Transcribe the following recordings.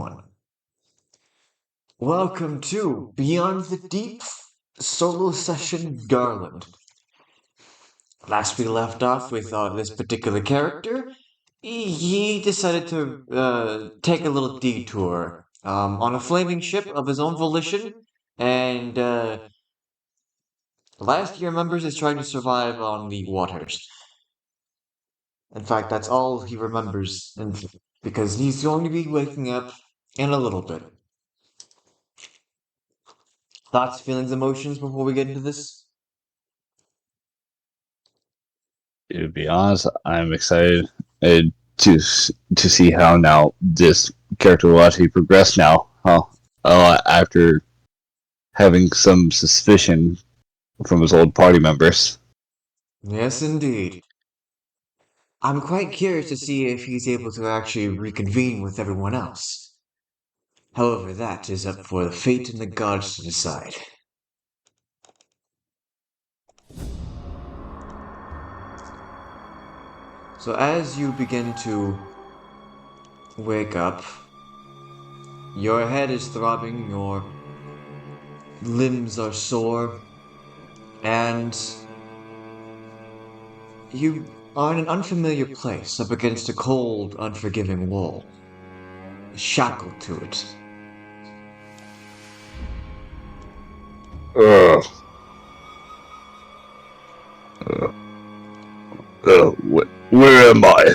everyone. Welcome to Beyond the Deep Solo Session Garland. Last we left off with this particular character. He decided to take a little detour on a flaming ship of his own volition, and last he remembers is trying to survive on the waters. In fact, that's all he remembers, because he's going to be waking up in a little bit. Thoughts, feelings, emotions before we get into this? To be honest, I'm excited to see how now this character will actually progress now. After having some suspicion from his old party members. Yes, indeed. I'm quite curious to see if he's able to actually reconvene with everyone else. However, that is up for the fate and the gods to decide. So as you begin to wake up, your head is throbbing, your limbs are sore, and you are in an unfamiliar place up against a cold, unforgiving wall, shackled to it. Ugh. Where am I?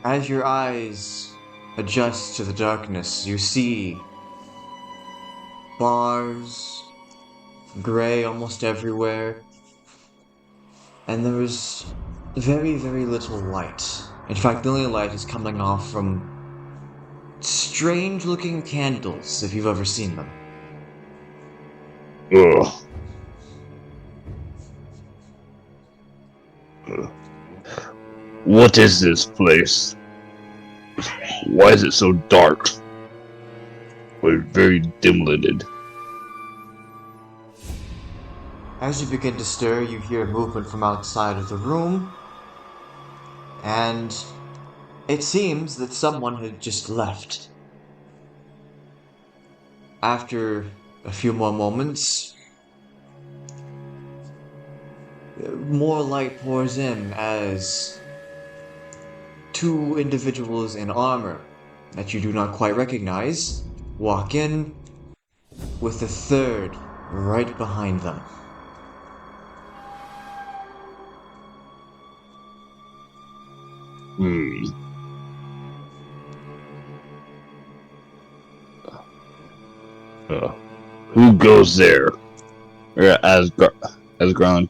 As your eyes adjust to the darkness, you see bars, gray almost everywhere, and there is very, very little light. In fact, the only light is coming off from strange looking candles, if you've ever seen them. Ugh. What is this place? Why is it so dark? We're very dim-lighted. As you begin to stir, you hear movement from outside of the room, and it seems that someone had just left. After a few more moments, more light pours in as two individuals in armor that you do not quite recognize walk in, with a third right behind them. Who goes there? As Ground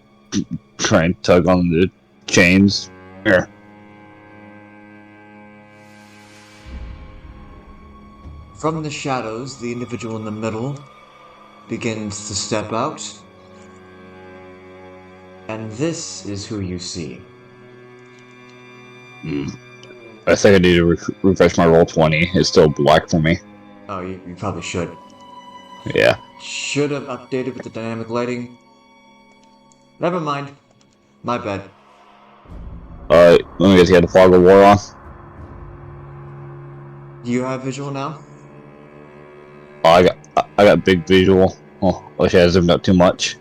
trying to tug on the chains. Here. From the shadows, the individual in the middle begins to step out, and this is who you see. I think I need to refresh my roll 20. It's still black for me. Oh, you probably should. Yeah. Should have updated with the dynamic lighting. Never mind. My bad. Let me guess, you had the fog of war on? Do you have visual now? Oh, I got big visual. Oh, wish I had zoomed out too much.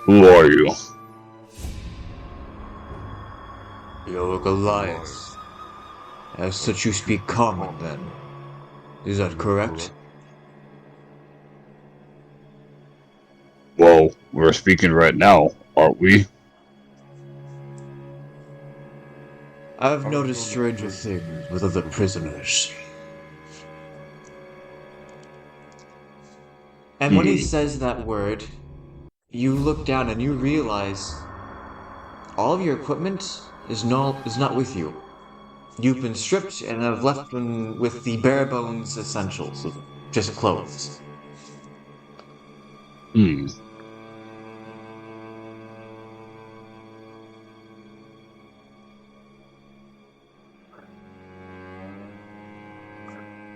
Who are you? You're a Goliath. As such, you speak common, then. Is that correct? Well, we're speaking right now, aren't we? I've noticed stranger things with other prisoners. And when he says that word, you look down and you realize all of your equipment is not with you. You've been stripped and have left with the bare bones essentials of just clothes.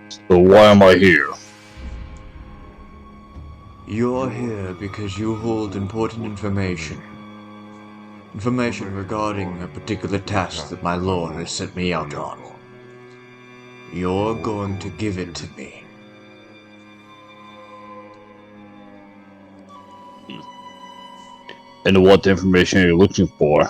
So why am I here? You're here because you hold important information. Information regarding a particular task that my lord has sent me out on. You're going to give it to me. And what information are you looking for?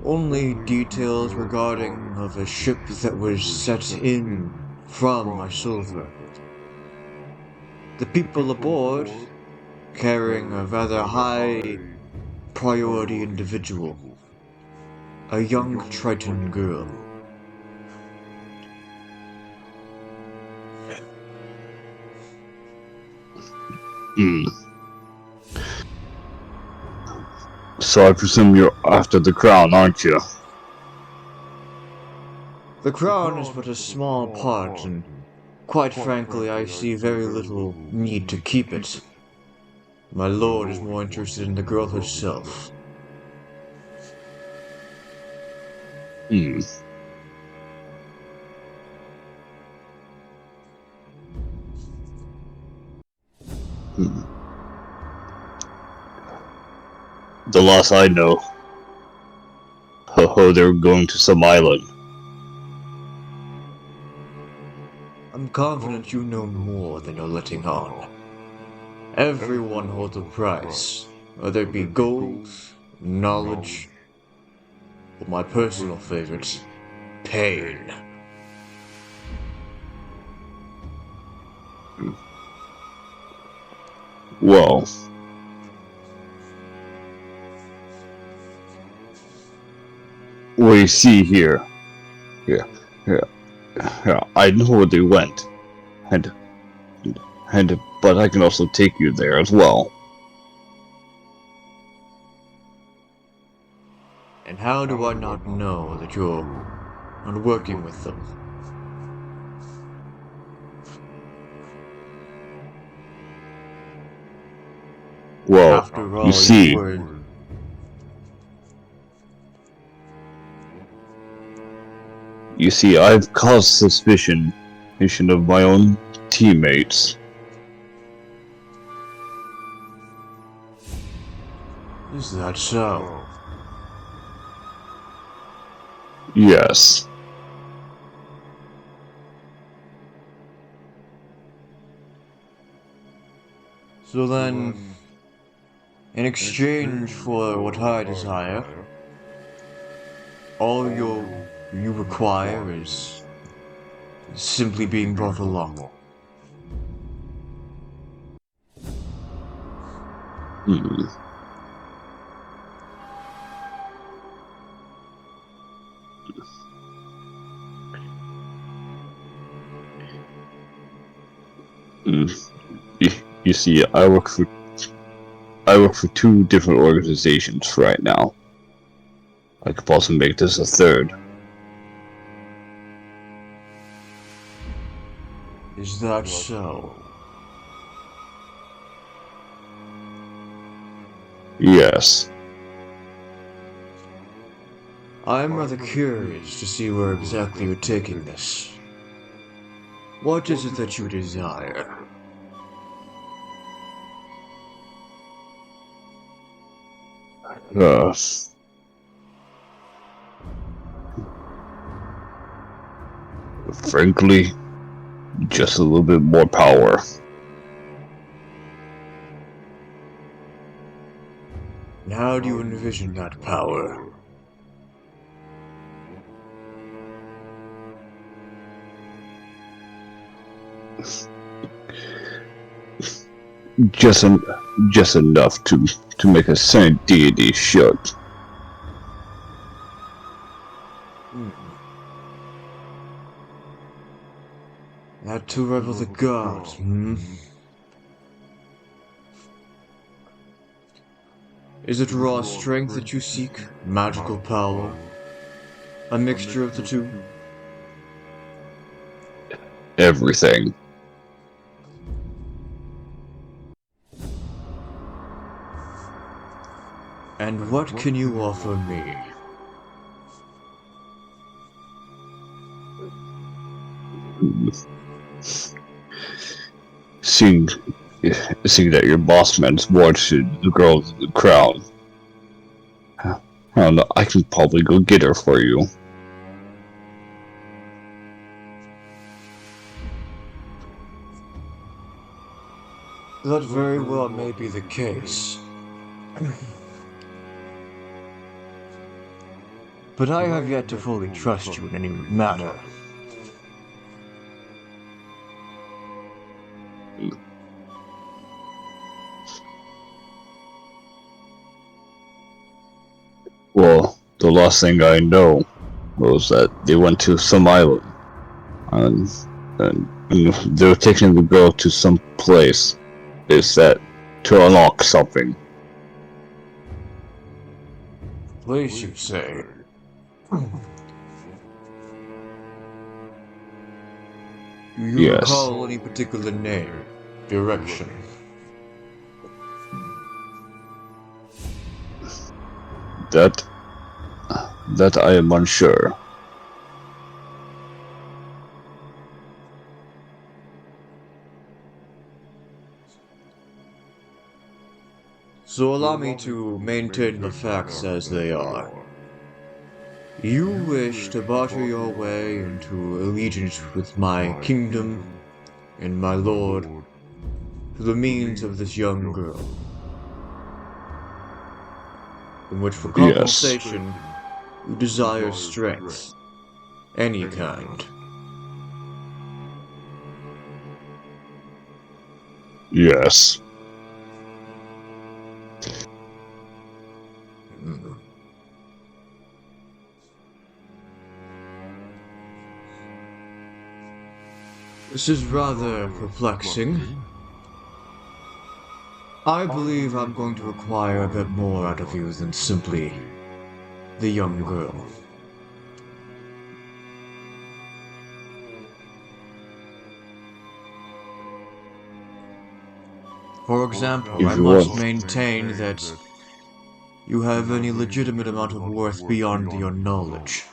Only details regarding of a ship that was set in from my silver. The people aboard carrying a rather high priority individual. A young Triton girl. Hmm. So I presume you're after the crown, aren't you? The crown is but a small part, and quite frankly, I see very little need to keep it. My lord is more interested in the girl herself. Hmm. Hmm. The last I know, ho ho, they're going to some island. I'm confident you know more than you're letting on. Everyone holds a price, whether it be gold, knowledge, or my personal favorite, pain. Well, we see here. Yeah, yeah, yeah. I know where they went, and but I can also take you there as well. And how do I not know that you're not working with them? Well, After you all, you see, were. I've caused suspicion of my own teammates. Is that so? Yes. So then, in exchange for what I desire, all you require is simply being brought along. Hmm. Hmm. You see, I work for two different organizations right now. I could possibly make this a third. Is that so? Yes. I'm rather curious to see where exactly you're taking this. What is it that you desire? Uh, Frankly, just a little bit more power. And how do you envision that power? Just en- just enough to make a saint deity shook. Hmm. That to rival the gods, hmm? Is it raw strength that you seek? Magical power? A mixture of the two? Everything. And what can you offer me? Seeing, seeing that your boss man's wanted the girl with the crown, I don't know, I can probably go get her for you. That very well may be the case. But I have yet to fully trust you in any matter. Well, the last thing I know was that they went to some island, and, and they were taking the girl to some place. Is that to unlock something? Place, you say? Do you Yes. recall any particular name, direction? That I am unsure. So allow me to maintain the facts as they are. You wish to barter your way into allegiance with my kingdom and my lord through the means of this young girl, in which for compensation you desire strength, any kind. Yes. This is rather perplexing. I believe I'm going to require a bit more out of you than simply the young girl. For example, I must maintain that you have any legitimate amount of worth beyond your knowledge.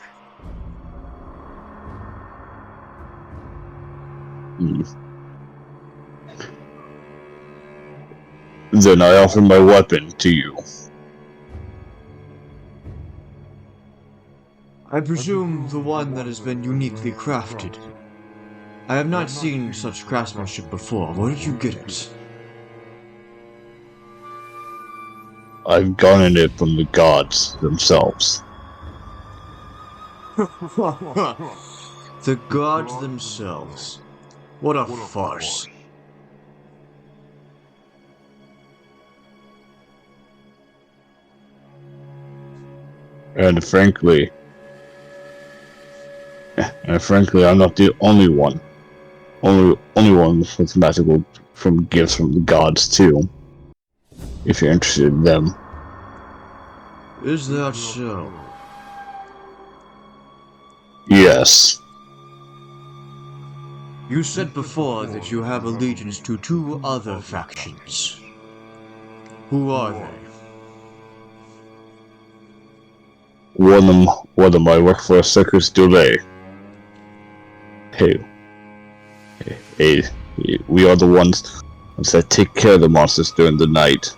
Then I offer my weapon to you. I presume the one that has been uniquely crafted. I have not seen such craftsmanship before. Where did you get it? I've gotten it from the gods themselves. The gods themselves. What a farce. And frankly, I'm not the only one. Only one with magical from gifts from the gods too. If you're interested in them. Is that so? Yes. You said before that you have allegiance to two other factions. Who are they? One of them I work for a Circus du Lay. Hey, we are the ones that take care of the monsters during the night.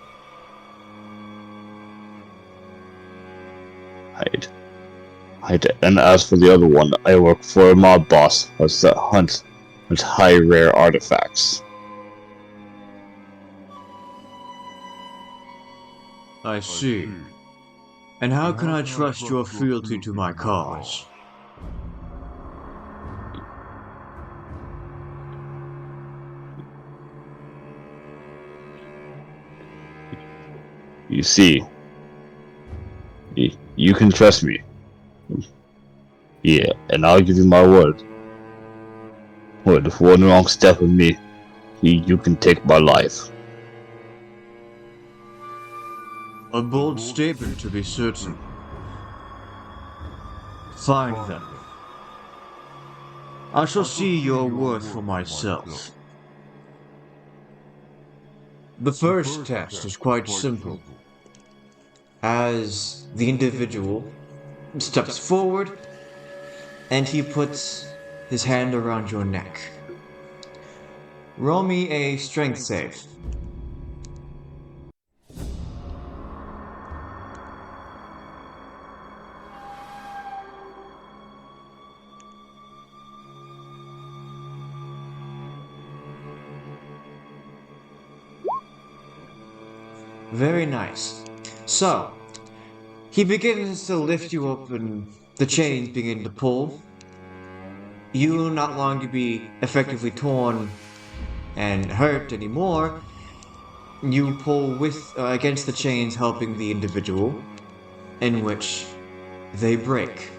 And as for the other one, I work for a mob boss that hunts high rare artifacts. I see. And how can I trust your fealty to my cause? You see, you can trust me. Yeah, and I'll give you my word. With one wrong step with me, you can take my life. A bold statement, to be certain. Fine, then. I shall see your worth for myself. The first test is quite simple. As the individual steps forward, and he puts his hand around your neck. Roll me a strength save. Very nice. So, he begins to lift you up and the chains begin to pull. You will not longer be effectively torn and hurt anymore. You pull with against the chains, helping the individual, in which they break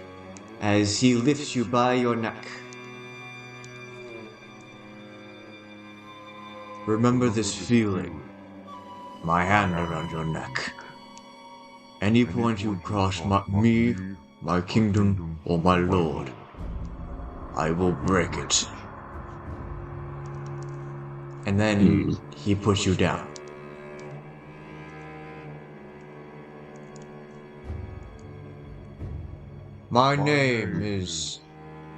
as he lifts you by your neck. Remember this feeling, my hand around your neck. Any point you cross me, my kingdom, or my lord, I will break it. And then he puts you down. My name is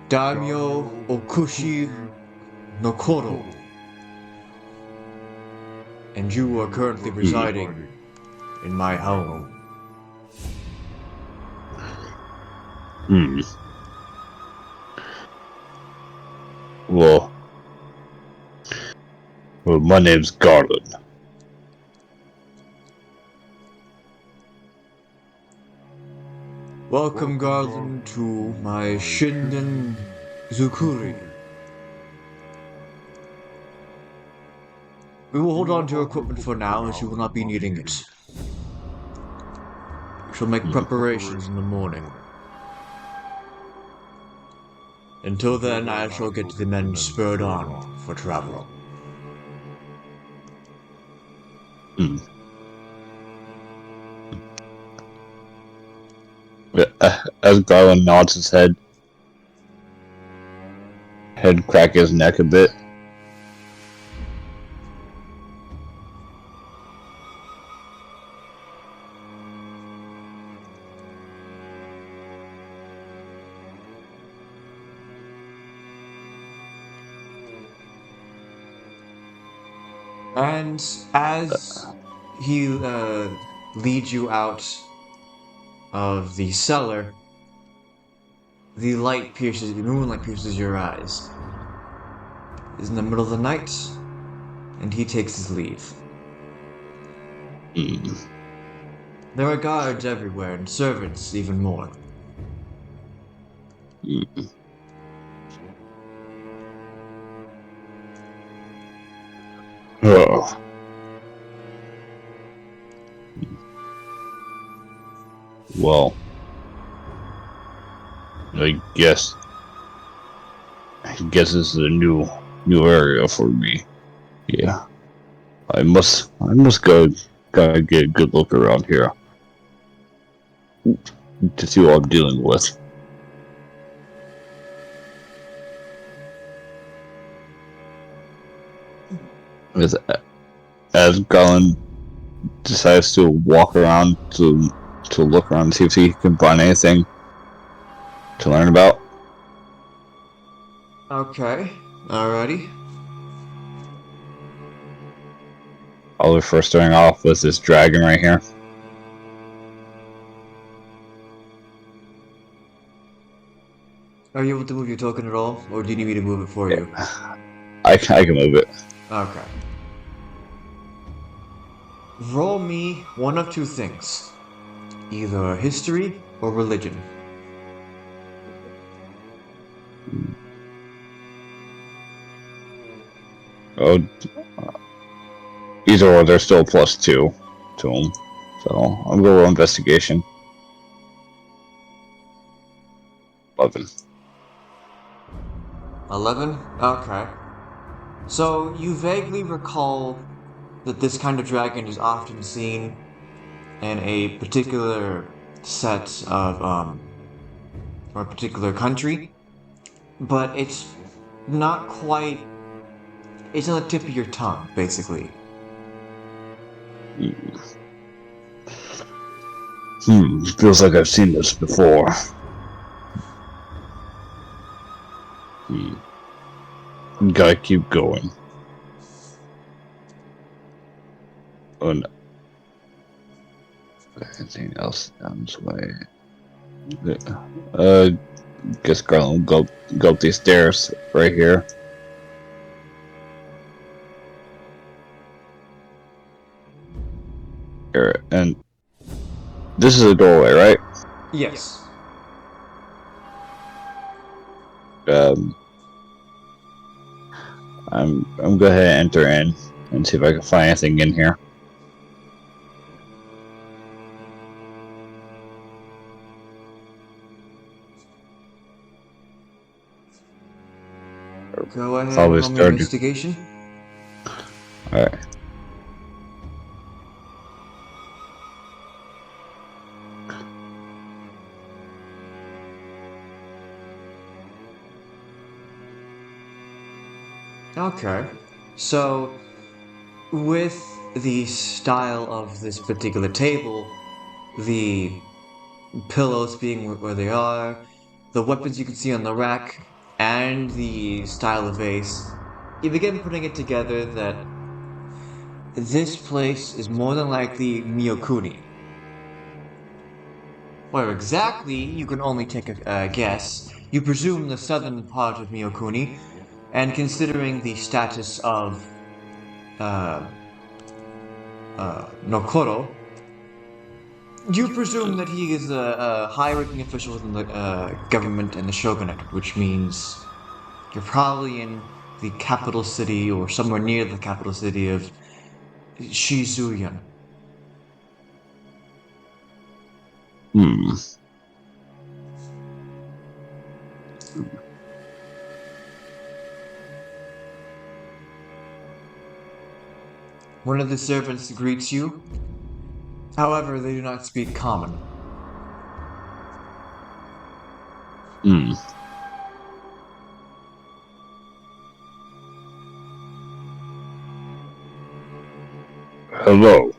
Daimyo Okushi Nokoro, and you are currently residing in my home. Well, my name's Garland. Welcome, Garland, to my Shinden Zukuri. We will hold on to your equipment for now, as you will not be needing it. We shall make preparations in the morning. Until then, I shall get the men spurred on for travel. As Garland nods his head crack his neck a bit. And as he leads you out of the cellar, the moonlight pierces your eyes. It's in the middle of the night, and he takes his leave. There are guards everywhere, and servants even more. Oh. Well, I guess this is a new area for me. Yeah, I must gotta get a good look around here to see what I'm dealing with. As Garland decides to walk around to look around and see if he can find anything to learn about. Okay, alrighty. Probably first starting off with this dragon right here. Are you able to move your token at all, or do you need me to move it for you? I can move it. Okay. Roll me one of two things. Either history or religion. Oh, either or, there's still +2 to them. So I'll go roll investigation. 11. 11? Okay. So you vaguely recall that this kind of dragon is often seen in a particular set of, or a particular country, but it's not quite, it's on the tip of your tongue, basically. Feels like I've seen this before. Gotta keep going. Oh no. Anything else down this way? Guess Garland will go up these stairs right here. Here, and this is a doorway, right? Yes. I'm gonna go ahead and enter in and see if I can find anything in here. Go ahead and Probably roll me started. investigation. Alright. Okay. So, with the style of this particular table, the pillows being where they are, the weapons you can see on the rack, and the style of vase, you begin putting it together that this place is more than likely Miyokuni. Where exactly, you can only take a guess. You presume the southern part of Miyokuni, and considering the status of uh, Nokoro, you presume that he is a high-ranking official within the government and the shogunate, which means you're probably in the capital city or somewhere near the capital city of Shizuyan. Hmm. One of the servants greets you. However, they do not speak common. Hmm. Hello.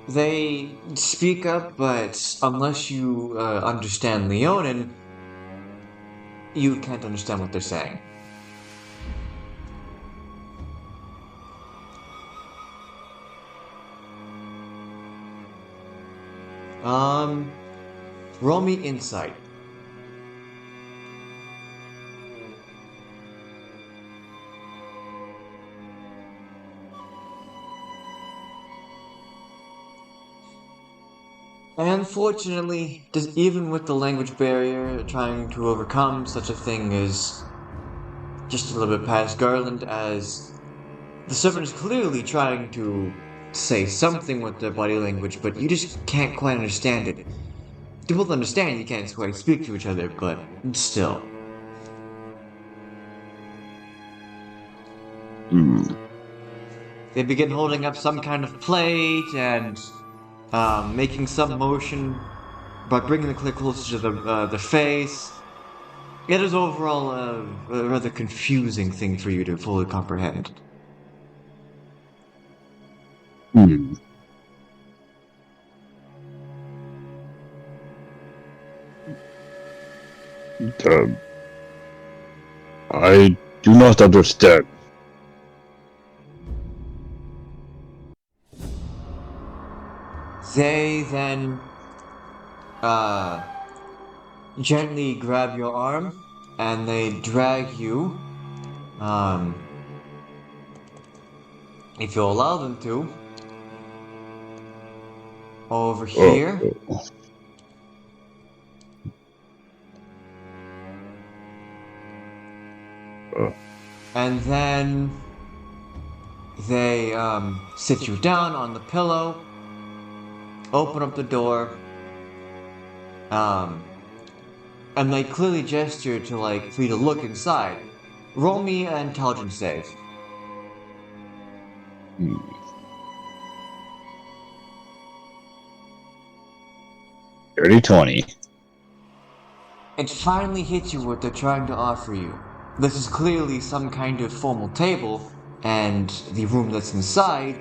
They speak up, but unless you understand Leonin, you can't understand what they're saying. Um, roll me insight. Unfortunately, even with the language barrier, trying to overcome such a thing is just a little bit past Garland, as the servant is clearly trying to say something with their body language, but you just can't quite understand it. You both understand you can't quite speak to each other, but still. Hmm. They begin holding up some kind of plate and making some motion by bringing the clip closer to the face. It is overall a rather confusing thing for you to fully comprehend. Hmm. I do not understand. They then uh, gently grab your arm and they drag you, um, if you'll allow them to, over Oh. here. Oh. And then they sit you down on the pillow, open up the door, um, and they clearly gesture to for you to look inside. Roll me an intelligence save. Hmm. 30-20. It finally hits you what they're trying to offer you. This is clearly some kind of formal table, and the room that's inside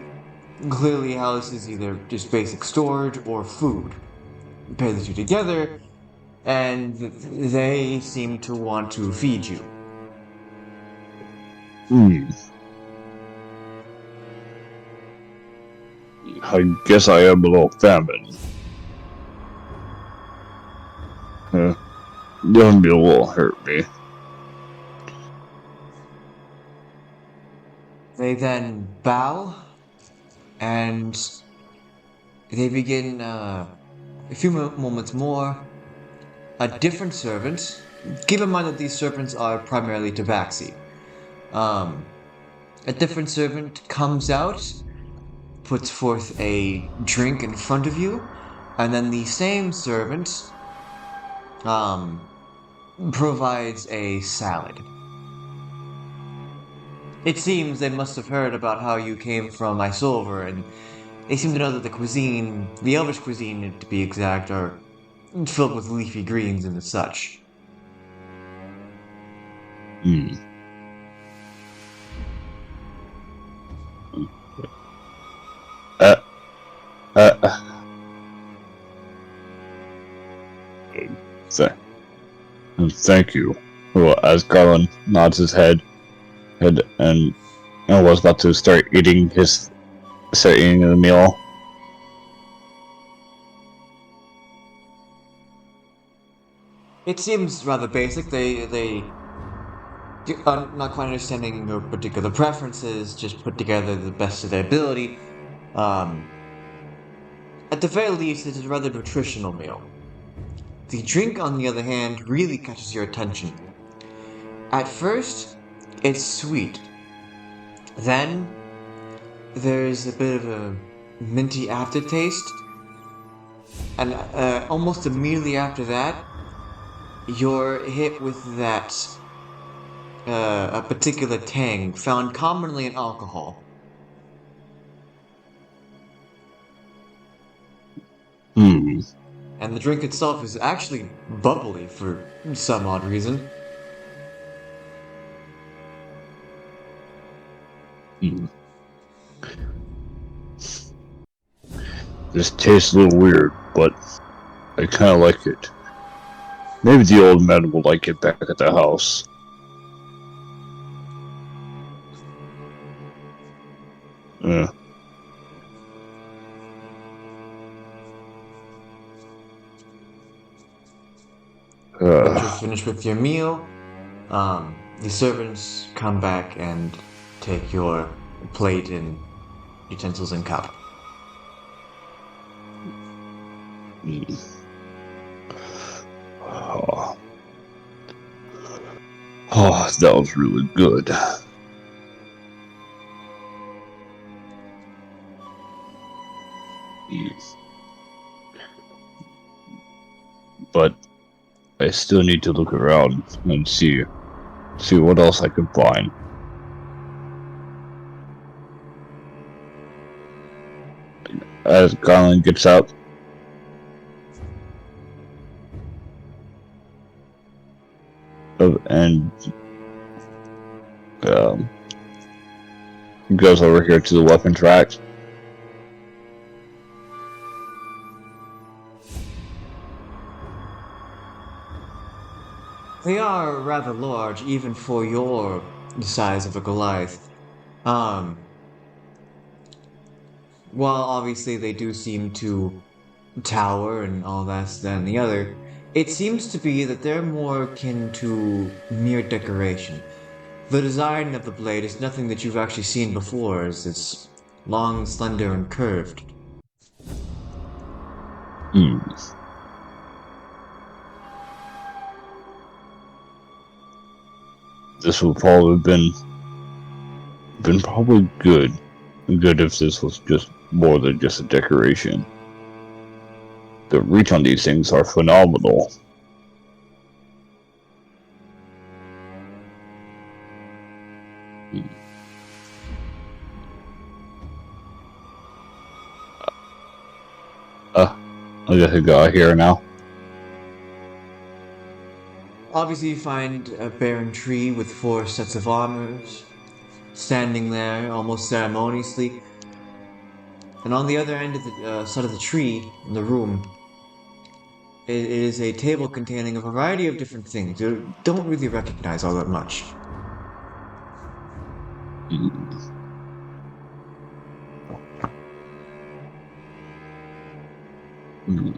clearly houses either just basic storage or food. Pair the two together, and they seem to want to feed you. Hmm. I guess I am a little famine. Your meal will hurt me. They then bow and they begin a few moments more. A different servant. Keep in mind that these servants are primarily tabaxi. Um, a different servant comes out, puts forth a drink in front of you, and then the same servant um, provides a salad. It seems they must have heard about how you came from Isolver, and they seem to know that the cuisine, the Elvish cuisine to be exact, are filled with leafy greens and such. Hmm. Uh, uh, th- thank you. Well, as Garland nods his head and was about to start eating the meal. It seems rather basic. They not quite understanding your particular preferences, just put together the best of their ability. Um, at the very least, it is a rather nutritional meal. The drink, on the other hand, really catches your attention. At first, it's sweet. Then, there's a bit of a minty aftertaste, and almost immediately after that, you're hit with that a particular tang found commonly in alcohol. Hmm. And the drink itself is actually bubbly for some odd reason. Hmm. This tastes a little weird, but I kind of like it. Maybe the old man will like it back at the house. Uh, Once you're uh, finished with your meal, the servants come back and take your plate and utensils and cup. mm. Oh, oh, that was really good. Mm. But I still need to look around and see what else I can find. As Garland gets up, and um, goes over here to the weapons rack. They are rather large, even for your size of a Goliath. Um, while obviously they do seem to tower and all that and the other, it seems to be that they're more akin to mere decoration. The design of the blade is nothing that you've actually seen before, as it's long, slender, and curved. Hmm. This would probably have been probably good if this was just more than just a decoration. The reach on these things are phenomenal. Uh, I guess I got here now. Obviously, you find a barren tree with four sets of armors standing there almost ceremoniously, and on the other end of the side of the tree in the room, It is a table containing a variety of different things you don't really recognize all that much. Mm, mm,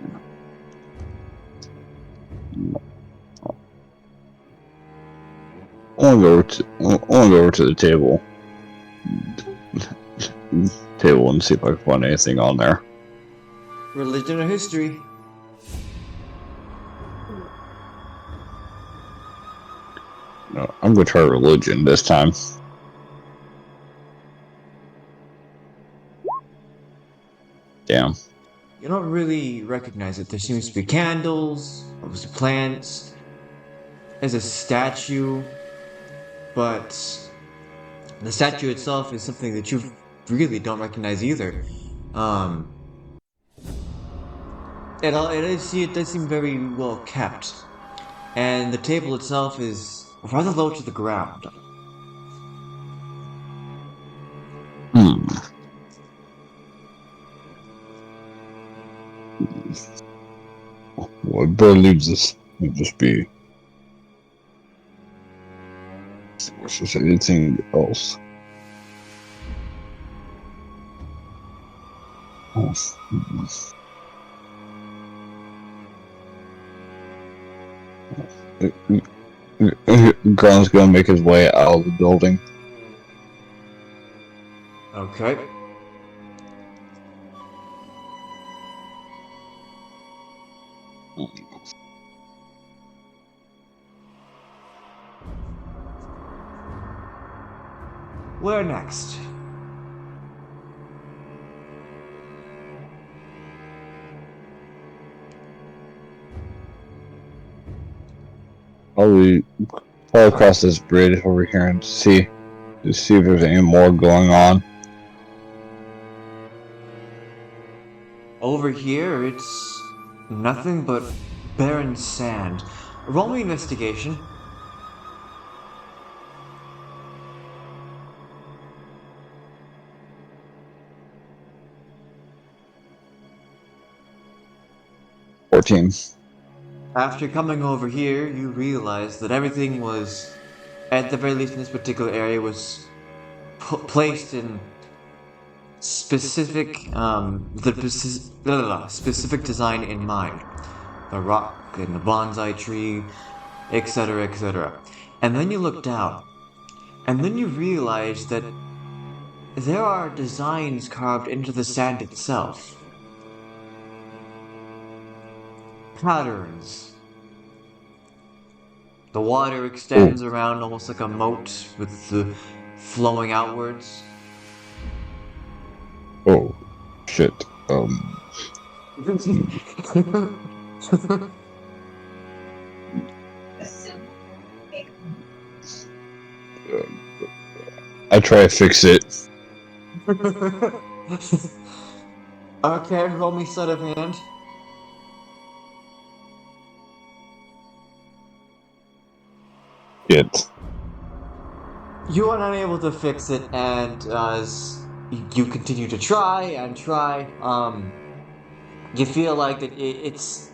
I want to go over to the table and see if I can find anything on there. Religion or history? No, I'm gonna try religion this time. Damn. You don't really recognize it. There seems to be candles, obviously plants, there's a statue, but the statue itself is something that you really don't recognize either. Um, it does seem very well kept, and the table itself is rather low to the ground. Hmm. Well, I better leave this. Leave this be. If there's anything else. Oh, Grant's gonna make his way out of the building. Okay. Where next? Probably fly across this bridge over here and see if there's any more going on. Over here, it's nothing but barren sand. Roll me investigation. $14. After coming over here, you realize that everything was, at the very least in this particular area, was placed in specific design in mind. The rock and the bonsai tree, etc., etc. And then you look down, and then you realize that there are designs carved into the sand itself. Patterns. The water Oh, extends around almost like a moat with the flowing outwards. oh, shit. I try to fix it. Okay, roll me sleight of hand. It. You are unable to fix it, and as you continue to try and try, you feel like that it's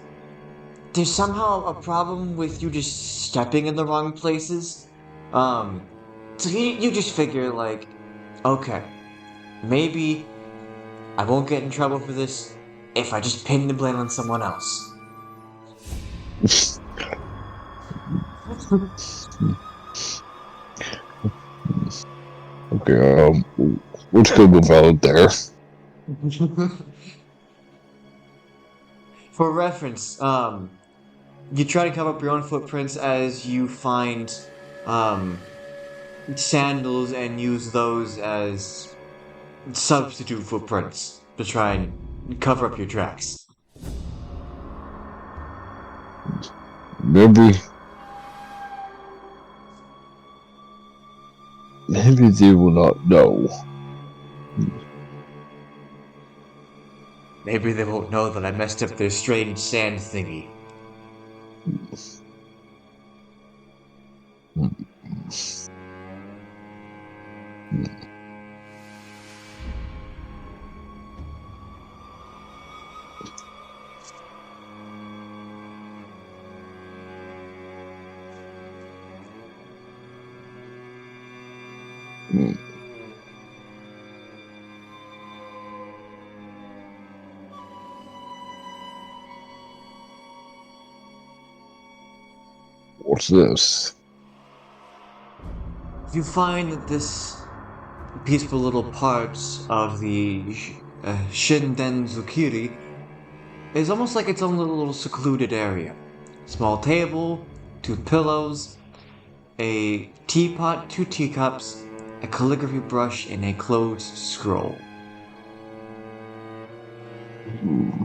there's somehow a problem with you just stepping in the wrong places. Um, so you just figure like, okay, maybe I won't get in trouble for this if I just pin the blame on someone else. Okay, let's go move out there. For reference, you try to cover up your own footprints as you find um, sandals and use those as substitute footprints to try and cover up your tracks. Maybe, maybe they will not know. Maybe they won't know that I messed up their strange sand thingy. Hmm. What's this? You find that this peaceful little parts of the Shinden Zukiri is almost like its own little secluded area. Small table, two pillows, a teapot, two teacups, a calligraphy brush, and a closed scroll. Hmm.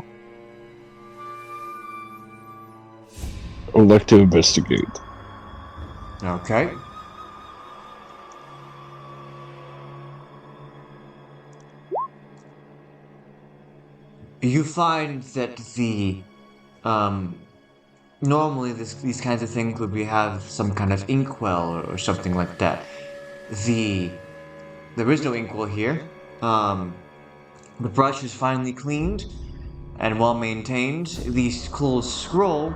I would like to investigate. Okay. You find that the um normally these kinds of things would be have some kind of inkwell or something like that. The there is no inkwell here. The brush is finely cleaned and well maintained. The closed scroll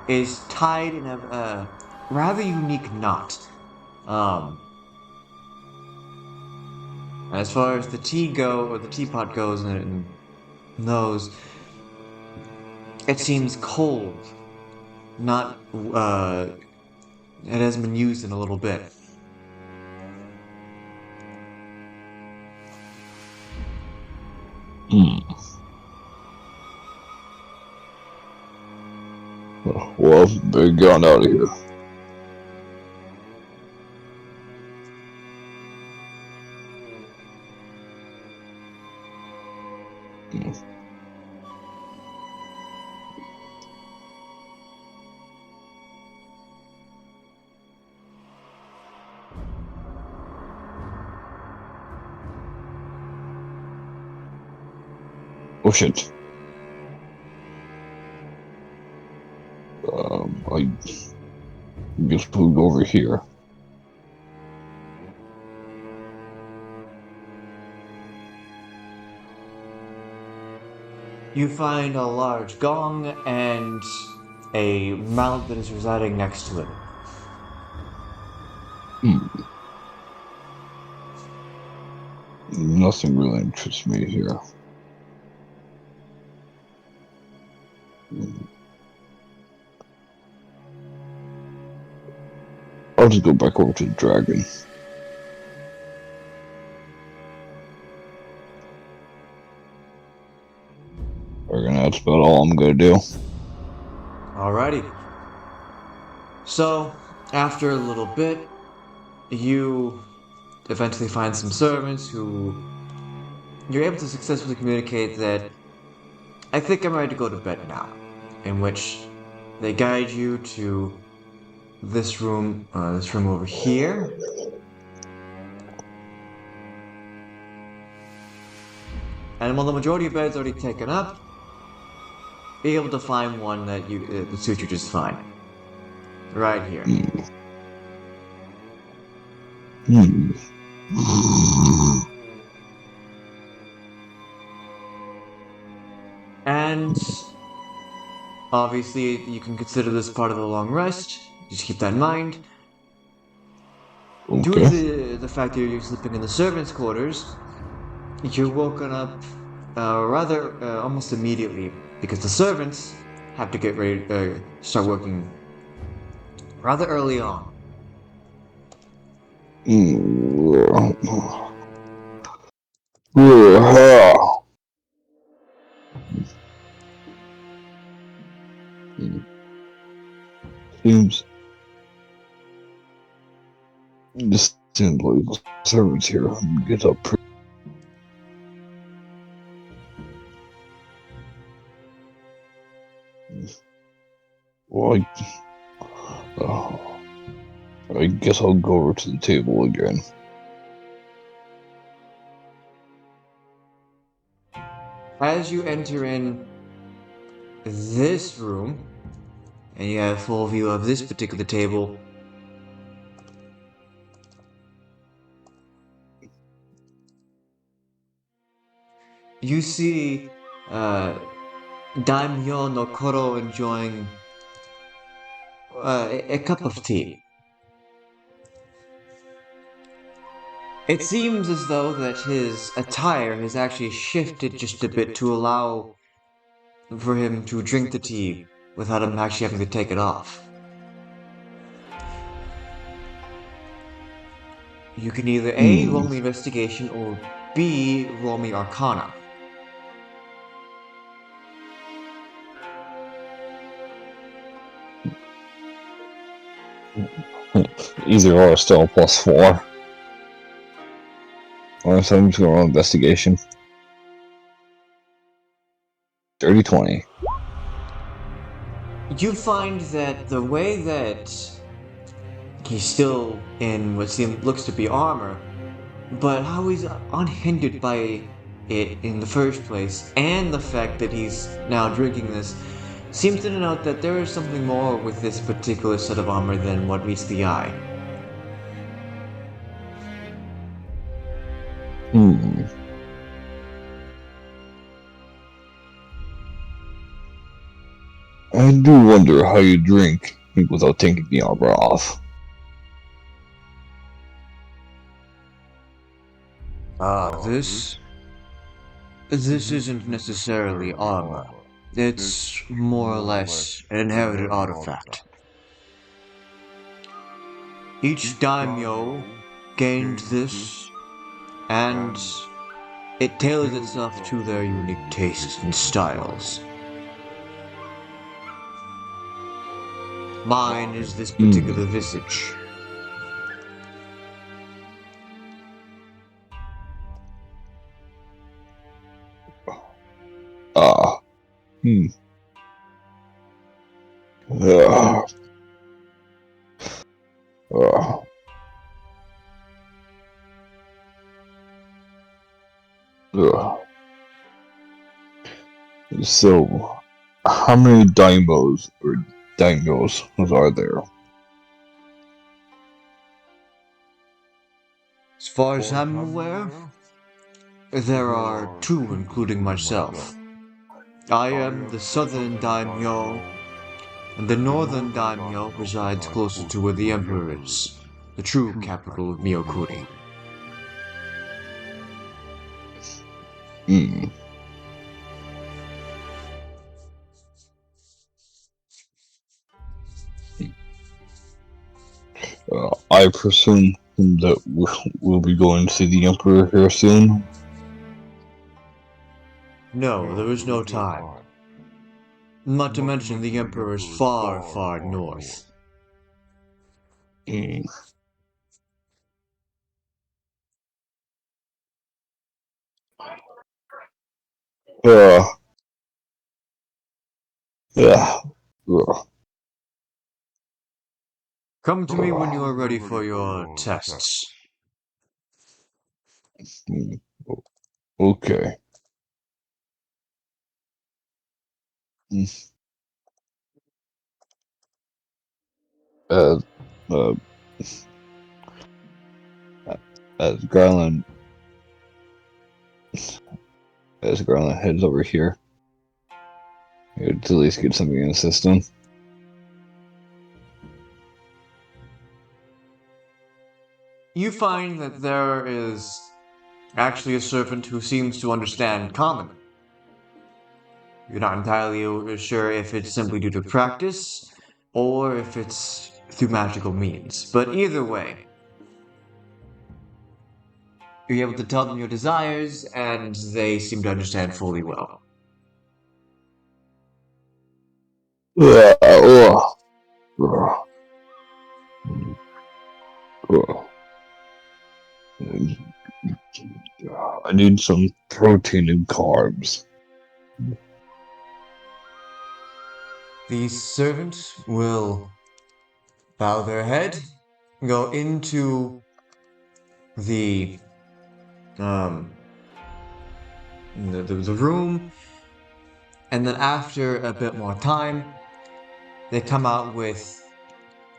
is tied in a rather unique knot. Um, as far as the the teapot goes, and those, it seems cold. Not it hasn't been used in a little bit. Hmm. Well, they're gone out of here. Hmm. Oh shit. I guess we'll go over here. You find a large gong and a mallet that is residing next to it. Hmm. Nothing really interests me here. Hmm. I'll just go back over to the dragon. That's about all I'm gonna do. Alrighty. So, after a little bit, you eventually find some servants who you're able to successfully communicate that I think I'm ready to go to bed now. In which they guide you to this room over here. And while the majority of beds are already taken up, be able to find one that suits you just fine. Right here. Hmm. Hmm. And obviously, you can consider this part of the long rest. Just keep that in mind. Due to Okay. the fact that you're sleeping in the servants' quarters, you're woken up rather almost immediately because the servants have to get ready start working rather early on. Hmm. Seems this seems like servants here get up pretty. Well, I guess I'll go over to the table again. As you enter in this room, and you have full view of this particular table, you see uh, Daimyo no Koro enjoying a cup of tea. It seems as though that his attire has actually shifted just a bit to allow for him to drink the tea without him actually having to take it off. You can either A, Hmm. roll me investigation, or B, roll me arcana. Either or is still a +4. Or so I'm just gonna roll investigation. Dirty 20. You find that the way that he's still in what seems looks to be armor, but how he's unhindered by it in the first place, and the fact that he's now drinking this, seems to denote that there is something more with this particular set of armor than what meets the eye. Hmm. I do wonder how you drink without taking the armor off. This isn't necessarily armor. It's more or less an inherited artifact. Each daimyo gained this, and it tailors itself to their unique tastes and styles. Mine is this Hmm. particular visage. Ah. Hmm. Ah. Ah. Ah. So, how many daimyos are there? As far as I'm aware, there are two, including myself. I am the southern daimyo, and the northern daimyo resides closer to where the emperor is, the true capital of Miyokuri. Hmm. I presume that we'll be going to see the Emperor here soon. No, there is no time. Not to mention the emperor is far, far north. Hmm. Uh, yeah. Come to me when you are ready for your tests. Hmm. Okay. Hmm. As uh, as Garland as Garland heads over here to at least get something in the system. You find that there is actually a servant who seems to understand common. You're not entirely sure if it's simply due to practice or if it's through magical means. But either way, you're able to tell them your desires, and they seem to understand fully well. Uh, uh, uh, uh, I need some protein and carbs. The servant will bow their head, go into the um the room, and then after a bit more time, they come out with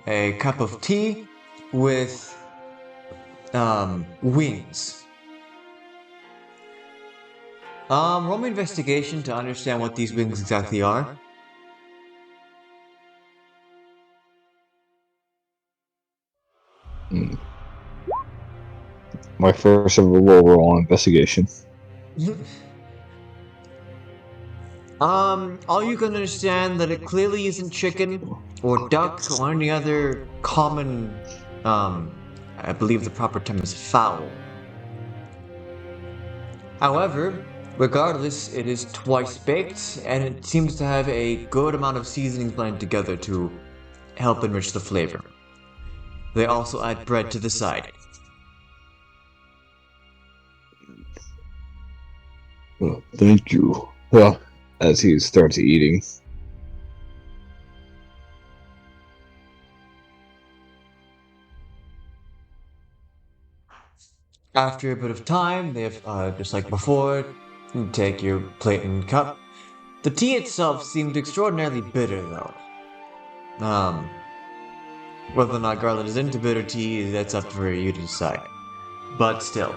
a cup of tea with wings. Roll me investigation to understand what these wings exactly are. Mm. My first overall investigation. All you can understand that it clearly isn't chicken or duck or any other common, um, I believe the proper term is fowl. However, regardless, it is twice baked and it seems to have a good amount of seasonings blended together to help enrich the flavor. They also add bread to the side. Thank you. Well, as he starts eating. After a bit of time, they have, just like before, you take your plate and cup. The tea itself seemed extraordinarily bitter, though. Um, Whether or not Garland is into bitter tea, that's up for you to decide. But still.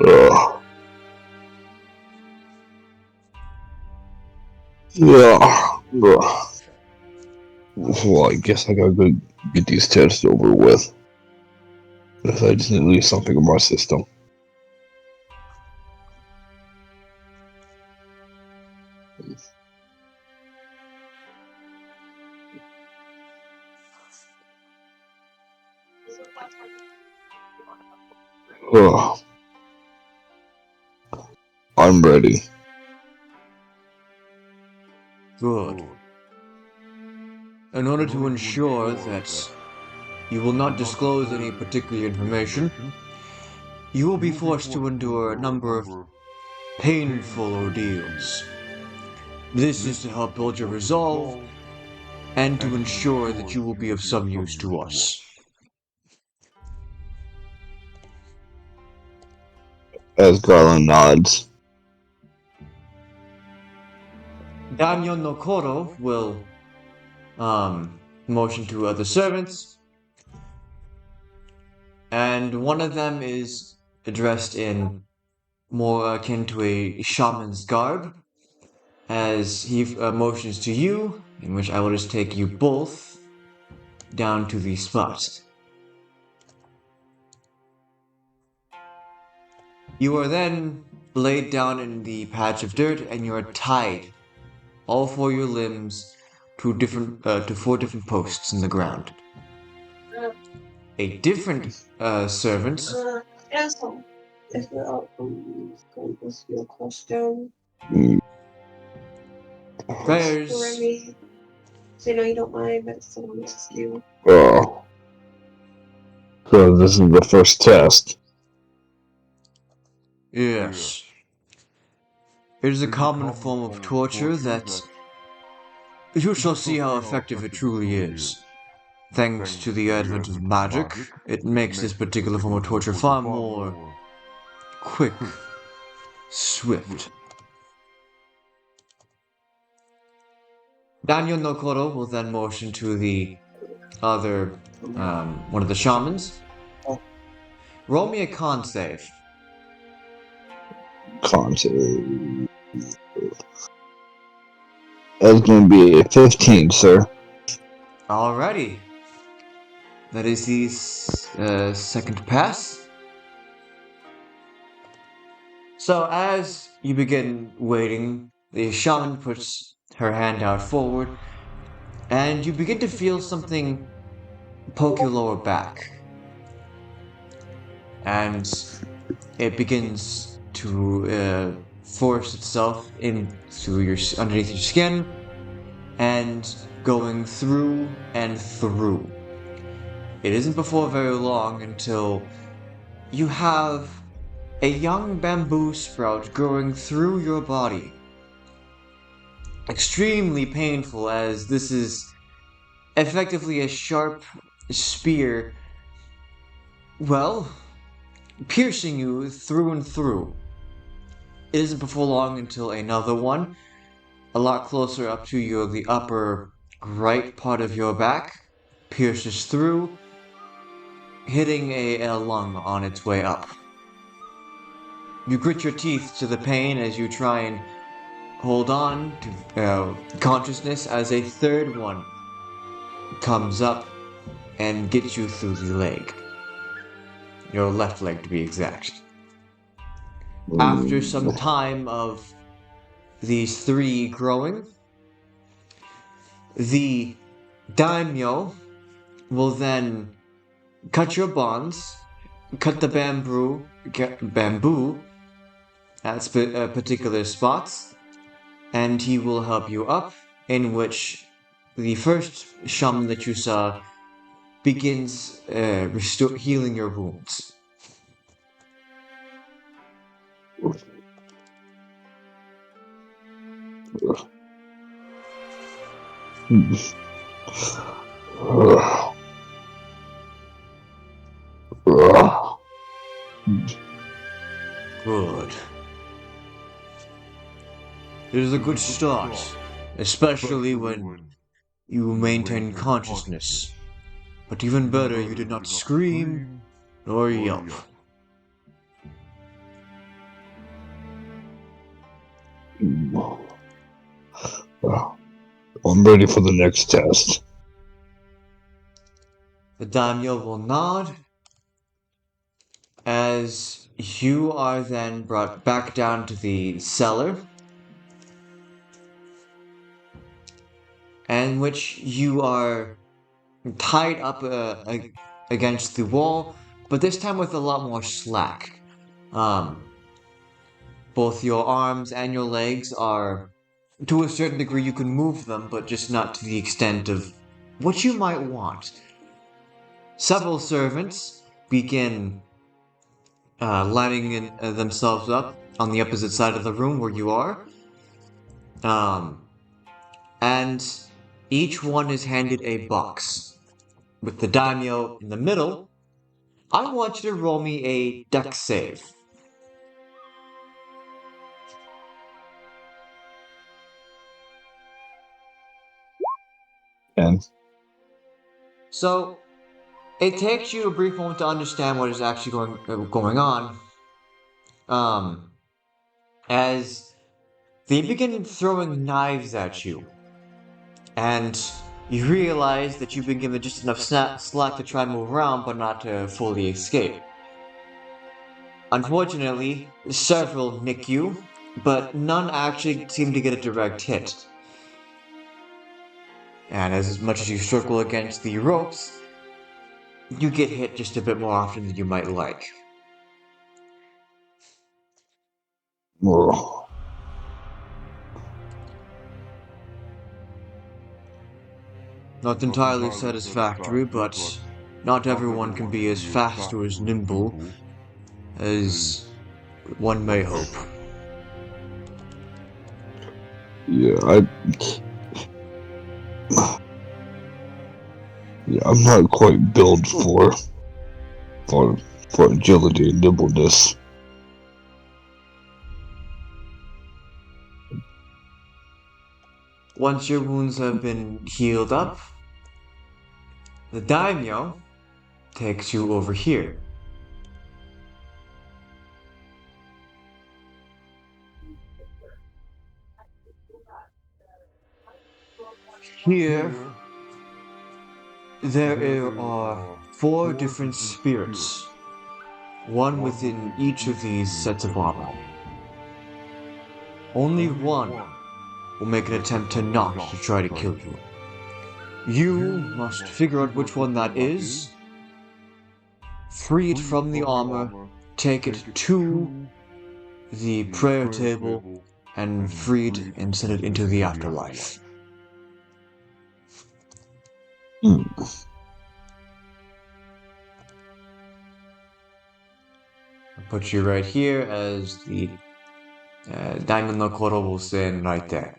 Ugh. Yeah. Ugh. Well, I guess I gotta go get these tests over with. Because I just need to leave something in my system. Ugh. I'm ready. Good. In order to ensure that you will not disclose any particular information, you will be forced to endure a number of painful ordeals. This is to help build your resolve and to ensure that you will be of some use to us. As Garland nods. Danyo no Koro will motion to other servants, and one of them is dressed in more akin to a shaman's garb, as he motions to you, in which I will just take you both down to the spot. You are then laid down in the patch of dirt, and you are tied, all four your limbs, to four different posts in the ground. A different servant. Asshole. If you're out from going to ask you a question, Prayers. me. So you know you don't mind, but it's someone to ask you. Oh. So this is the first test. Yes. It is a common form of torture that you shall see how effective it truly is. Thanks to the advent of magic, it makes this particular form of torture far more quick, swift. Daniel Nokoro will then motion to the other, one of the shamans. Roll me a con save. Con save. That's going to be a 15, sir. Alrighty. That is the second pass. So as you begin waiting, the shaman puts her hand out forward, and you begin to feel something poke your lower back. And it begins to force itself into underneath your skin, and going through and through. It isn't before very long until you have a young bamboo sprout growing through your body. Extremely painful, as this is effectively a sharp spear, well, piercing you through and through. It isn't before long until another one, a lot closer up to the upper right part of your back, pierces through, hitting a lung on its way up. You grit your teeth to the pain as you try and hold on to consciousness, as a third one comes up and gets you through the leg. Your left leg, to be exact. After some time of these three growing, the daimyo will then cut your bonds, cut the bamboo at particular spots, and he will help you up, in which the first shaman that you saw begins healing your wounds. Good. It is a good start, especially when you maintain consciousness. But even better, you did not scream nor yelp. I'm ready for the next test. The daimyo will nod as you are then brought back down to the cellar, in which you are tied up against the wall, but this time with a lot more slack. Both your arms and your legs are, to a certain degree, you can move them, but just not to the extent of what you might want. Several servants begin lining themselves up on the opposite side of the room where you are. And each one is handed a box. With the daimyo in the middle, I want you to roll me a dex save. And So, it takes you a brief moment to understand what is actually going on. As they begin throwing knives at you, and you realize that you've been given just enough slack to try and move around, but not to fully escape. Unfortunately, several nick you, but none actually seem to get a direct hit. And as much as you struggle against the ropes, you get hit just a bit more often than you might like. Not entirely satisfactory, but not everyone can be as fast or as nimble as one may hope. yeah, I'm not quite built for agility and nimbleness. Once your wounds have been healed up, the daimyo takes you over here. Here, there are 4 different spirits, one within each of these sets of armor. Only one will make an attempt to try to kill you. You must figure out which one that is, free it from the armor, take it to the prayer table, and free it and send it into the afterlife. Hmm. I'll put you right here as the Diamond no Koro will stand right there.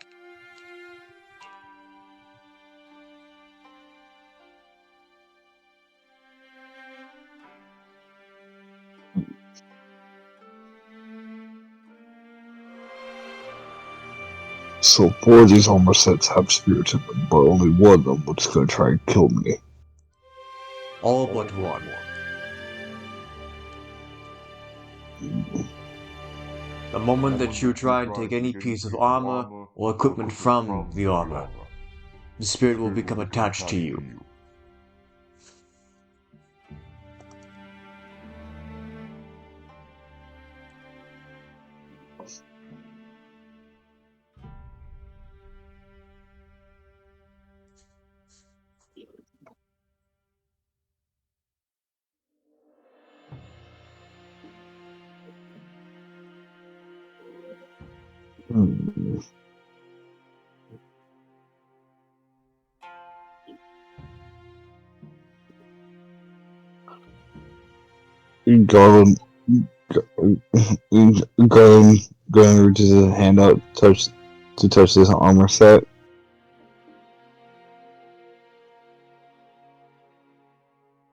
So 4 of these armor sets have spirits in them, but only one of them was going to try and kill me. All but one. The moment that you try and take any piece of armor or equipment from the armor, the spirit will become attached to you. Hmm. Garland, Garland, Garland reaches his hand out, to touch this armor set.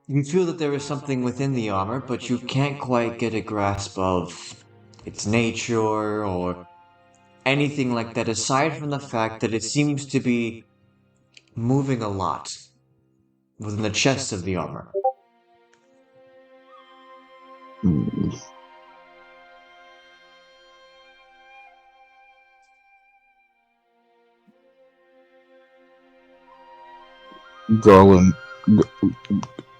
You feel that there is something within the armor, but you can't quite get a grasp of its nature or anything like that, aside from the fact that it seems to be moving a lot within the chest of the armor. Hmm. Garland,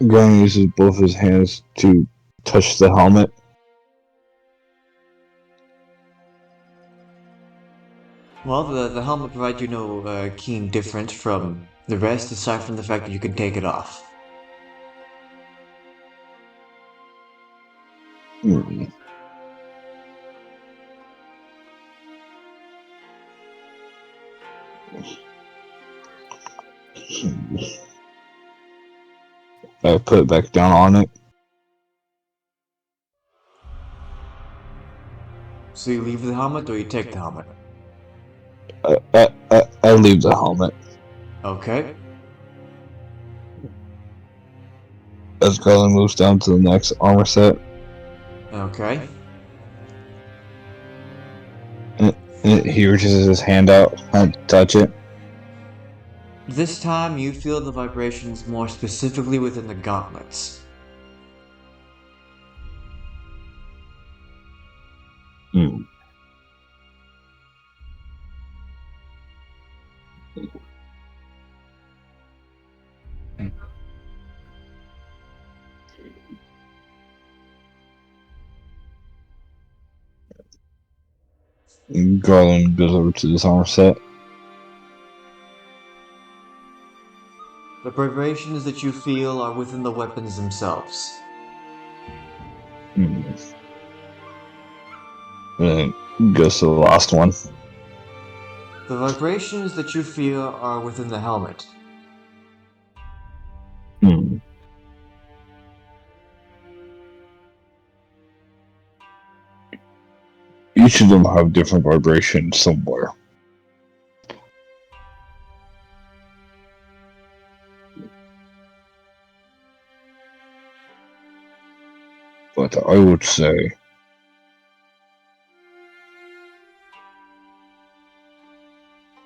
Garland uses both his hands to touch the helmet. Well, the helmet provides you no keen difference from the rest, aside from the fact that you can take it off. Hmm. I put it back down on it. So you leave the helmet or you take the helmet? I leave the helmet. Okay. As Garland moves down to the next armor set, Okay. he reaches his hand out and touch it. This time you feel the vibrations more specifically within the gauntlets. Hmm. Garland goes over to this armor set. The vibrations that you feel are within the weapons themselves. Hmm. And then goes to the last one. The vibrations that you feel are within the helmet. Hmm. Each of them have different vibrations somewhere. But I would say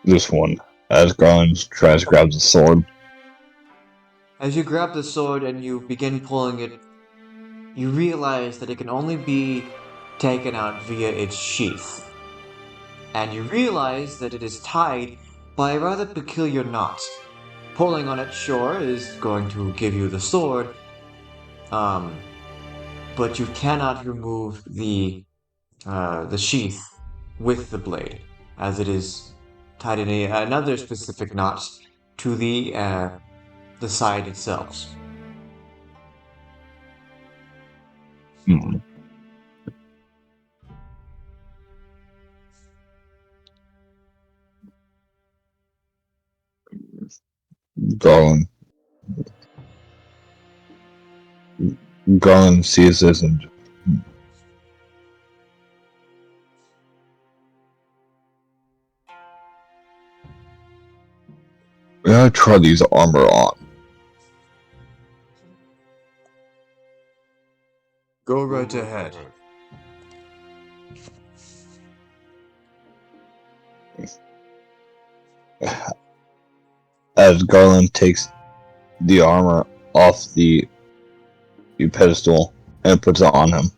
this one, as Garland tries to grab the sword. As you grab the sword and you begin pulling it, you realize that it can only be taken out via its sheath. And you realize that it is tied by a rather peculiar knot. Pulling on it, sure, is going to give you the sword, um, but you cannot remove the sheath with the blade, as it is tied in another specific knot to the side itself. Hmm. Garland. Garland sees this and may I try these armor on? Go right ahead. As Garland takes the armor off the pedestal and puts it on him.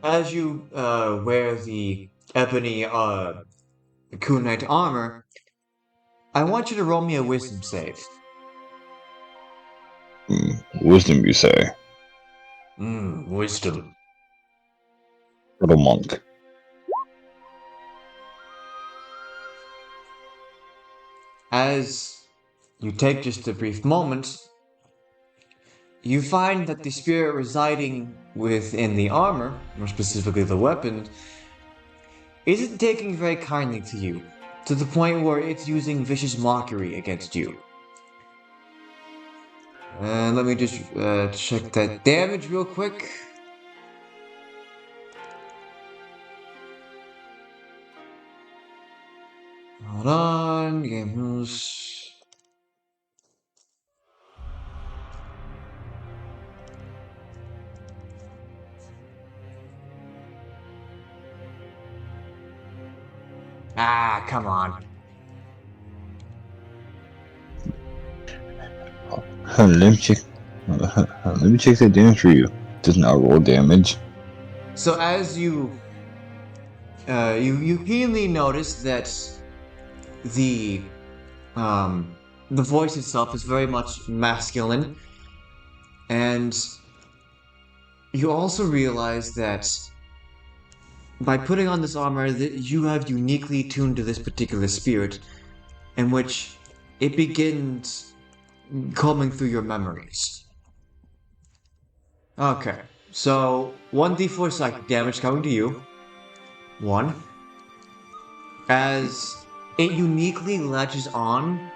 As you wear the ebony kunite armor, I want you to roll me a wisdom save. Wisdom, you say? Wisdom. Little monk. As you take just a brief moment, you find that the spirit residing within the armor, more specifically the weapon, isn't taking very kindly to you, to the point where it's using vicious mockery against you. And let me just check that damage real quick. Hold on, game rules. Ah, come on. Let me check. Let me check that damage for you. Does not roll damage. So as you keenly notice that the um the voice itself is very much masculine, and you also realize that by putting on this armor that you have uniquely tuned to this particular spirit, in which it begins combing through your memories. Okay, so 1d4 psychic damage coming to you. 1. As it uniquely latches on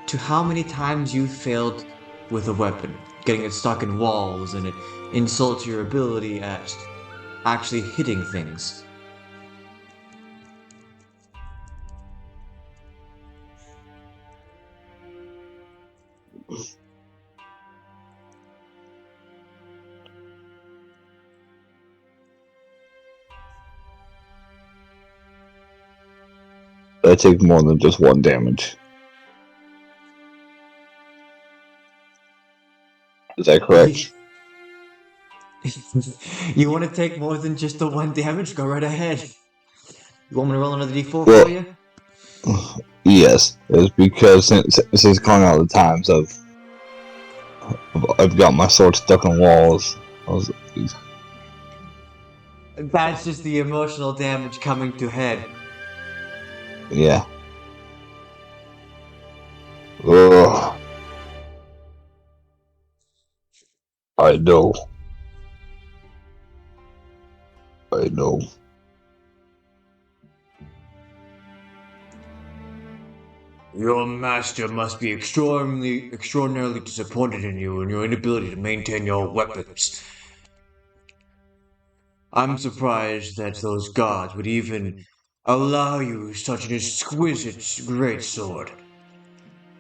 to how many times you failed with a weapon, getting it stuck in walls, and it insults your ability at actually hitting things. I take more than just one damage. Is that correct? You want to take more than just the 1 damage? Go right ahead. You want me to roll another d4 Well, for you? yes. It's because since calling out the times I've got my sword stuck on walls. That's just the emotional damage coming to head. Yeah. Ugh. I know. I know. Your master must be extraordinarily disappointed in you and your inability to maintain your weapons. I'm surprised that those gods would even allow you such an exquisite great sword.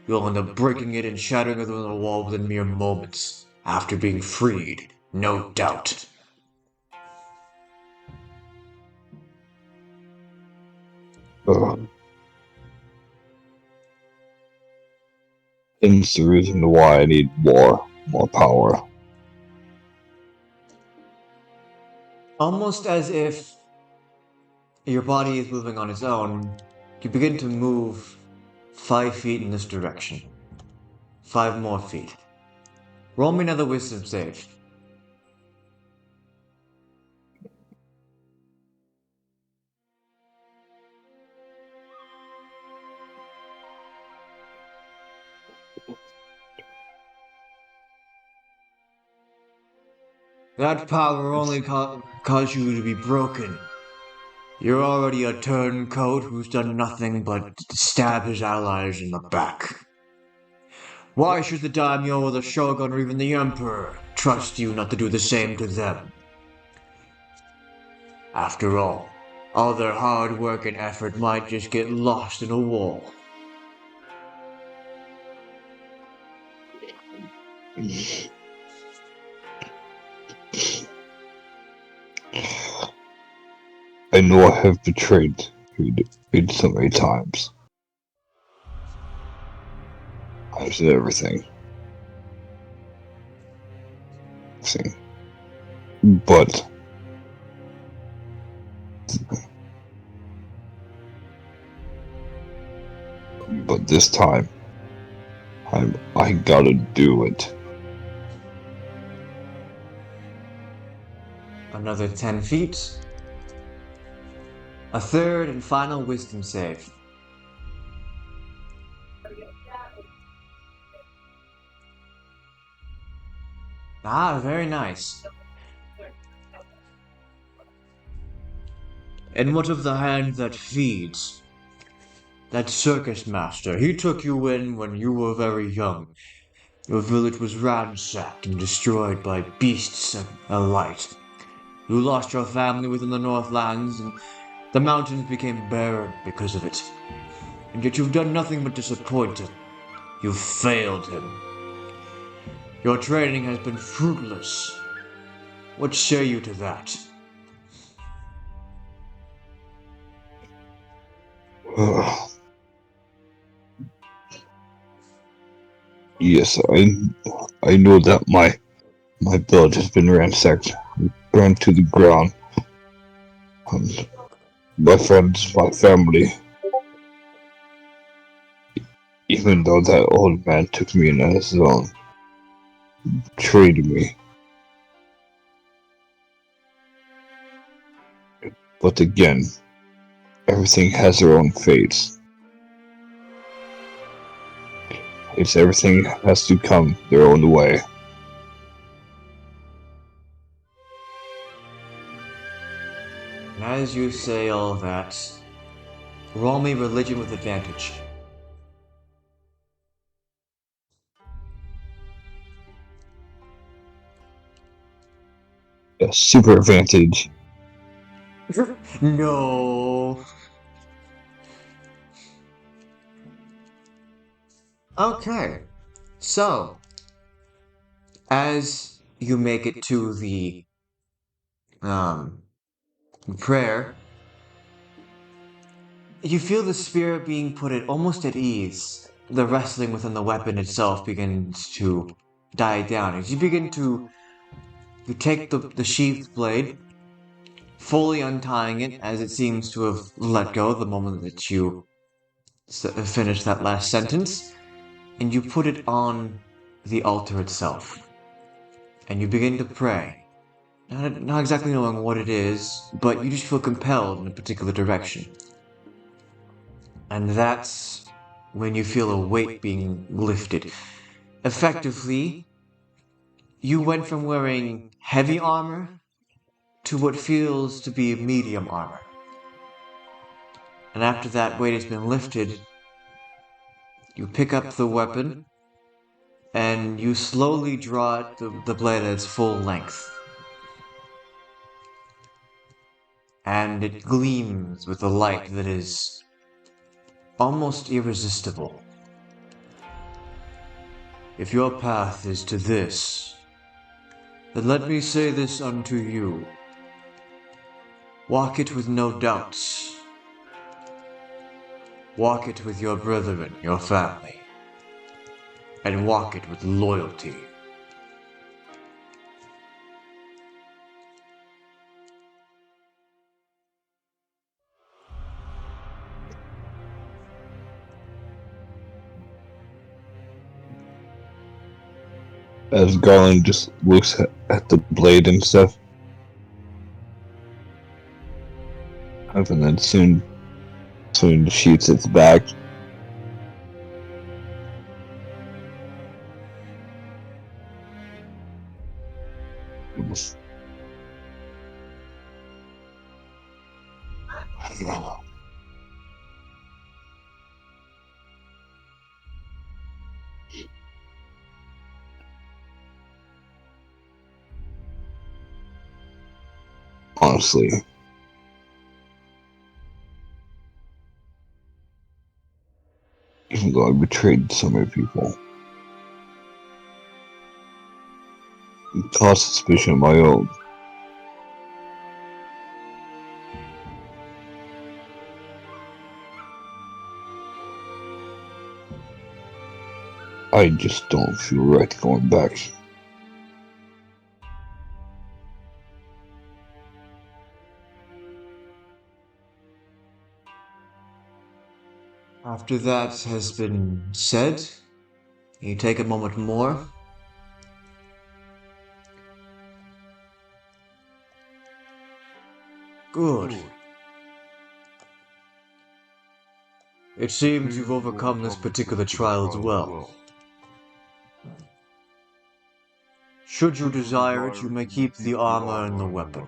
You'll end up breaking it and shattering it on the wall within mere moments, after being freed, no doubt. Ugh. Hence the reason why I need more power. Almost as if your body is moving on its own, you begin to move 5 feet in this direction. 5 more feet. Roll me another wisdom save. That power only cause you to be broken. You're already a turncoat who's done nothing but stab his allies in the back. Why should the daimyo or the shogun or even the emperor trust you not to do the same to them? After all their hard work and effort might just get lost in a wall. I know I have betrayed you so many times. I've said everything. See. But this time I gotta do it. Another 10 feet. A third and final wisdom save. Ah, very nice. And what of the hand that feeds? That circus master, he took you in when you were very young. Your village was ransacked and destroyed by beasts alight. You lost your family within the Northlands, and the mountains became barren because of it. And yet you've done nothing but disappoint him. You've failed him. Your training has been fruitless. What say you to that? Yes, I know that my village has been ransacked, burned to the ground. And my friends, my family, even though that old man took me in as his own, betrayed me. But again, everything has their own fates. It's everything has to come their own way. And as you say all that, roll me religion with advantage. A super advantage. No. Okay. So, as you make it to the um prayer, you feel the spirit being put at almost at ease. The wrestling within the weapon itself begins to die down as you begin to you take the sheathed blade, fully untying it as it seems to have let go the moment that you finish that last sentence, and you put it on the altar itself. And you begin to pray. Not exactly knowing what it is, but you just feel compelled in a particular direction. And that's when you feel a weight being lifted. Effectively, you went from wearing heavy armor to what feels to be medium armor. And after that weight has been lifted, you pick up the weapon and you slowly draw it, the blade at its full length. And it gleams with a light that is almost irresistible. If your path is to this, then let me say this unto you. Walk it with no doubts. Walk it with your brethren, your family. And walk it with loyalty. As Garland just looks at the blade and stuff. And then soon shoots its back. Honestly, even though I betrayed so many people, it caused suspicion of my own. I just don't feel right going back. After that has been said, you take a moment more. Good. It seems you've overcome this particular trial as well. Should you desire it, you may keep the armor and the weapon.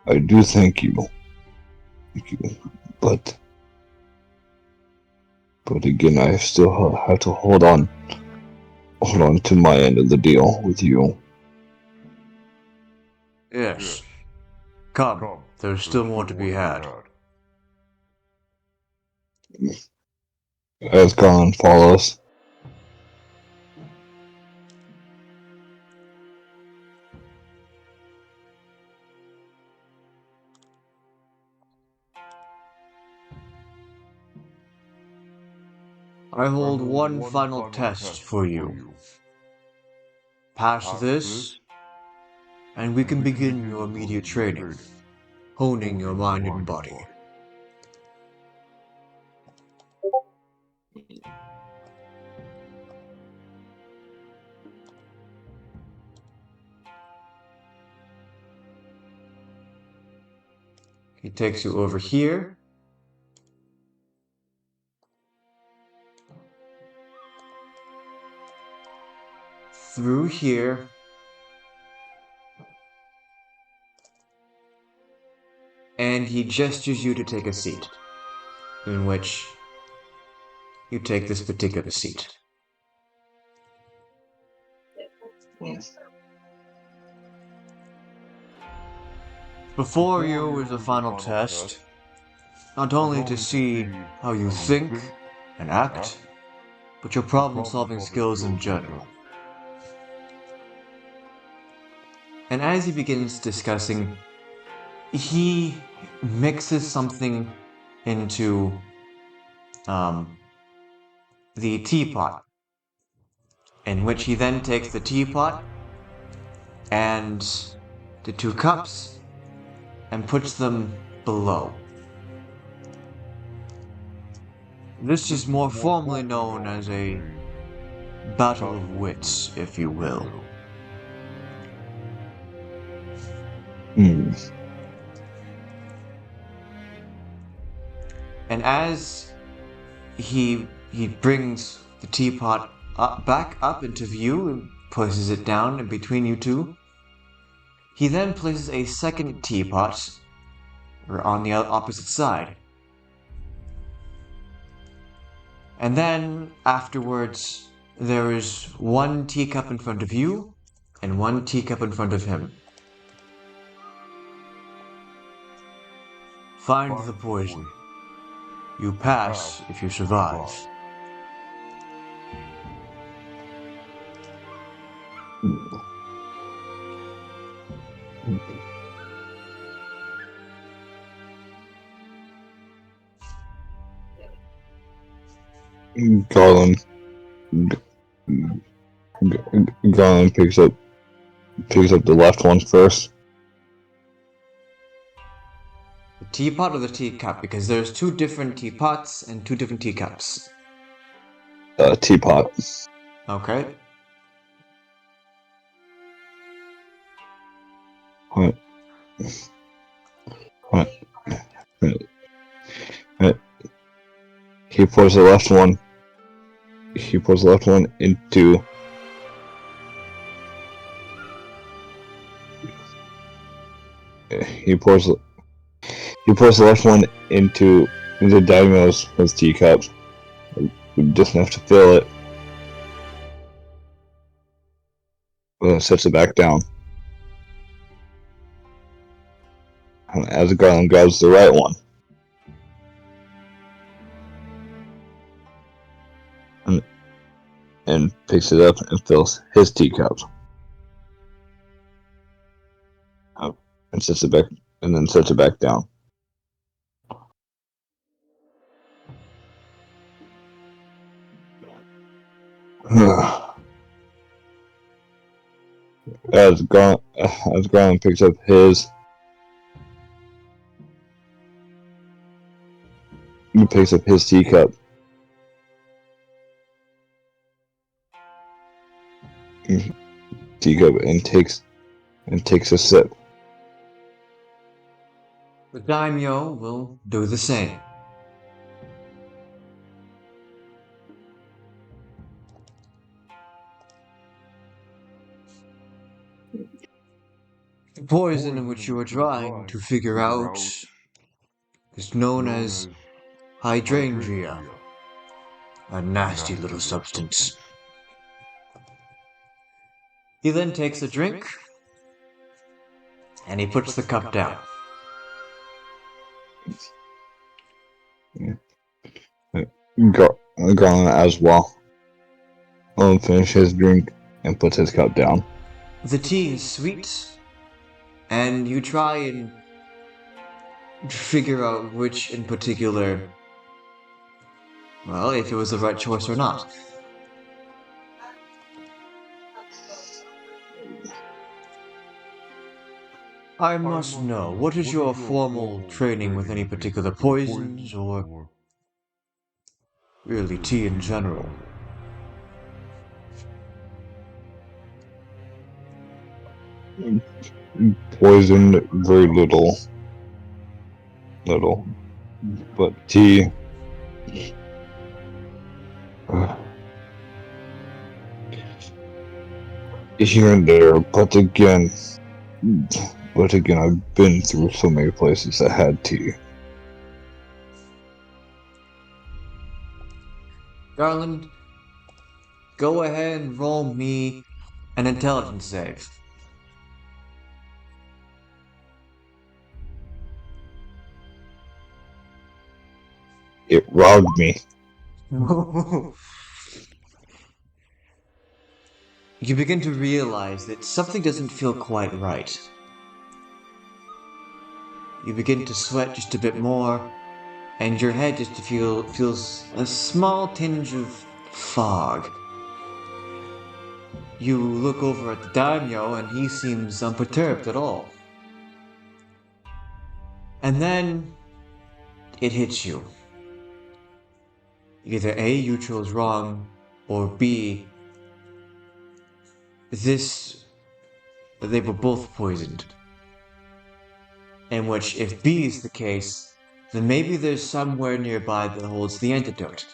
I do thank you. But again, I still have to hold on to my end of the deal with you. Yes. Come, there's still more to be had. As Garland follows. I hold one final test for you. Pass this, and we can begin your immediate training, honing your mind and body. He takes you over here. Through here. And he gestures you to take a seat, in which you take this particular seat. Yes. Before you is a final test, not only to see how you think and act, but your problem-solving skills in general. And as he begins discussing, he mixes something into the teapot, in which he then takes the teapot and the 2 cups and puts them below. This is more formally known as a battle of wits, if you will. And as he brings the teapot back up into view and places it down in between you two, he then places a second teapot on the opposite side. And then, afterwards, there is 1 teacup in front of you and 1 teacup in front of him. Find the poison. You pass if you survive. Garland picks up the left one first. The teapot or the teacup? Because there's 2 different teapots and 2 different teacups. Teapot. Okay. Right. He pours the left one. Into. He pours the left one into the Daimo's with teacups. Just enough to fill it. But then sets it back down. As Garland grabs the right one. And picks it up and fills his teacups. And sets it back down. As Garland picks up his, he picks up his teacup. And takes a sip. The daimyo will do the same. poison in which you are trying to figure out is known as hydrangea, a nasty little substance. He then takes a drink, and he puts the cup down. Garland as well. Finish his drink and puts his cup down. The tea is sweet, and you try and figure out which in particular, well, if it was the right choice or not. I must know, what is your formal training with any particular poisons, or really tea in general? Poison, very little. But tea. Here and there, but again, I've been through so many places that had tea. Garland, go ahead and roll me an intelligence save. It robbed me. You begin to realize that something doesn't feel quite right. You begin to sweat just a bit more, and your head just feels a small tinge of fog. You look over at the daimyo, and he seems unperturbed at all. And then it hits you. Either A, you chose wrong, or B, they were both poisoned. In which, if B is the case, then maybe there's somewhere nearby that holds the antidote.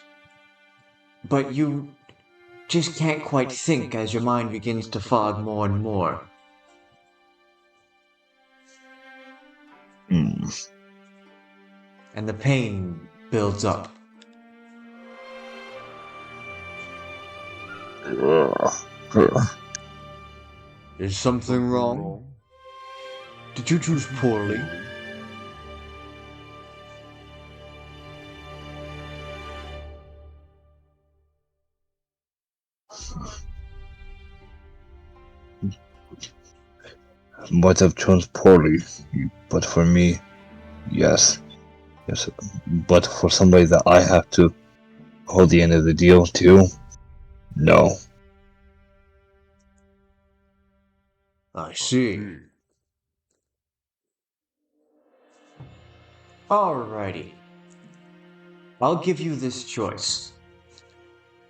But you just can't quite think as your mind begins to fog more and more. And the pain builds up. Is something wrong? Did you choose poorly? Might have chosen poorly, but for me, yes. But for somebody that I have to hold the end of the deal to, no. I see. Alrighty. I'll give you this choice.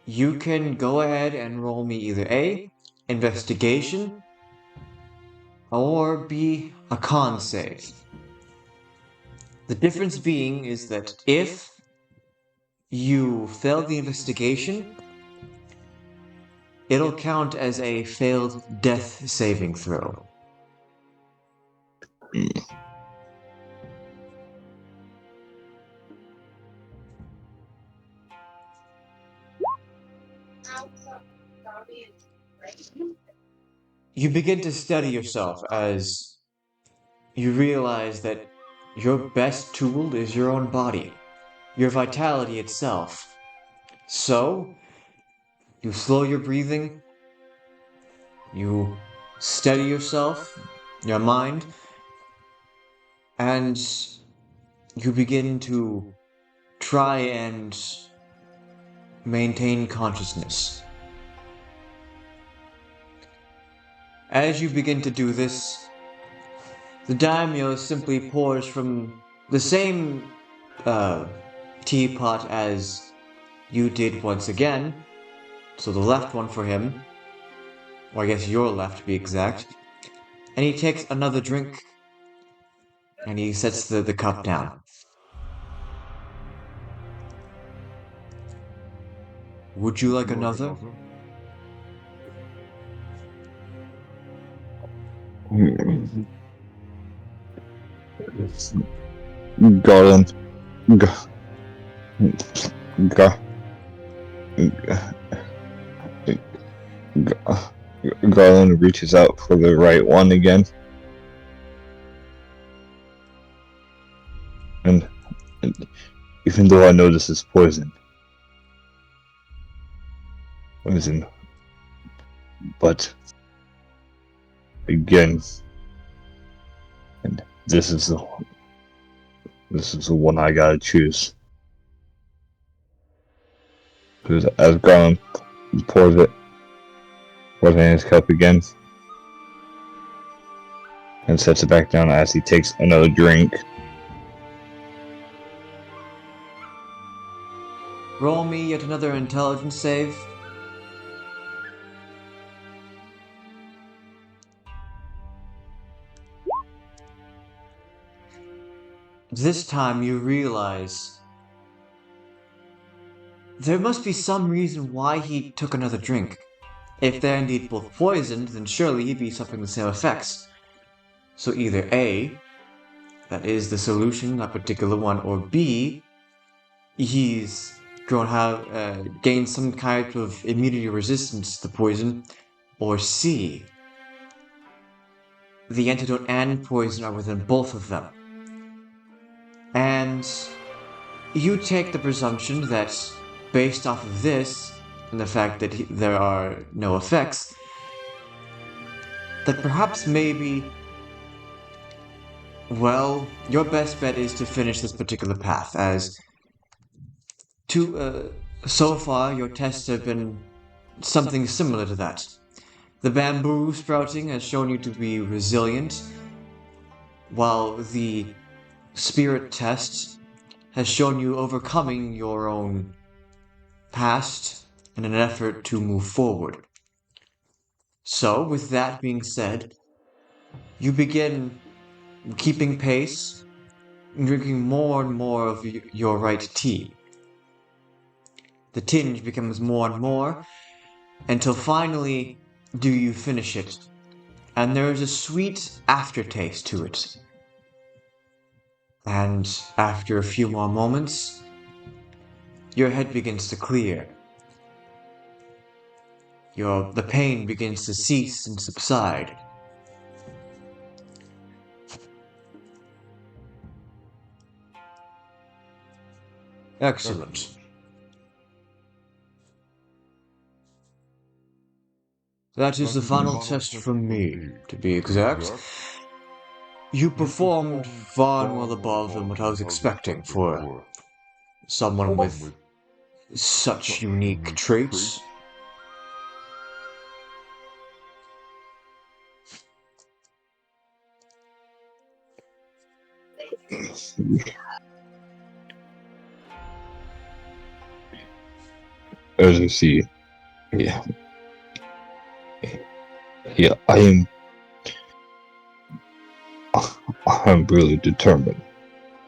You can go ahead and roll me either A, investigation, or B, a con save. The difference being is that if you fail the investigation, it'll count as a failed death saving throw. You begin to steady yourself as you realize that your best tool is your own body, your vitality itself. So, you slow your breathing, you steady yourself, your mind, and you begin to try and maintain consciousness. As you begin to do this, the daimyo simply pours from the same teapot as you did once again, so the left one for him, or I guess your left to be exact, and he takes another drink, and he sets the cup down. Would you like another? Garland. Gar- Gar- Gar- Garland reaches out for the right one again. And even though I know this is poison, but again, and this is the one I gotta choose. Because as Garland pours it in his cup again, and sets it back down as he takes another drink. Roll me yet another intelligence save. This time you realize there must be some reason why he took another drink. If they're indeed both poisoned, then surely he'd be suffering the same effects. So either A, that is the solution, that particular one, or B, he's gained some kind of immunity resistance to the poison, or C, the antidote and poison are within both of them. And you take the presumption that, based off of this, and the fact that there are no effects, that perhaps maybe, well, your best bet is to finish this particular path, as so far your tests have been something similar to that. The bamboo sprouting has shown you to be resilient, while the spirit test has shown you overcoming your own past in an effort to move forward. So, with that being said, you begin keeping pace, drinking more and more of your right tea. The tinge becomes more and more, until finally do you finish it, and there is a sweet aftertaste to it. And after a few more moments, your head begins to clear. The pain begins to cease and subside. Excellent. That is the final test from me, to be exact. You performed far well above than what I was expecting for someone with such unique traits. As you see, yeah, I'm really determined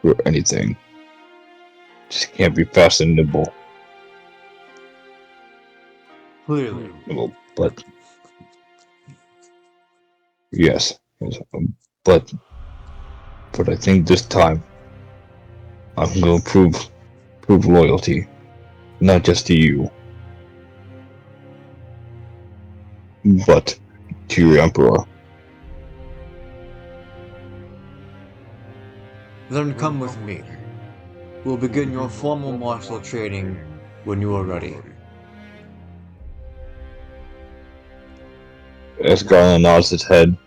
for anything. Just can't be fast and nimble. Clearly. Well, but yes, but I think this time I'm gonna prove loyalty, not just to you, but to your emperor. Then come with me. We'll begin your formal martial training when you are ready. As Garland nods his head,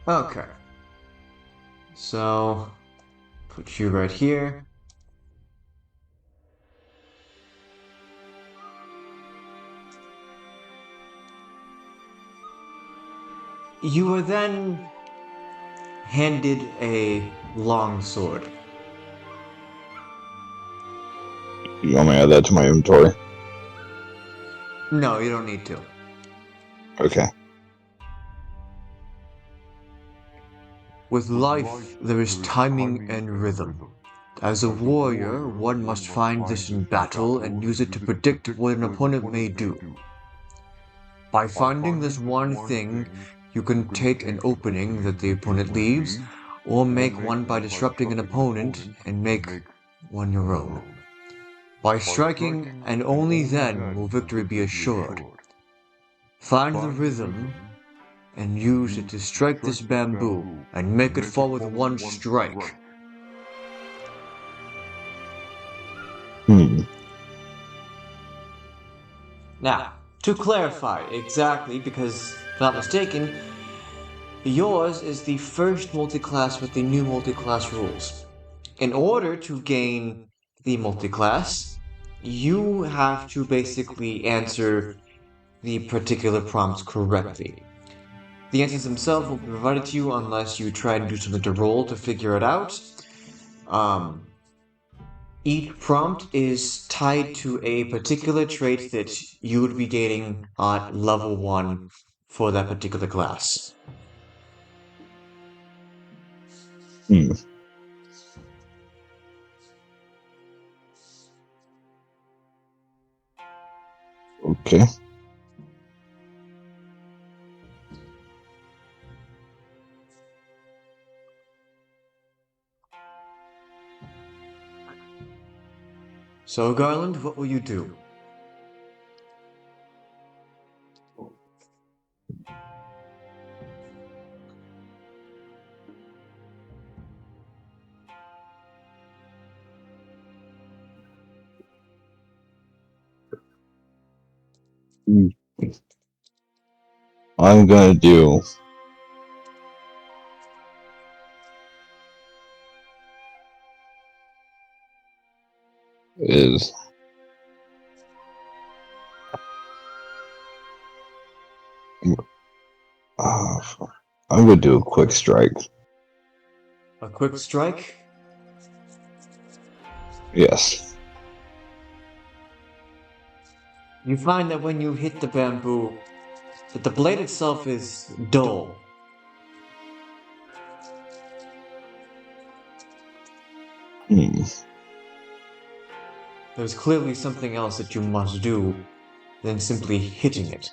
Okay. So, put you right here. You were then handed a long sword. you want me to add that to my inventory? No, you don't need to. Okay. With life, there is timing and rhythm. As a warrior, one must find this in battle and use it to predict what an opponent may do. By finding this one thing, you can take an opening that the opponent leaves, or make one by disrupting an opponent and make one your own. By striking, and only then will victory be assured. Find the rhythm and use it to strike this bamboo and make it fall with one strike. Now, to clarify exactly, because if not mistaken, yours is the first multiclass with the new multiclass rules. In order to gain the multiclass, you have to basically answer the particular prompts correctly. The answers themselves will be provided to you unless you try and do something to roll to figure it out. Each prompt is tied to a particular trait that you would be gaining at level 1 for that particular class. Okay. So, Garland, what will you do? I'm gonna do is I'm gonna do a quick strike. A quick strike? Yes. You find that when you hit the bamboo, that the blade itself is dull. There's clearly something else that you must do than simply hitting it.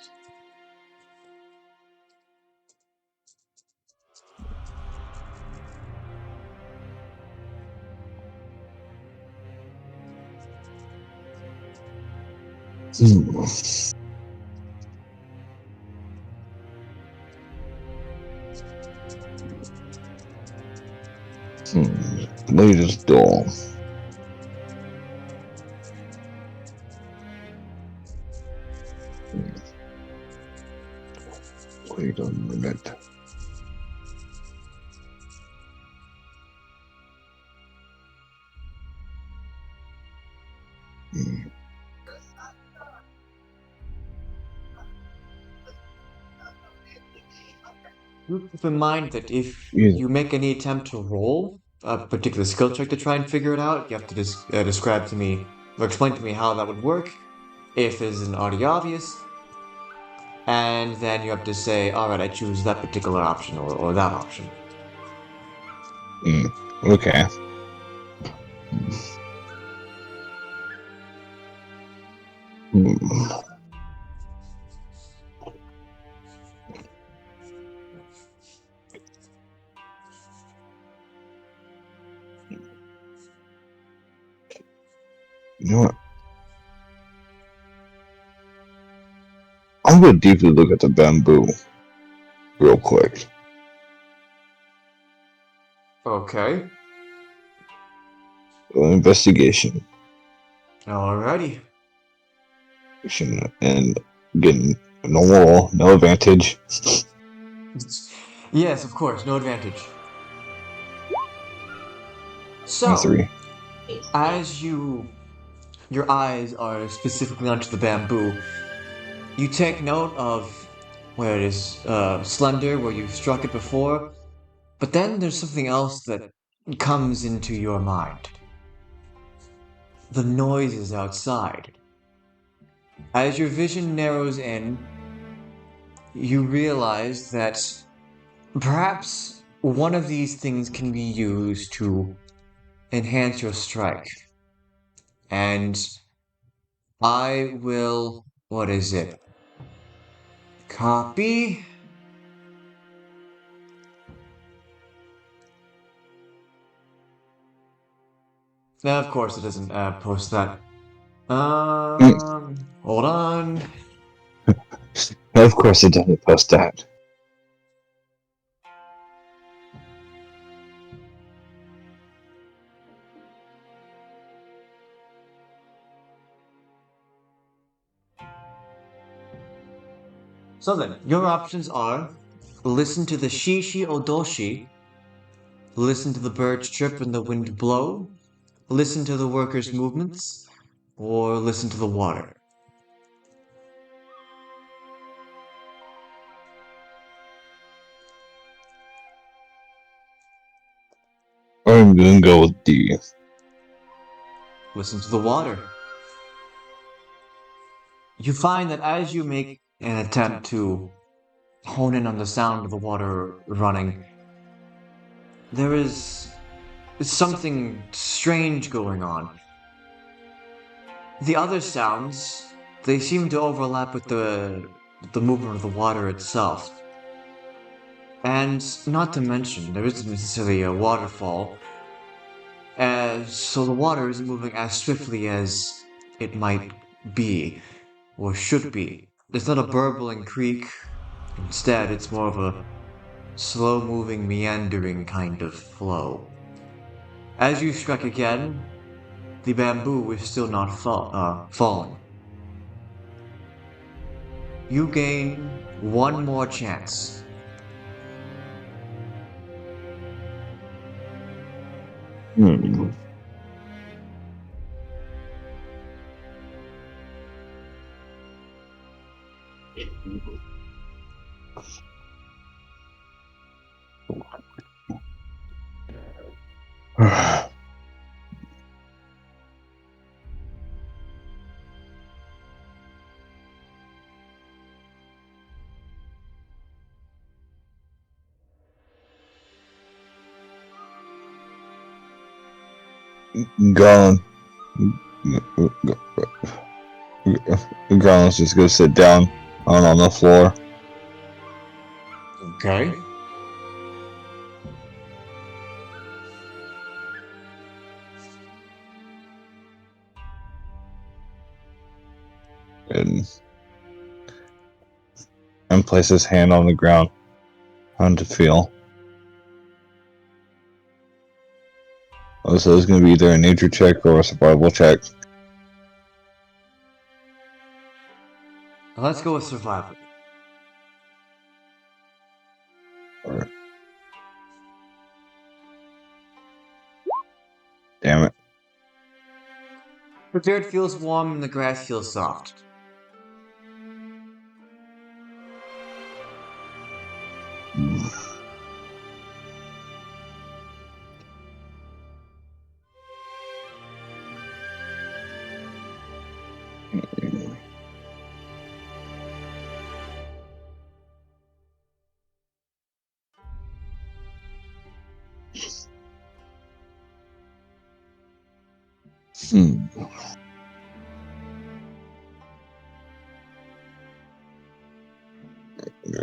Blade is dull. Wait a minute. Do keep in mind that if you make any attempt to roll a particular skill check to try and figure it out, you have to describe to me, or explain to me how that would work, if it isn't already obvious, and then you have to say, alright, I choose that particular option or that option. Okay. You know what? I'm gonna deeply look at the bamboo real quick. Okay. Investigation. Alrighty. And getting no roll, no advantage. Yes, of course, no advantage. So, 3. as your eyes are specifically onto the bamboo, you take note of where it is slender, where you've struck it before, but then there's something else that comes into your mind. The noises outside. As your vision narrows in, you realize that perhaps one of these things can be used to enhance your strike. And I will. What is it? Copy. Now, of course, it doesn't post that. Hold on. Of course, it doesn't post that. So then, your options are listen to the shishi odoshi, listen to the birds chirp and the wind blow, listen to the workers' movements, or listen to the water. I'm gonna go with D. Listen to the water. You find that as you make an attempt to hone in on the sound of the water running, there is something strange going on. The other sounds, they seem to overlap with the movement of the water itself. And not to mention, there isn't necessarily a waterfall, so the water isn't moving as swiftly as it might be, or should be. It's not a burbling creek, instead, it's more of a slow moving, meandering kind of flow. As you strike again, the bamboo is still not falling. You gain one more chance. Hmm. Garland. Garland's just gonna sit down on the floor. Okay. and place his hand on the ground on to feel. So it's going to be either a nature check or a survival check. Let's go with survival. Damn it. The dirt feels warm and the grass feels soft.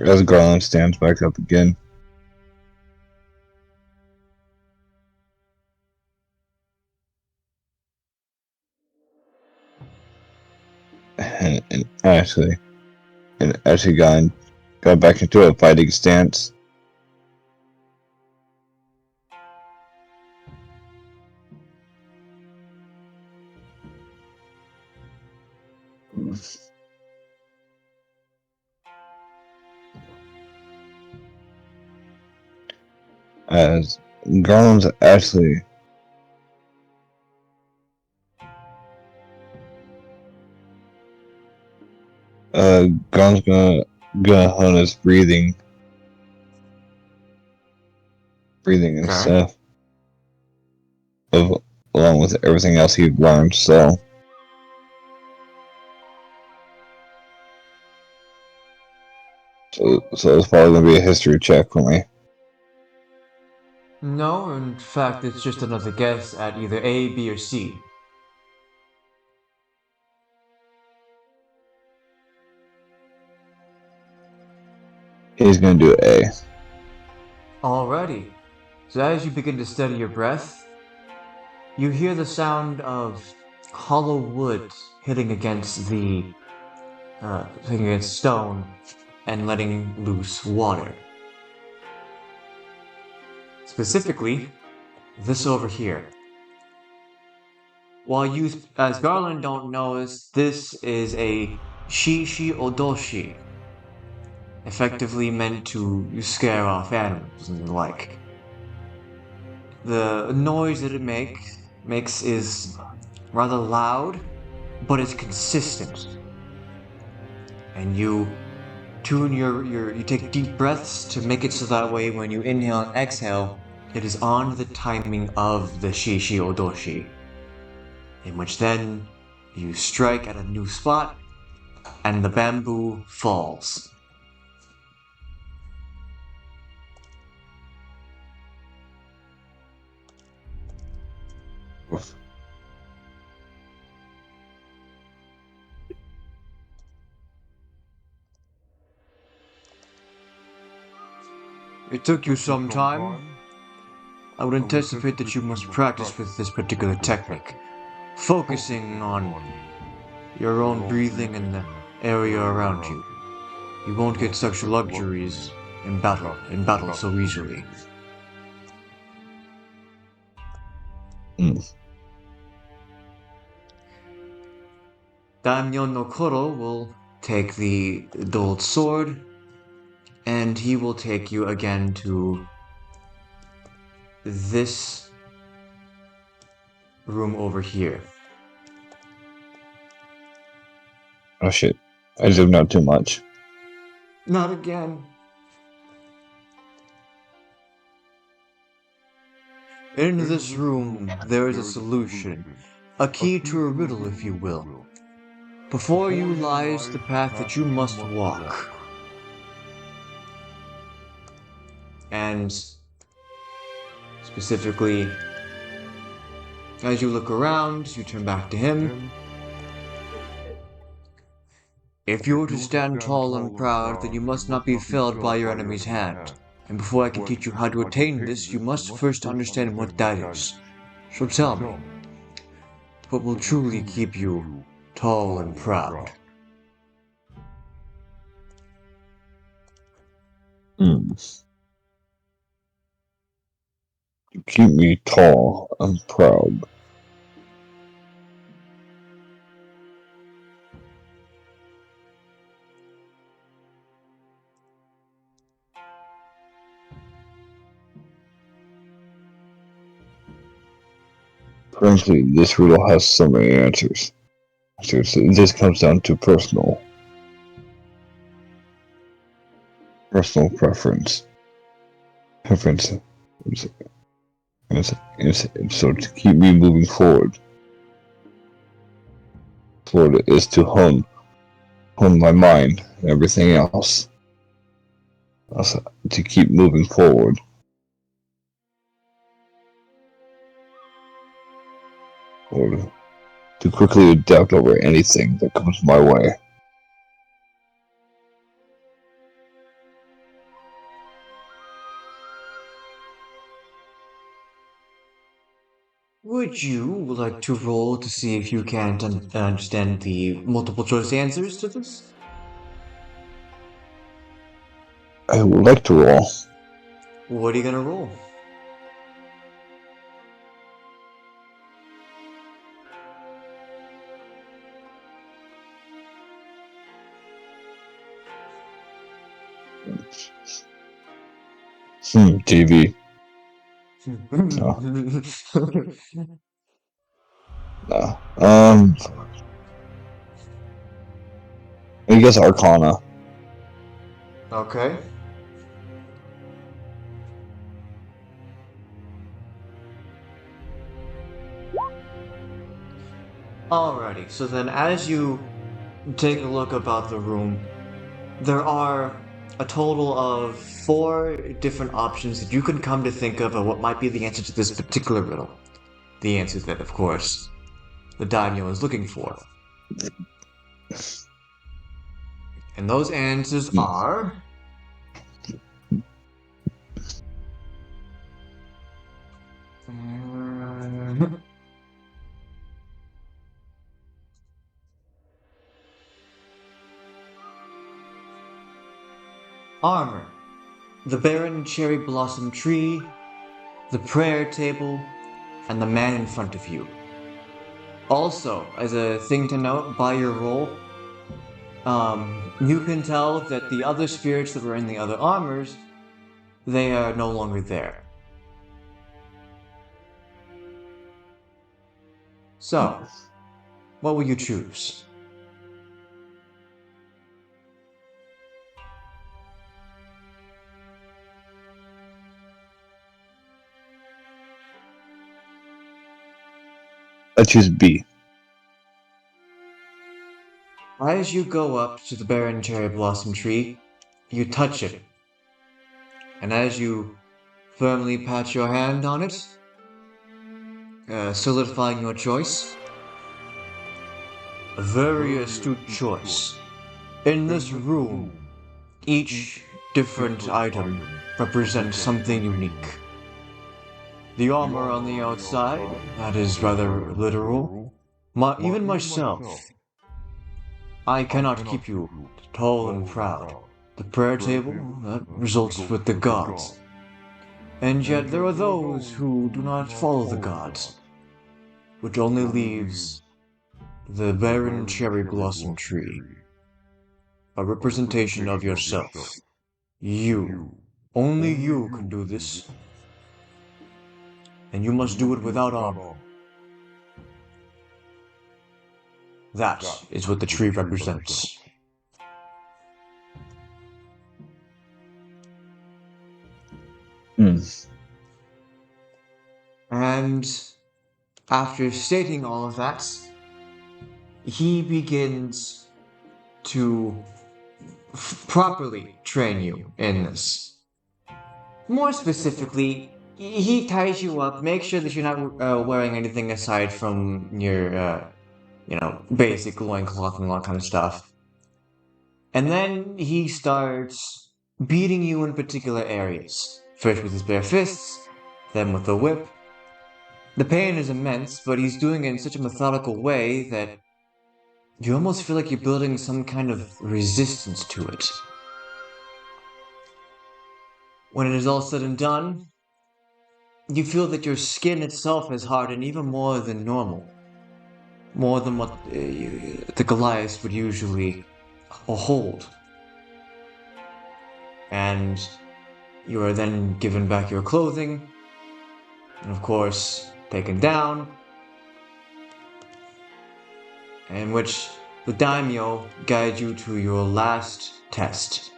As Garland stands back up again. And actually got back into a fighting stance. As Garland's actually Garland's gonna hone his breathing and Okay. stuff along with everything else he'd learned, so it's probably gonna be a history check for me. No, in fact, it's just another guess at either A, B, or C. He's gonna do A. Alrighty. So as you begin to steady your breath, you hear the sound of hollow wood hitting against stone and letting loose water. Specifically, this over here. While you, as Garland, don't know, this is a shishi odoshi, effectively meant to scare off animals and the like. The noise that it makes is rather loud, but it's consistent. And you tune you take deep breaths to make it so that way when you inhale and exhale, it is on the timing of the shishi odoshi, in which then you strike at a new spot and the bamboo falls. It took you some time. I would anticipate that you must practice with this particular technique, focusing on your own breathing and the area around you. You won't get such luxuries in battle so easily. Mm. Daimyon no Koro will take the dulled sword, and he will take you again to this room over here. Oh shit. I zoomed out too much. Not again. In this room, there is a solution, a key to a riddle, if you will. Before you lies the path that you must walk. And specifically, as you look around, you turn back to him. If you are to stand tall and proud, then you must not be felled by your enemy's hand. And before I can teach you how to attain this, you must first understand what that is. So tell me, what will truly keep you tall and proud? Keep me tall and proud. Frankly, this riddle has so many answers. So this comes down to personal preference. So to keep me moving forward is to hone my mind and everything else. Also, to keep moving forward. Or to quickly adapt over anything that comes my way. Would you like to roll to see if you can understand the multiple choice answers to this? I would like to roll. What are you gonna roll? TV. No. No. I guess Arcana. Okay. Alrighty, so then as you take a look about the room, there are a total of 4 different options that you can come to think of what might be the answer to this particular riddle. The answer that, of course, the daimyo is looking for. And those answers are... armor, the barren cherry blossom tree, the prayer table, and the man in front of you. Also, as a thing to note, by your roll, you can tell that the other spirits that were in the other armors, they are no longer there. So, what will you choose? I choose B. As you go up to the barren cherry blossom tree, you touch it. And as you firmly pat your hand on it, solidifying your choice, a very astute choice. In this room, each different item represents something unique. The armor on the outside, that is rather literal. Even myself, I cannot keep you tall and proud. The prayer table, that results with the gods. And yet there are those who do not follow the gods, which only leaves the barren cherry blossom tree, a representation of yourself. You, only you can do this, and you must do it without armor. That is what the tree represents. And after stating all of that, he begins to properly train you in this. More specifically, he ties you up, makes sure that you're not wearing anything aside from your, basic loincloth and all that kind of stuff. And then he starts beating you in particular areas. First with his bare fists, then with a whip. The pain is immense, but he's doing it in such a methodical way that you almost feel like you're building some kind of resistance to it. When it is all said and done, you feel that your skin itself has hardened even more than normal. More than what the Goliath would usually hold. And you are then given back your clothing, and of course, taken down, in which the daimyo guides you to your last test.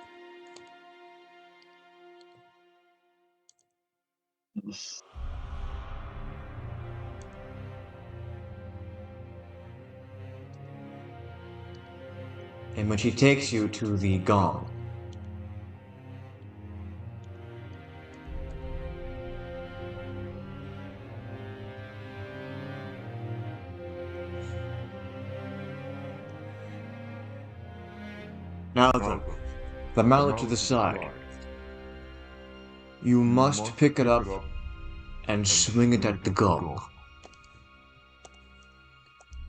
In which he takes you to the gong. Now then, the mallet to the side. You must pick it up and swing it at the gong.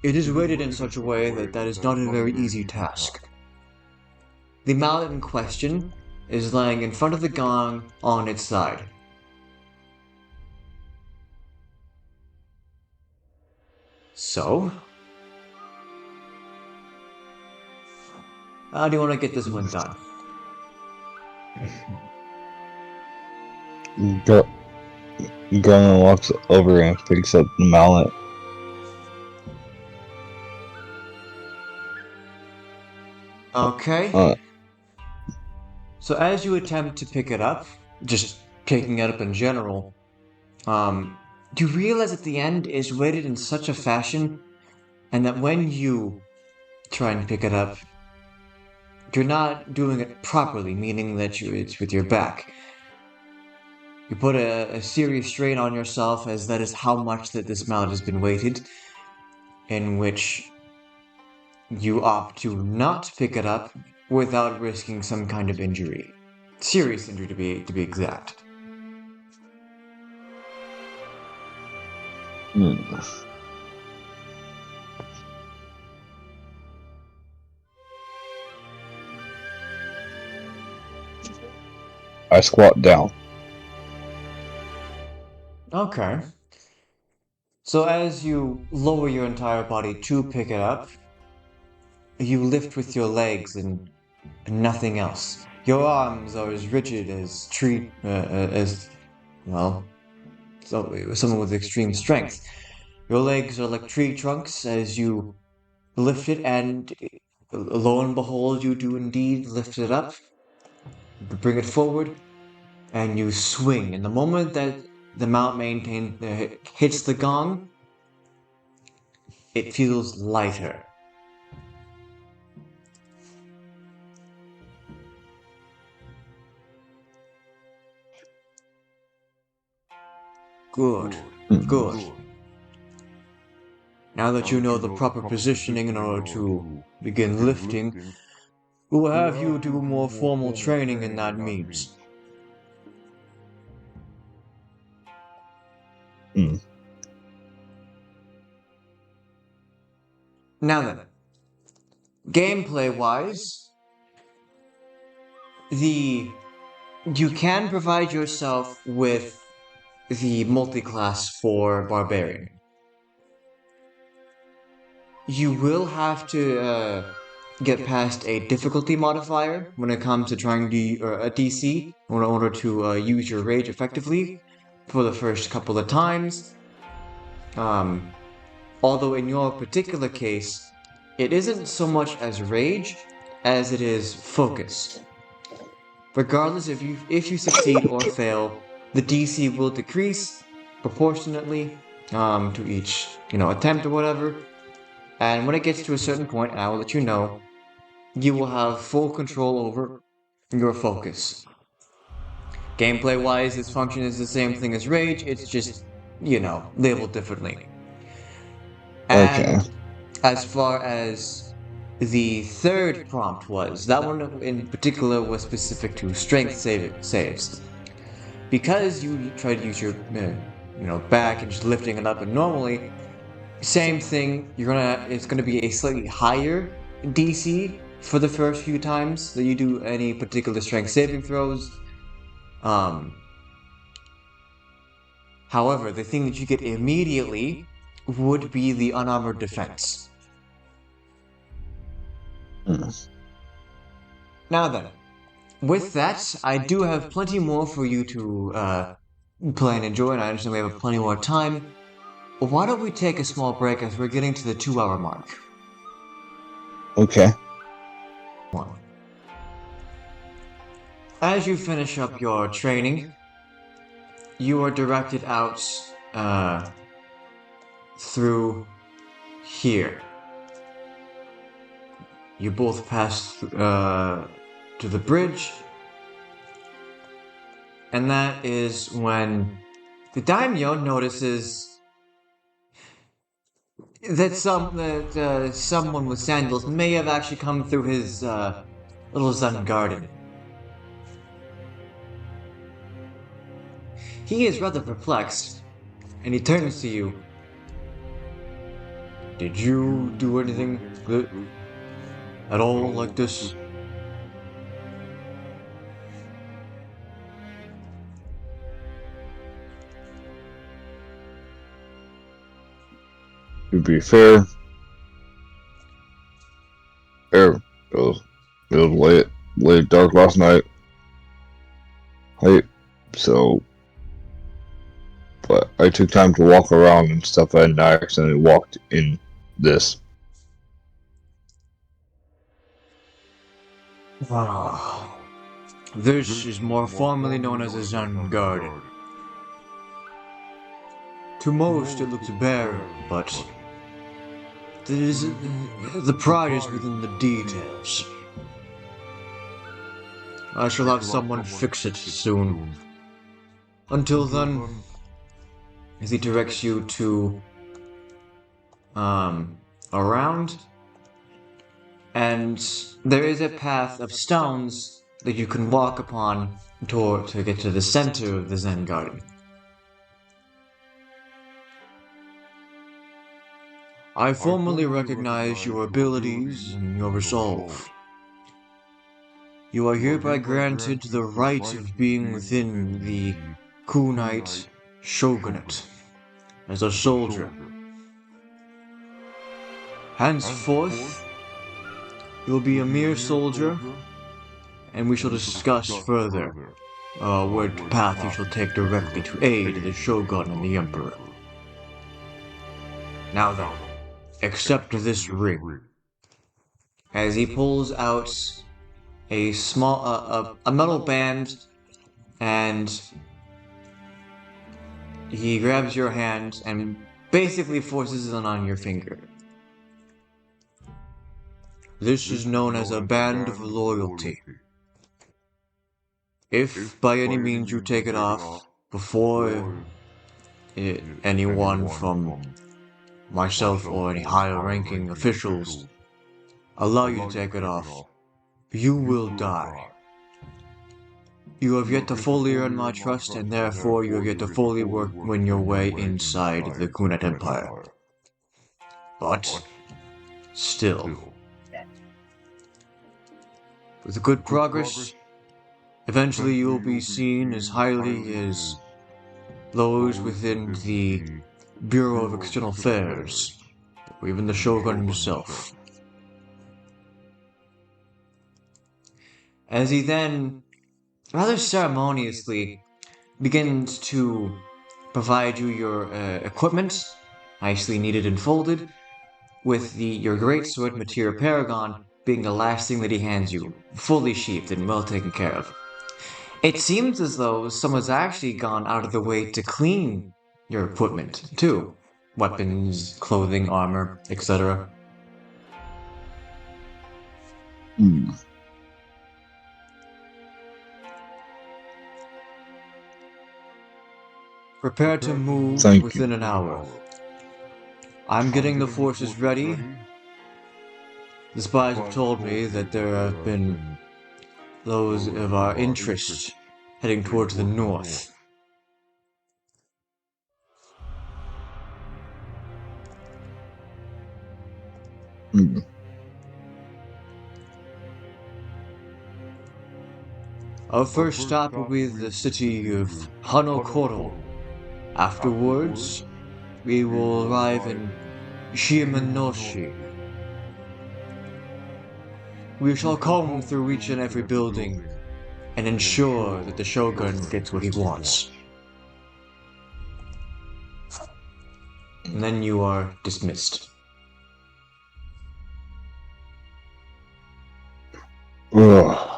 It is weighted in such a way that is not a very easy task. The mallet in question is lying in front of the gong on its side. So, how do you want to get this one done? Garland walks over and picks up the mallet. Okay. So as you attempt to pick it up, just picking it up in general, you realize at the end is weighted in such a fashion, and that when you try and pick it up, you're not doing it properly, meaning that it's with your back. You put a serious strain on yourself, as that is how much that this mallet has been weighted, in which you opt to not pick it up without risking some kind of injury. Serious injury to be exact. I squat down. Okay. So as you lower your entire body to pick it up, you lift with your legs and nothing else. Your arms are as rigid as well, someone with extreme strength. Your legs are like tree trunks as you lift it, and lo and behold, you do indeed lift it up, bring it forward, and you swing. And the moment that the mount hits the gong, it feels lighter. Good. Good. Now that you know the proper positioning in order to begin lifting, we'll have you do more formal training in that means. Now then, gameplay wise, you can provide yourself with the multi-class for Barbarian. You will have to get past a difficulty modifier when it comes to trying a DC in order to use your rage effectively for the first couple of times. Although in your particular case, it isn't so much as rage as it is focus. Regardless if you succeed or fail, the DC will decrease proportionately to each attempt or whatever. And when it gets to a certain point, and I will let you know, you will have full control over your focus. Gameplay wise, this function is the same thing as rage, it's just, labeled differently. And Okay. as far as the third prompt was, that one in particular was specific to strength saves. Because you try to use your back and just lifting it up, and normally same thing, it's gonna be a slightly higher DC for the first few times that you do any particular strength saving throws. However, the thing that you get immediately would be the unarmored defense. Now then, with that, I do have plenty more for you to play and enjoy, and I understand we have plenty more time. Why don't we take a small break as we're getting to the 2-hour mark? Okay. As you finish up your training, you are directed out through here. You both pass to the bridge, and that is when the daimyo notices that someone with sandals may have actually come through his little Zen garden. He is rather perplexed, and he turns to you. Did you do anything at all like this? To be fair, it was late dark last night. But I took time to walk around and stuff, and I accidentally walked in this. This is more formally known as a Zen garden. To most, it looks barren, but the pride is within the details. I shall have someone fix it soon. Until then, as he directs you to, around, and there is a path of stones that you can walk upon to get to the center of the Zen Garden. I formally recognize your abilities and your resolve. You are hereby granted the right of being within the Kunite Shogunate as a soldier. Henceforth, you will be a mere soldier, and we shall discuss further what path you shall take directly to aid the Shogun and the Emperor. Now then, accept this ring. As he pulls out a small, a metal band, and he grabs your hand and basically forces it on your finger. This is known as a band of loyalty. If by any means you take it off before anyone from myself or any higher ranking officials allow you to take it off, you will die. You have yet to fully earn my trust, and therefore you have yet to fully win your way inside the Kunite Empire. But, still, with good progress, eventually you will be seen as highly as those within the Bureau of External Affairs, or even the Shogun himself. As he then, rather ceremoniously, begins to provide you your equipment, nicely kneaded and folded, with your greatsword Materia Paragon being the last thing that he hands you, fully sheathed and well taken care of. It seems as though someone's actually gone out of the way to clean your equipment, too. Weapons, clothing, armor, etc. Prepare to move within an hour. I'm getting the forces ready. The spies have told me that there have been those of our interest heading towards the north. Our first stop will be the city of Hanokoro. Afterwards, we will arrive in Shimanoshi. We shall comb through each and every building and ensure that the Shogun gets what he wants. And then you are dismissed. Ugh.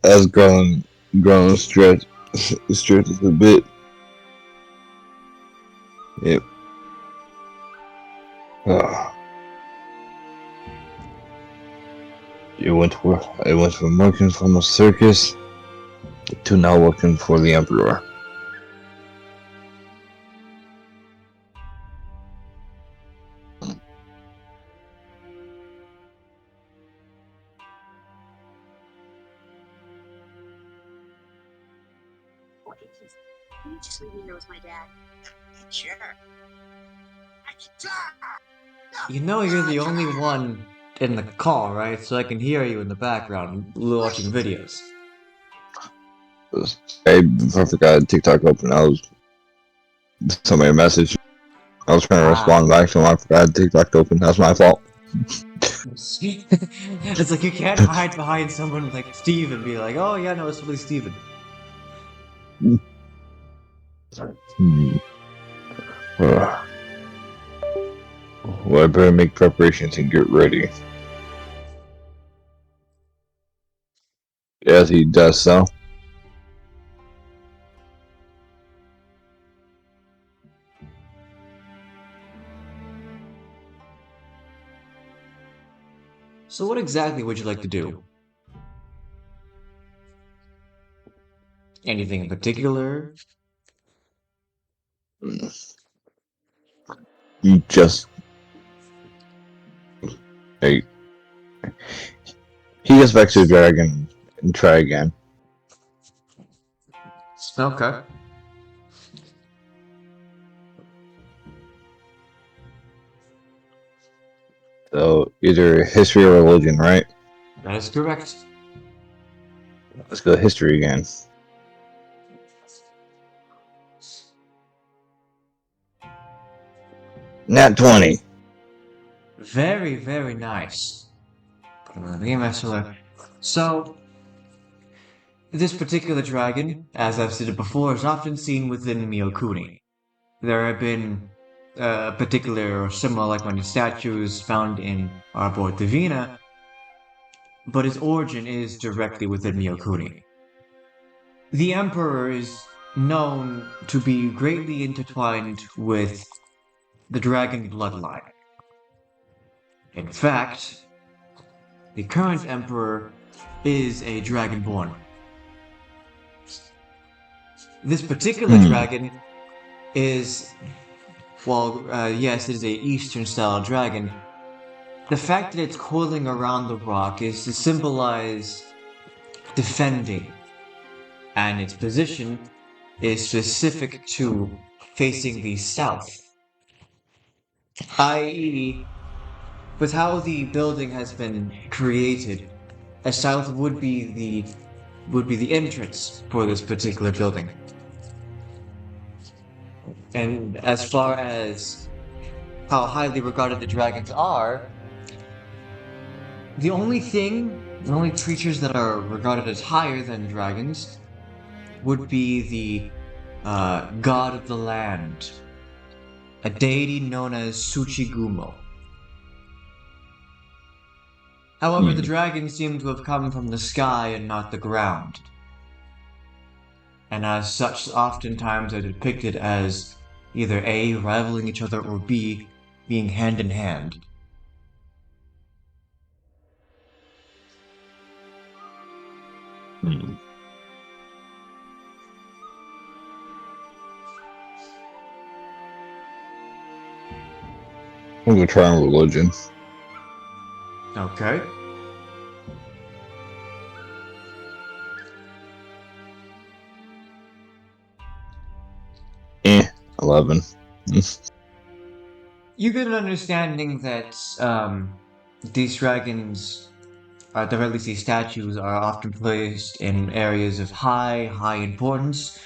As grown stretches a bit. Yep. It went from working for a circus to now working for the Emperor. Just leave me here with my dad. Sure. You know you're the only one in the call, right? So I can hear you in the background watching videos. I forgot TikTok open. I was somebody messaged. I was trying to respond back to him. I forgot TikTok open. That's my fault. It's like you can't hide behind someone like Steve and be like, oh yeah, no, it's really Steven. Well, I better make preparations and get ready. As he does so. So what exactly would you like to do? Anything in particular? You just hey, he gets back to the dragon and try again. Okay. So either history or religion, right? That is correct. Let's go history again. Nat 20. Very, very nice. So, this particular dragon, as I've stated before, is often seen within Miyokuni. There have been particular or similar like-minded statues found in Arbor Divina, but its origin is directly within Miyokuni. The Emperor is known to be greatly intertwined with the dragon bloodline. In fact, the current Emperor is a dragonborn. This particular dragon is, yes, it is a Eastern style dragon. The fact that it's coiling around the rock is to symbolize defending, and its position is specific to facing the south, i.e., with how the building has been created, a south would be the entrance for this particular building. And as far as how highly regarded the dragons are, the only creatures that are regarded as higher than dragons would be the god of the land, a deity known as Tsuchigumo. However, the dragons seem to have come from the sky and not the ground, and as such, oftentimes are depicted as either A, rivaling each other, or B, being hand in hand. I'm gonna try on religion. Okay. Eh, 11. You get an understanding that these dragons, at the very least these statues, are often placed in areas of high importance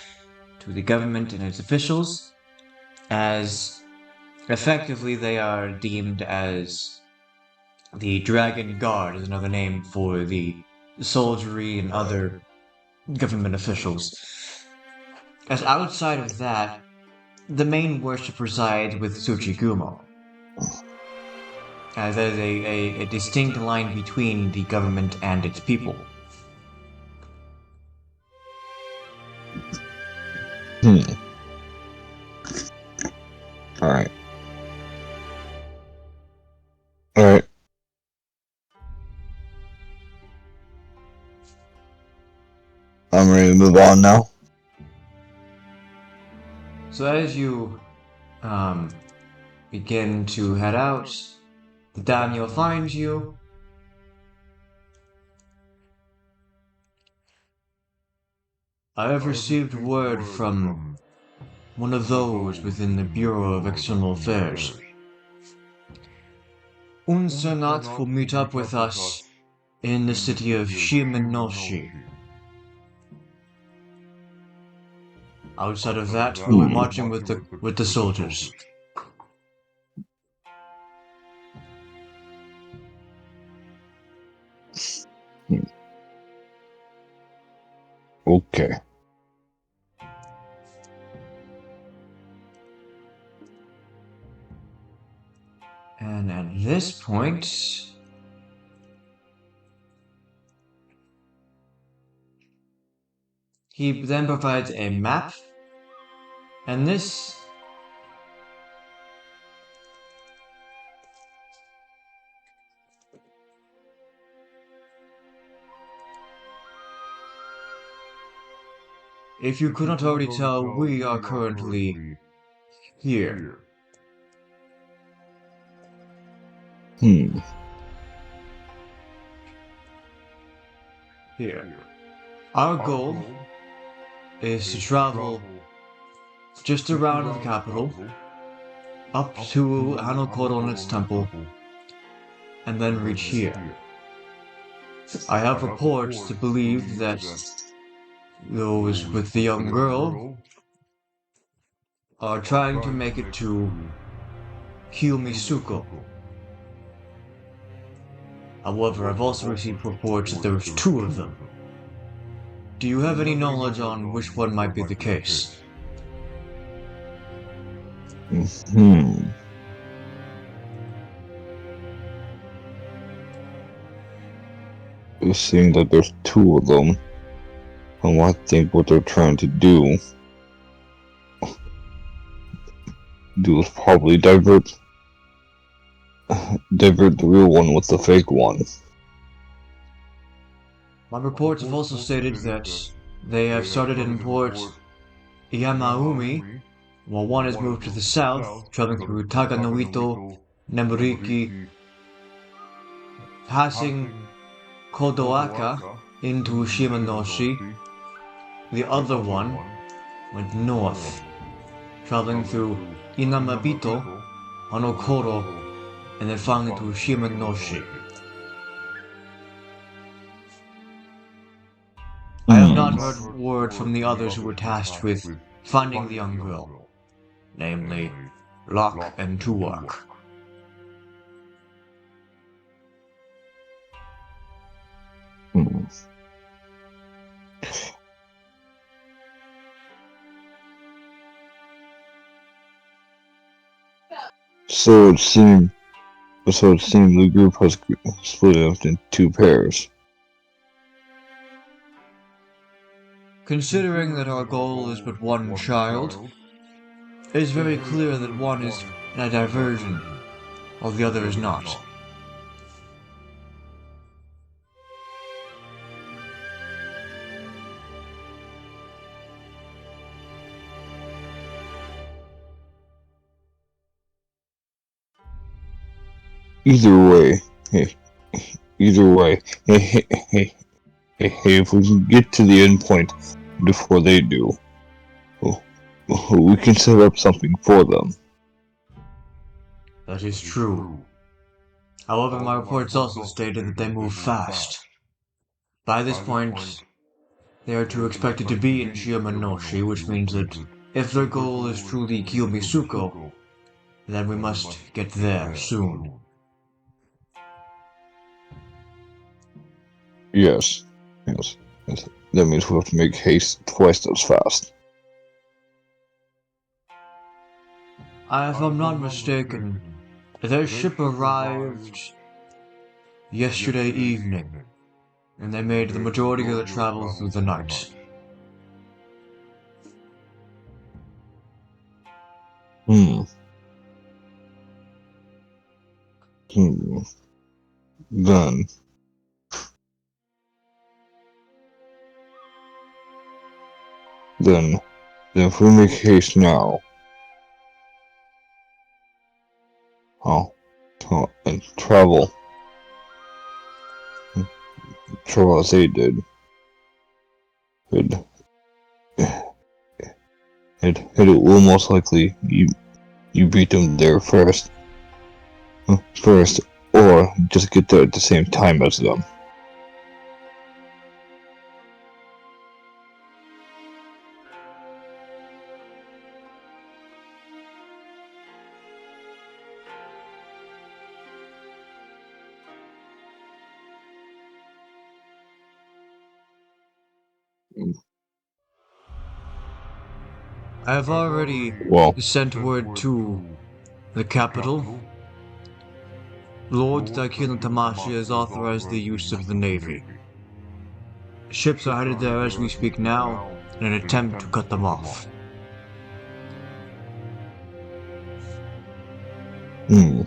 to the government and its officials, as effectively they are deemed as the Dragon Guard, is another name for the soldiery and other government officials. As outside of that, the main worship resides with Tsuchigumo. As there is a distinct line between the government and its people. Alright. Alright. I'm ready to move on now. So as you begin to head out, the daimyo finds you. I have received word from one of those within the Bureau of External Affairs. Unsanat will meet up with us in the city of Shimanoshi. Outside of that, we'll be marching with the soldiers. Okay. And at this point, he then provides a map, and this If you could not already tell, we are currently here. Hmm. Here. Our goal is to travel just around the capital, up to Hanokoron's temple, and then reach here. I have reports to believe that those with the young girl are trying to make it to Kiyomisuko. However, I've also received reports that there's two of them. Do you have any knowledge on which one might be the case? Hmm. Seeing that there's two of them, and I think what they're trying to do is probably divert the real one with the fake one. My reports have also stated that they have started in Port Yamaumi, while one has moved to the south, traveling through Taganoito, Nemuriki, passing Kodoaka into Shimanoshi. The other one went north, traveling through Inamabito, Hanokoro, and then finally to Shimanoshi. I have not heard word from the others who were tasked with finding the young girl, namely Locke and Tuwak. Hmm. So it seemed the group has split up in two pairs. Considering that our goal is but one child, it is very clear that one is in a diversion, while the other is not. Either way, hey, hey, if we can get to the end point before they do, we can set up something for them. That is true. However, my reports also stated that they move fast. By this point, they are to expected to be in Shimanoshi, which means that if their goal is truly Kiyomisuko, then we must get there soon. Yes. That means we have to make haste twice as fast. If I'm not mistaken, their ship arrived yesterday evening, and they made the majority of the travel through the night. Hmm. Then if we make haste now, and travel as they did, it will most likely you beat them there first, or just get there at the same time as them. I have already Well, sent word to the capital. Lord Daikino Tamashi has authorized the use of the Navy. Ships are headed there as we speak now in an attempt to cut them off. hmm.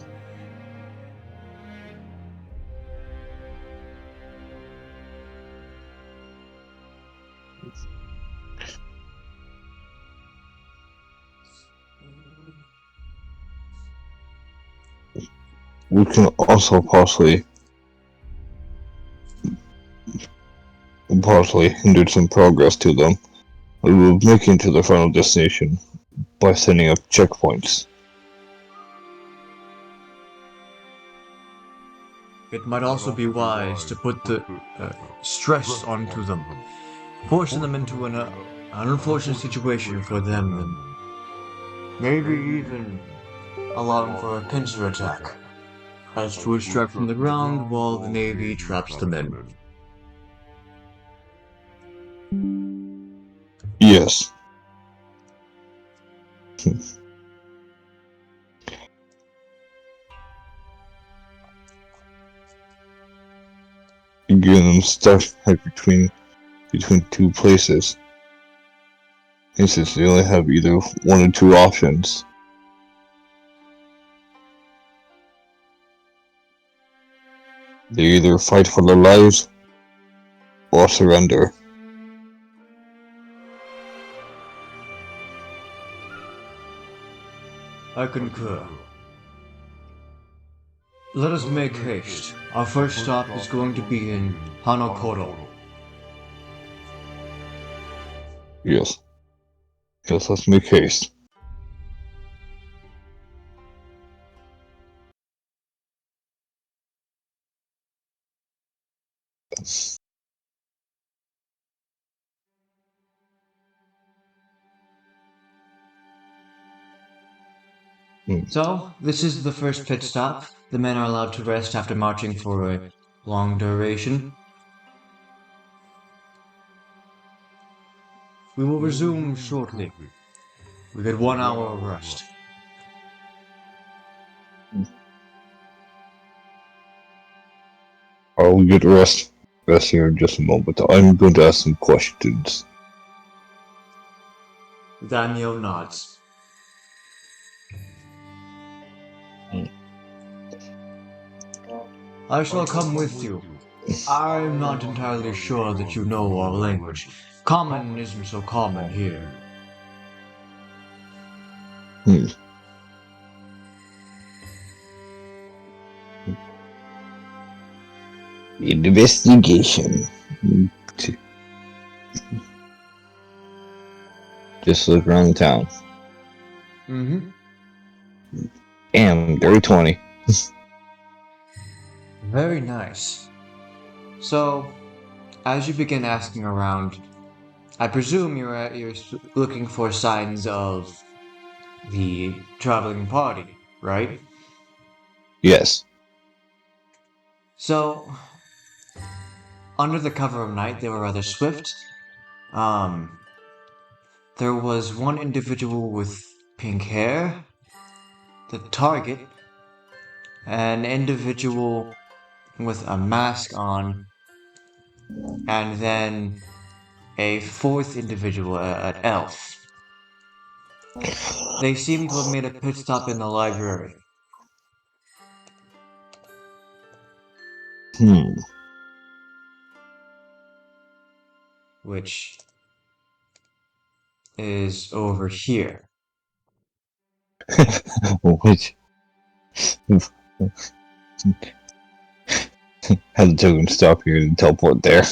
we can also possibly hinder some progress to them. We will make it to the final destination by setting up checkpoints. It might also be wise to put the stress onto them, forcing them into an unfortunate situation for them, and maybe even allowing for a pincer attack, as to extract from the ground while the Navy traps them in. Yes. Give them stuck between two places. And since they only have either one or two options. They either fight for their lives or surrender. I concur. Let us make haste. Our first stop is going to be in Hanokoro. Yes. Yes, let's make haste. So, this is the first pit stop. The men are allowed to rest after marching for a long duration. We will resume shortly. We get 1 hour of rest. I'll get rest here in just a moment. I'm going to ask some questions. Daniel nods. I shall come with you. I'm not entirely sure that you know our language. Common isn't so common here. Investigation. Just look around town. Mm-hmm. Damn, dirty 20. Very nice. So, as you begin asking around, I presume you're looking for signs of the traveling party, right? Yes. So, under the cover of night, they were rather swift. There was one individual with pink hair, the target, an individual with a mask on, and then a fourth individual, an elf. They seem to have made a pit stop in the library. Which is over here. Which? Have the token stop here and teleport there.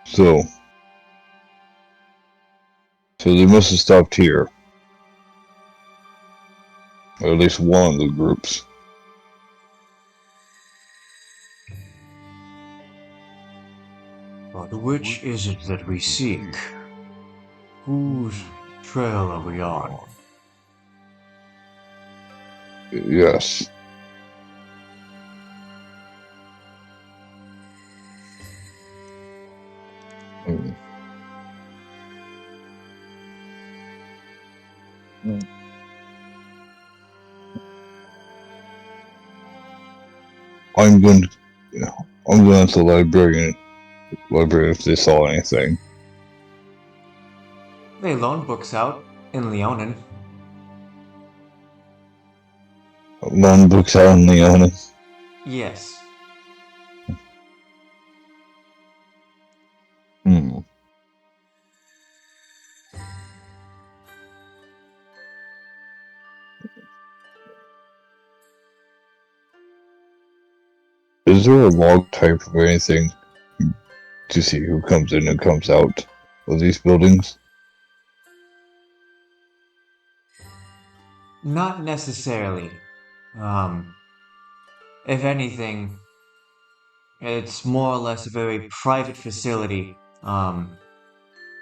So they must have stopped here. Or at least one of the groups. But which is it that we seek? Whose trail are we on? Yes. I'm going to the librarian if they saw anything. They loan books out in Leonin. Loan books out in Leonin. Yes. Hmm. Is there a log type of anything to see who comes in and comes out of these buildings? Not necessarily. Um, if anything, it's more or less a very private facility.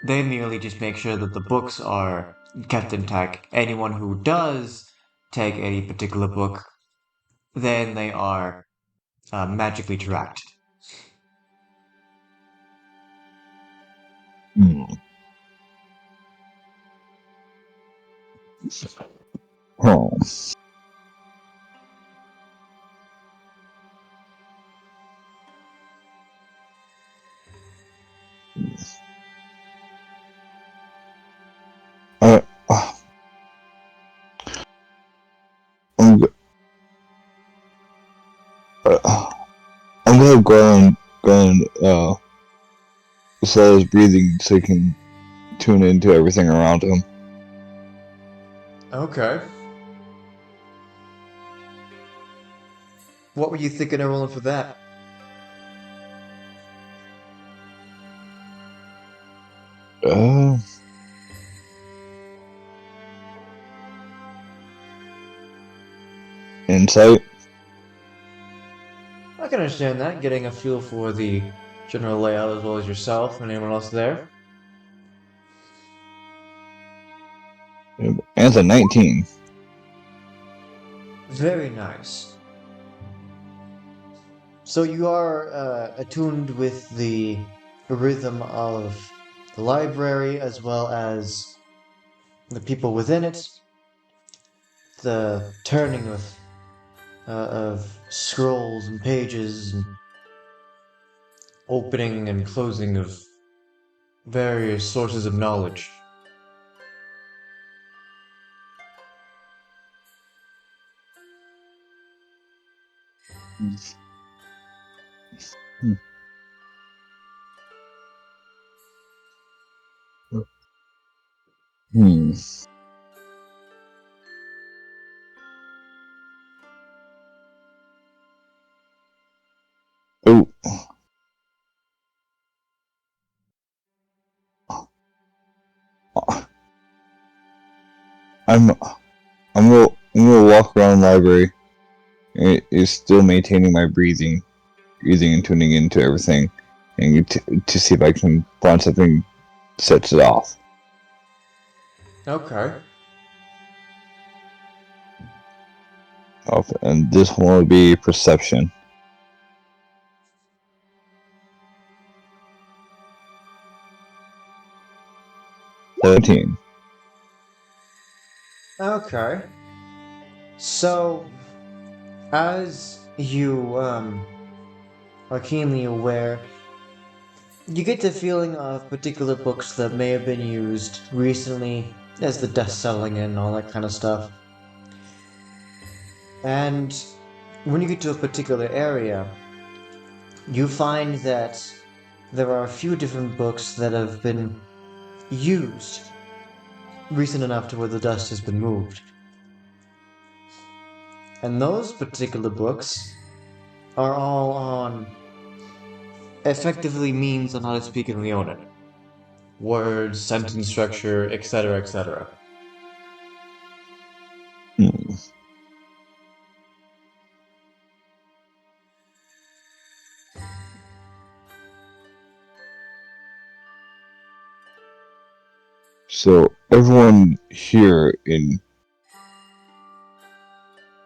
They merely just make sure that the books are kept intact. Anyone who does take any particular book, then they are magically tracked. Hmm. Oh. Uh, uh, I'm, g- I'm gonna go and slow his breathing so he can tune into everything around him. Okay. What were you thinking of rolling for that? Uh, Insight. I can understand that, getting a feel for the general layout as well as yourself and anyone else there. And it's a 19. Very nice. So you are attuned with the rhythm of the library as well as the people within it, the turning of scrolls and pages, and opening and closing of various sources of knowledge. Hmm. Oh, I'm I'm gonna walk around the library. It is still maintaining my breathing and tuning into everything, and to see if I can find something that sets it off. Okay. And this one would be perception. 17. Okay. So, as you are keenly aware, you get the feeling of particular books that may have been used recently as the dust settling in and all that kind of stuff. And when you get to a particular area, you find that there are a few different books that have been used recent enough to where the dust has been moved. And those particular books are all on effectively means on how to speak in Leonin. Words, sentence structure, etc., etc. Hmm. So everyone here in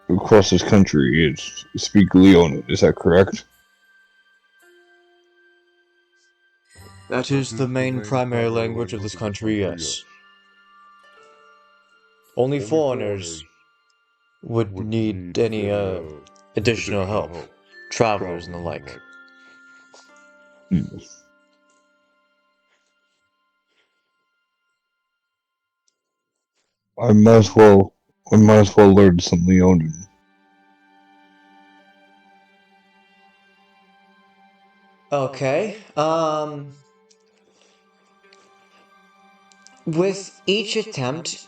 across this country is speak Leonin. Is that correct? That is the main primary language of this country, yes. Only foreigners would need any additional help, travelers and the like. Hmm. I might as well. I might as well learn some Leonin. Okay. With each attempt,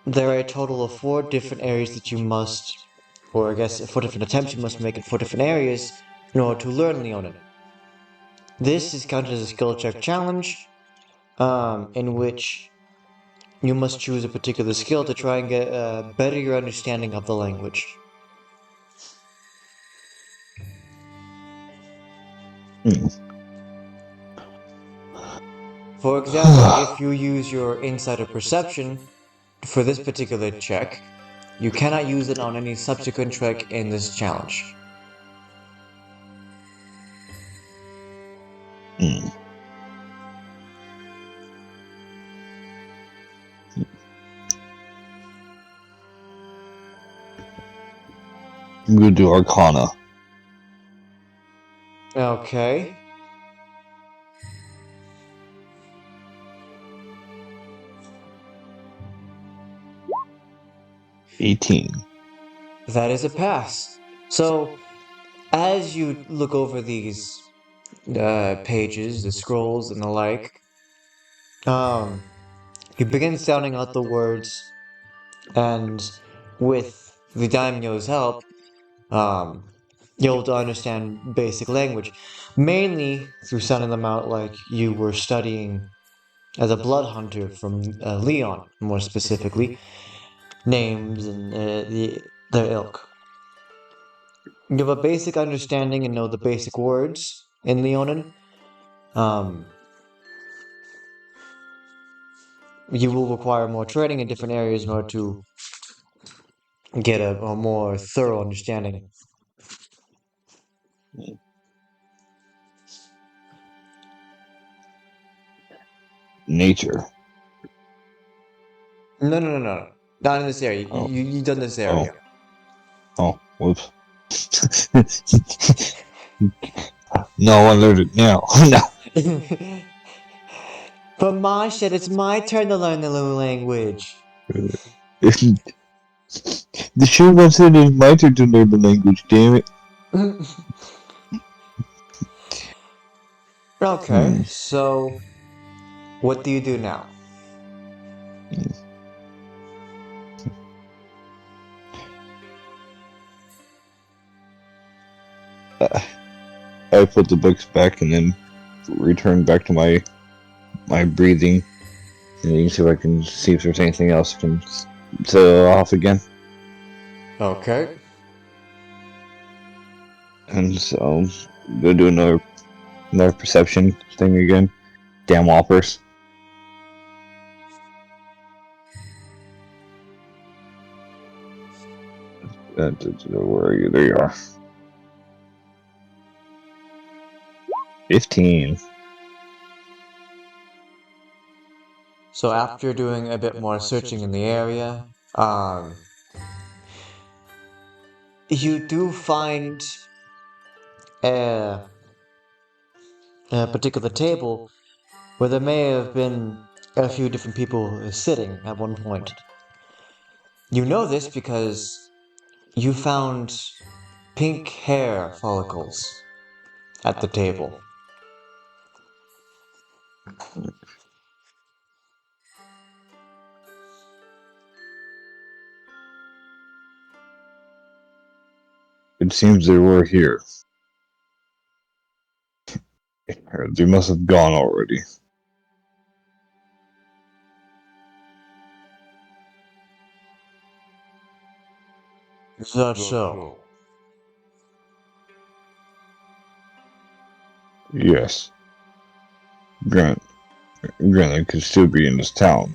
there are a total of 4 different areas that you must, or I guess 4 different attempts you must make in 4 different areas in order to learn Leonin. This is counted as a skill check challenge, in which you must choose a particular skill to try and get better your understanding of the language. For example, if you use your insider perception for this particular check, you cannot use it on any subsequent check in this challenge. I'm gonna do Arcana. Okay. $18. That is a pass. So, as you look over these pages, the scrolls, and the like, you begin sounding out the words, and with the daimyo's help, you'll able to understand basic language, mainly through sounding them out like you were studying as a blood hunter from Leon, more specifically, names and their ilk. You have a basic understanding and know the basic words in Leonin. You will require more training in different areas in order to get a more thorough understanding. Nature. No. Not in this area. Oh. You've done this area. Oh, whoops. No, I learned it now. No. But my shit, it's my turn to learn the new language. The show once said it's my turn to learn the language, damn it. Okay, so what do you do now? I put the books back and then return back to my breathing, and you can see if I can see if there's anything else I can set it off again. Okay. And so go do another perception thing again. Damn whoppers. Where are you? There you are. 15. So after doing a bit more searching in the area, you do find a, a particular table where there may have been a few different people sitting at one point. You know this because you found pink hair follicles at the table. It seems they were here. They must have gone already. Is that so? Yes. Granted, could still be in this town,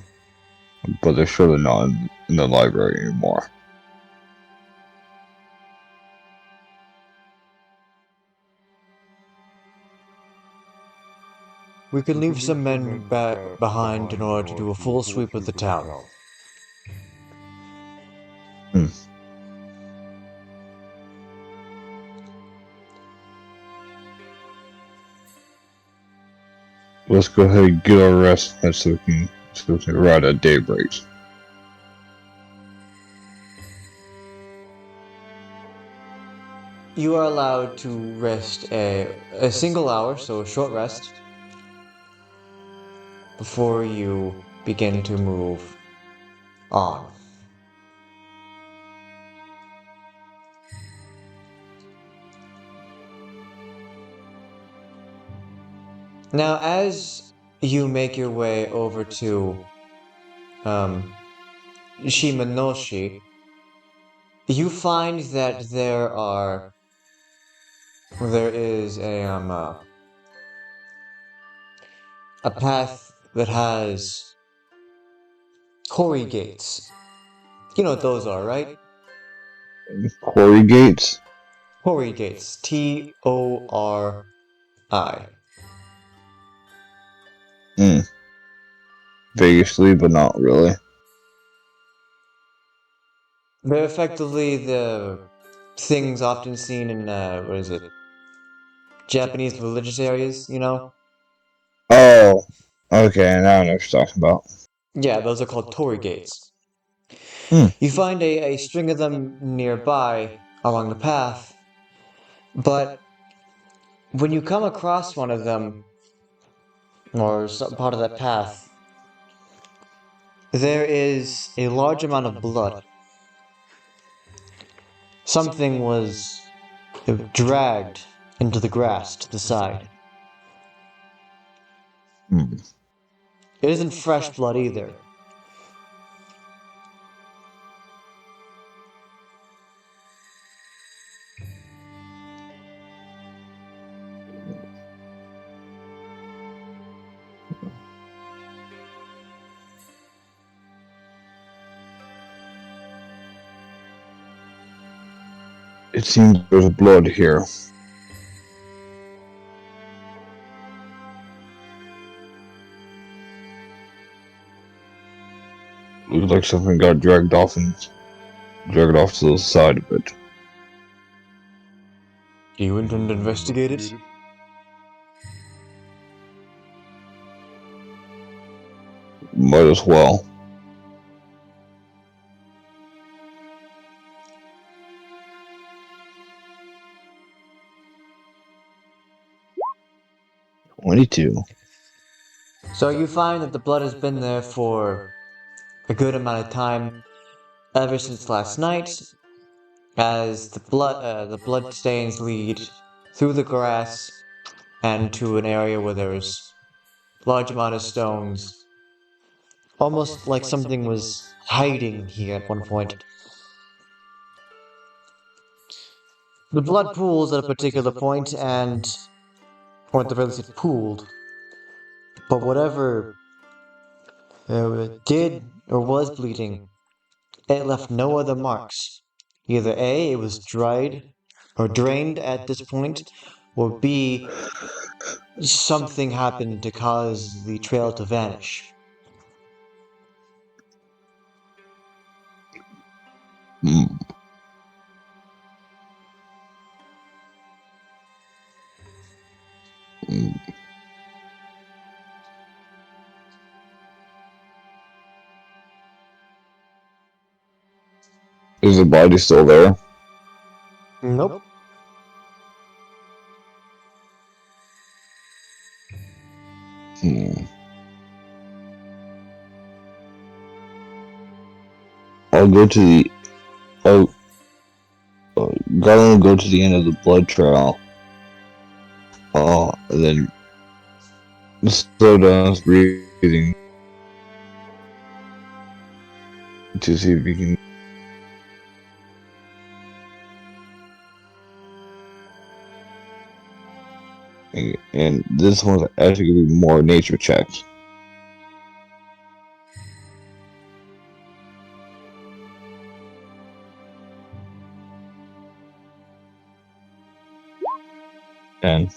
but they're surely not in the library anymore. We can leave some men behind in order to do a full sweep of the town. Let's go ahead and get our rest so we can ride at daybreak. you are allowed to rest a single hour, so a short rest, before you begin to move on. Now, as you make your way over to um, Shimanoshi, you find that there is a path that has Torii gates. You know what those are, right? Quarry gates? Torii gates. Tori. Hmm. Vaguely, but not really. They're effectively the things often seen in what is it? Japanese religious areas, you know? Oh, okay, now I know what you're talking about. Yeah, those are called Torii gates. Hmm. You find a string of them nearby along the path, but when you come across one of them, or some part of that path, there is a large amount of blood. Something was dragged into the grass to the side. Hmm. It isn't fresh blood either. It seems there's blood here. Looks like something got dragged off to the side of it. Do you intend to investigate it? Might as well. $22. So you find that the blood has been there for a good amount of time, ever since last night, as the blood stains lead through the grass and to an area where there's large amount of stones, almost like something was hiding here at one point. The blood pools at a particular point, or at the very least, it pooled. But whatever did or was bleeding, it left no other marks. Either A, it was dried or drained at this point, or B, something happened to cause the trail to vanish. Hmm. Hmm. Is the body still there? Nope. Hmm. I'll go to the. Oh, Garland will go to the end of the blood trail. And then slow down his breathing to see if he can. And this one's actually gonna be more nature checks. And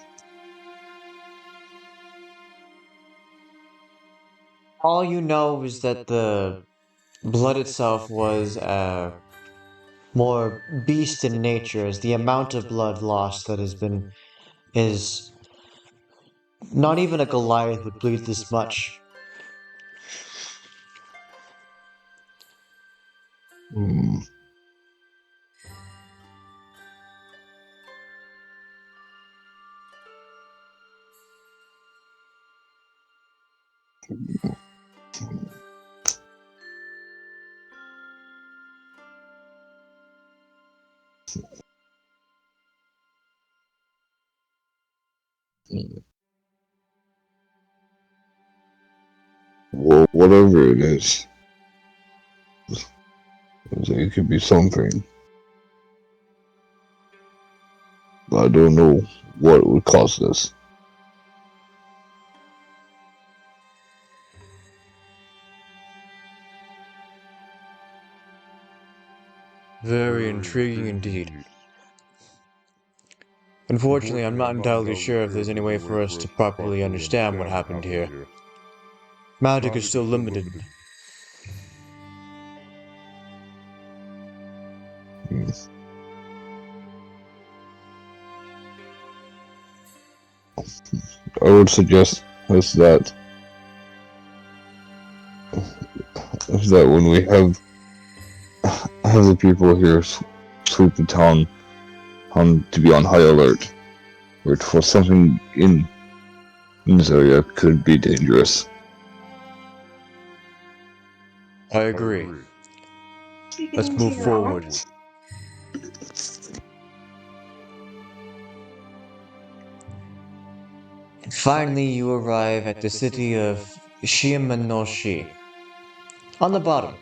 All you know is that the blood itself was more beast in nature, as the amount of blood lost that has been is not even a Goliath would bleed this much. hmm. Well, whatever it is, it could be something. But I don't know what would cause this. Very intriguing indeed. Unfortunately, I'm not entirely sure if there's any way for us to properly understand what happened here. Magic is still limited. I would suggest is that when we have the people here sweep the town to be on high alert, or for something in this area could be dangerous. I agree. Let's move forward. Finally, you arrive at the city of Shimanoshi. On the bottom.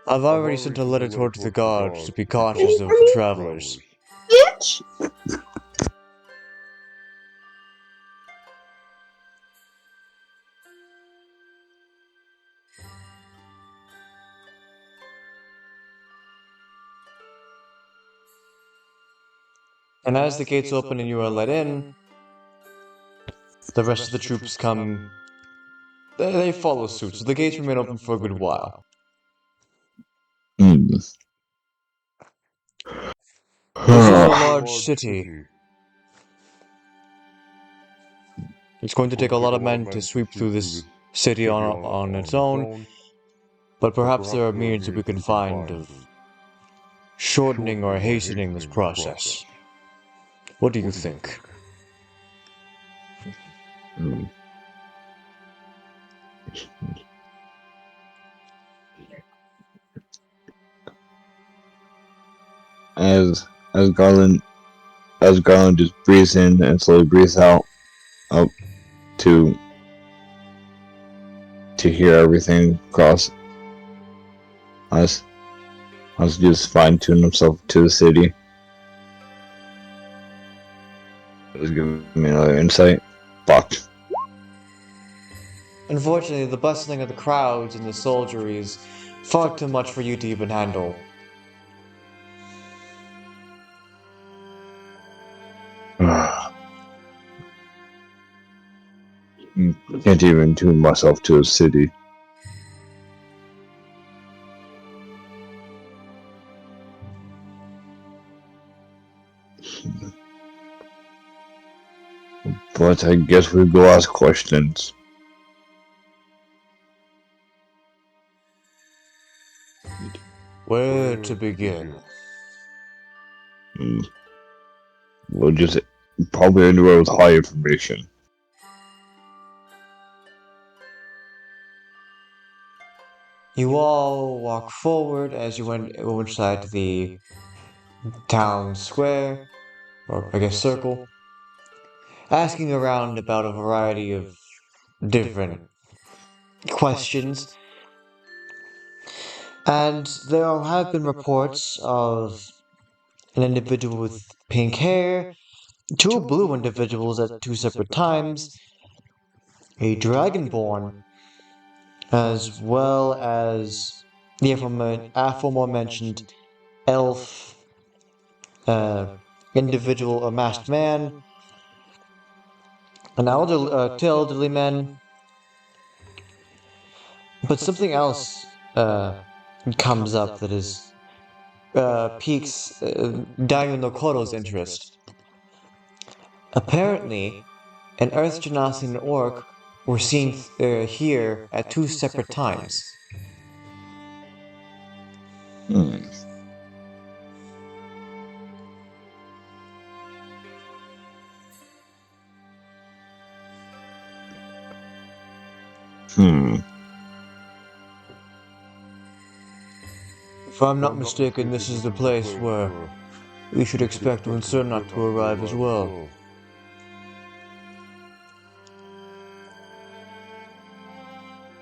I've already sent a letter towards the guards to be cautious of travelers. Bitch! And as the gates open and you are let in, the rest of the troops come. They follow suit, so the gates remain open for a good while. Hmm. This is a large city. It's going to take a lot of men to sweep through this city on its own, but perhaps there are means that we can find of shortening or hastening this process. What do you think? Hmm. As as Garland as Garland just breathes in and slowly breathes out, up to hear everything across. As just fine tune himself to the city. Just give me another insight. Fuck. Unfortunately, the bustling of the crowds and the soldiery is far too much for you to even handle. Can't even tune myself to a city. But I guess we go ask questions. Where to begin? We'll just probably anywhere with high information. You all walk forward as you go inside the town square, or I guess circle, asking around about a variety of different questions. And there have been reports of an individual with pink hair, two blue individuals at two separate times, a dragonborn, as well as the aforementioned elf individual, a masked man, two elderly men, but something else comes up that is piques Daimyo no Koro's interest. Apparently, an Earth Genasi and an orc were seen here at two separate times. Hmm. Hmm. If I'm not mistaken, this is the place where we should expect Unsurnat to arrive as well.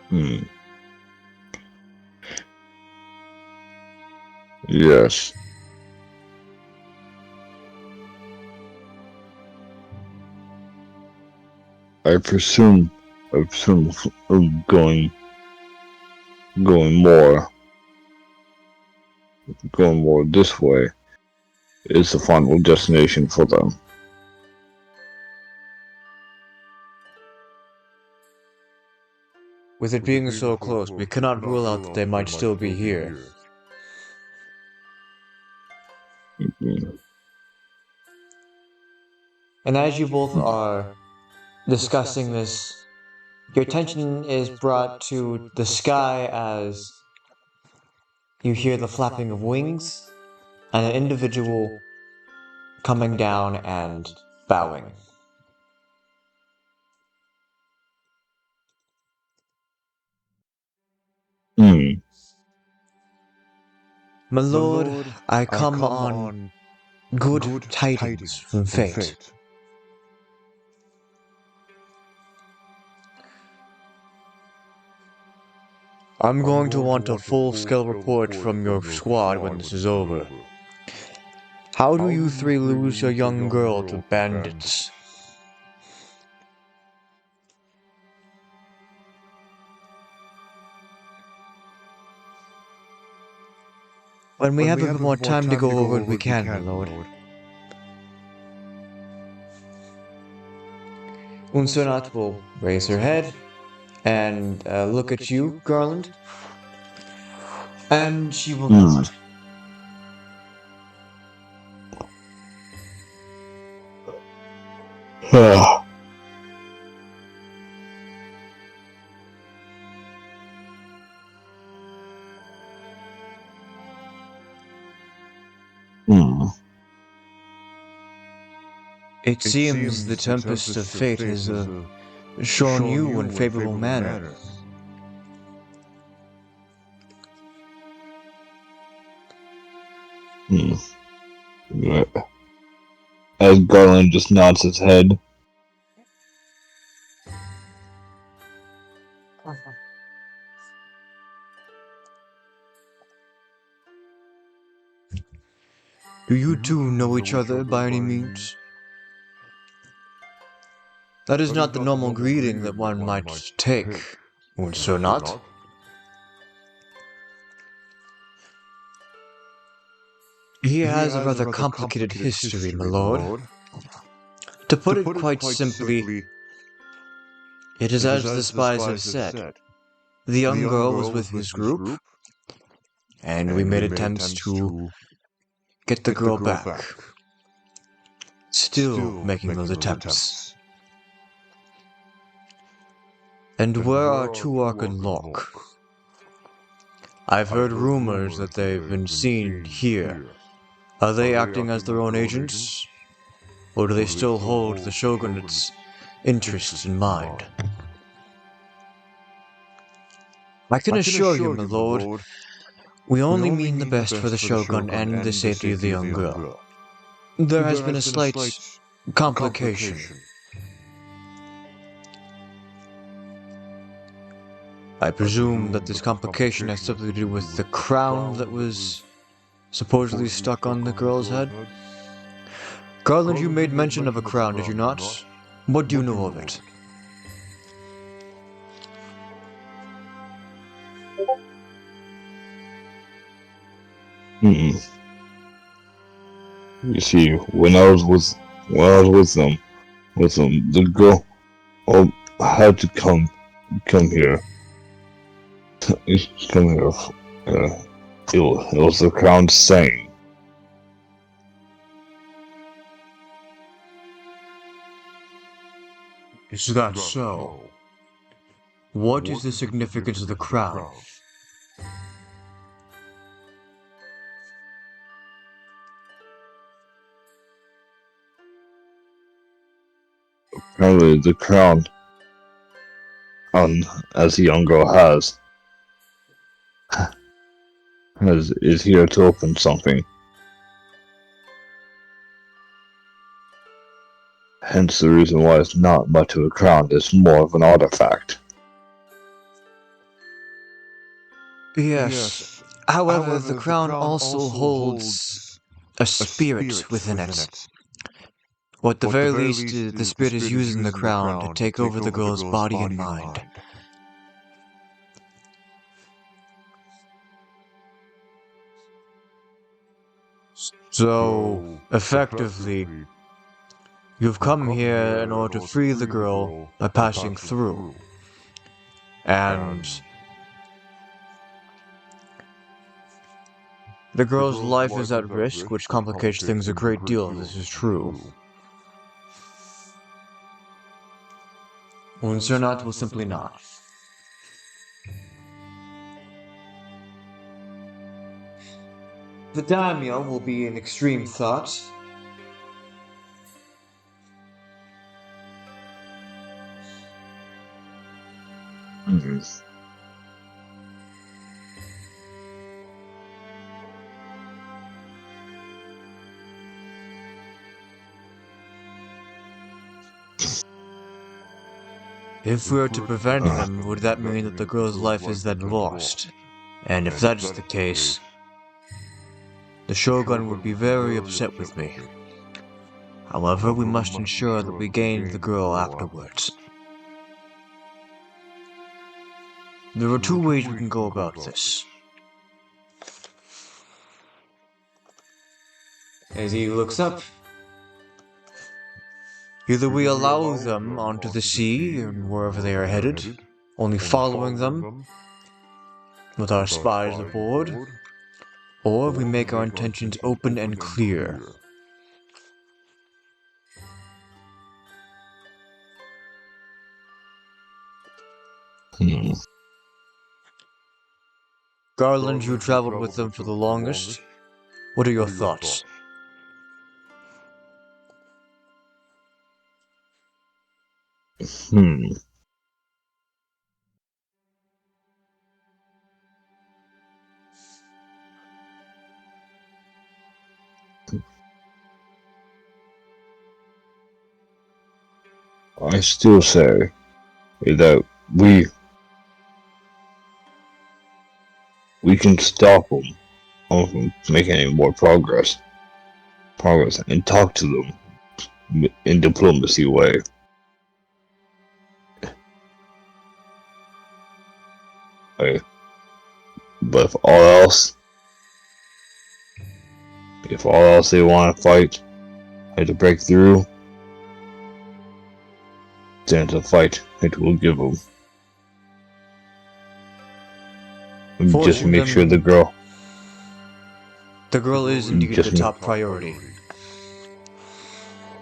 Hmm. Yes. I presume. I presume going going more going more this way is the final destination for them. With it being so close, we cannot rule out that they might still be here. Hmm. And as you both are discussing this, your attention is brought to the sky as you hear the flapping of wings and an individual coming down and bowing. Hmm. My lord, I come on good tidings from fate. I'm going to want a full-scale report from your squad when this is over. How do you three lose your young girl to bandits? When we have a bit more time to go over it, we can, my lord. Unsurnat will raise her head and look at you, Garland, and she will nod. Ah. Hmm. It seems the tempest of fate has shown you in favorable manner. Hmm. Right. As Garland just nods his head. Do you two know each other by any means? That is not the normal greeting that one might take, Unsurnat. He has a rather complicated history, my lord. To put it quite simply, it is as the spies have said. The young girl was with his group, and we made attempts to get the girl back. Still making those attempts. And where are Tuark and Locke? I've heard rumors that they've been seen here. Are they acting as their own agents? Or do they still hold the Shogunate's interests in mind? I can assure you, my lord, we only mean the best for the Shogun and the safety of the young girl. There has been a slight complication. I presume that this complication has something to do with the crown that was supposedly stuck on the girl's head? Garland, you made mention of a crown, did you not? What do you know of it? Hmm. You see, when I was with them, the girl had to come here. Come here. It was the crown saying. Is that so? What is the significance of the crown? Apparently, the crown on as the young girl is here to open something. Hence the reason why it's not much of a crown, it's more of an artifact. Yes. However, the crown also holds a spirit within it. Or at the very least, the spirit is using the crown to take over the girl's body and mind. So, effectively, you've come here in order to free the girl by passing through. And the girl's life is at risk, which complicates things a great deal if this is true. Or not, will simply not. The daimyo will be in extreme thought. If we are to prevent them, would that mean that the girl's life is then lost? And if that is the case, the Shogun would be very upset with me. However, we must ensure that we gain the girl afterwards. There are two ways we can go about this. As he looks up, either we allow them onto the sea and wherever they are headed, only following them with our spies aboard, or we make our intentions open and clear. Garland, you traveled with them for the longest. What are your thoughts? I still say that we can stop them from making any more progress and talk to them in diplomacy way. But if all else they want to fight and to break through, then it's a fight it will give them. Just make sure the girl is indeed the top priority.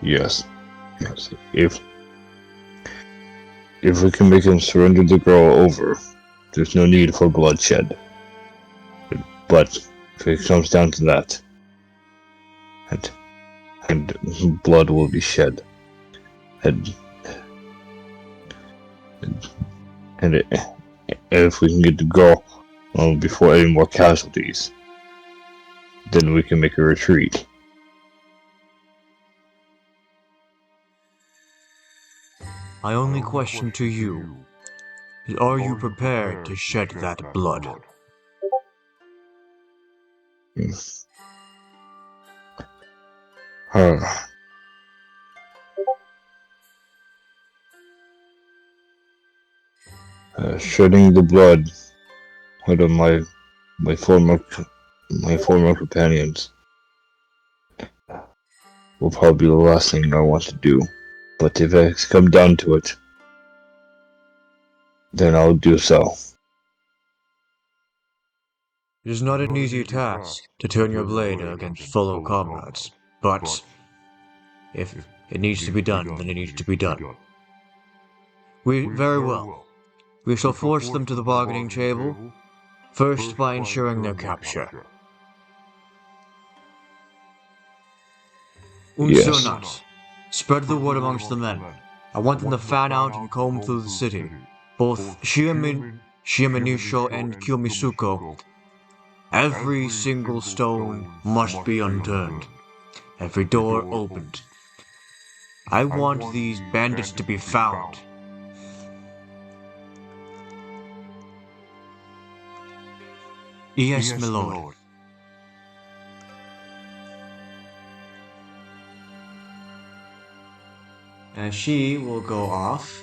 Yes. If we can make them surrender the girl over, there's no need for bloodshed. But if it comes down to that, and blood will be shed, and if we can get the girl before any more casualties, then we can make a retreat. My only question to you is, are you prepared to shed that blood? Shedding the blood out of my former companions will probably be the last thing I want to do. But if it's come down to it, then I'll do so. It is not an easy task to turn your blade against fellow comrades, but if it needs to be done, then it needs to be done. Very well. We shall force them to the bargaining table, first by ensuring their capture. Not. Spread the word amongst the men. I want them to fan out and comb through the city. both Shimanisho and Kyomisuko, every single stone must be unturned, every door opened. I want these bandits to be found. Yes, my lord. And she will go off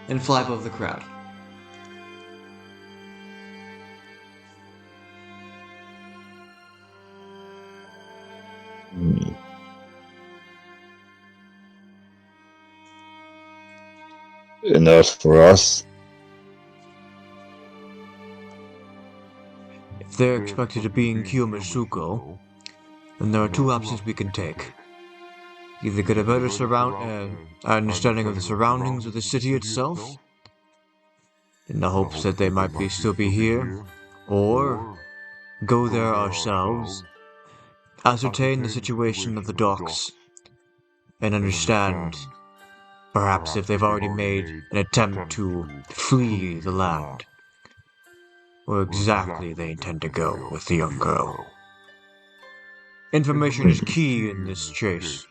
and fly above the crowd. Hmm. And as for us, If they're expected to be in Kyomisuko, then there are two options we can take. Either get a better understanding of the surroundings of the city itself, in the hopes that they might still be here, or go there ourselves, ascertain the situation of the docks, and understand, perhaps if they've already made an attempt to flee the land, where exactly they intend to go with the young girl. Information is key in this chase.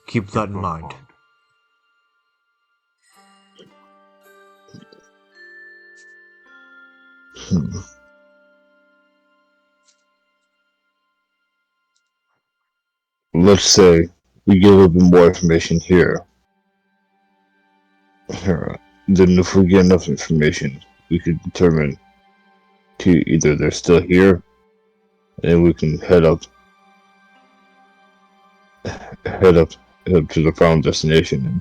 Keep that in mind. hmm, let's say we get a little bit more information here. Then if we get enough information, we could determine to either they're still here, and we can head up to the final destination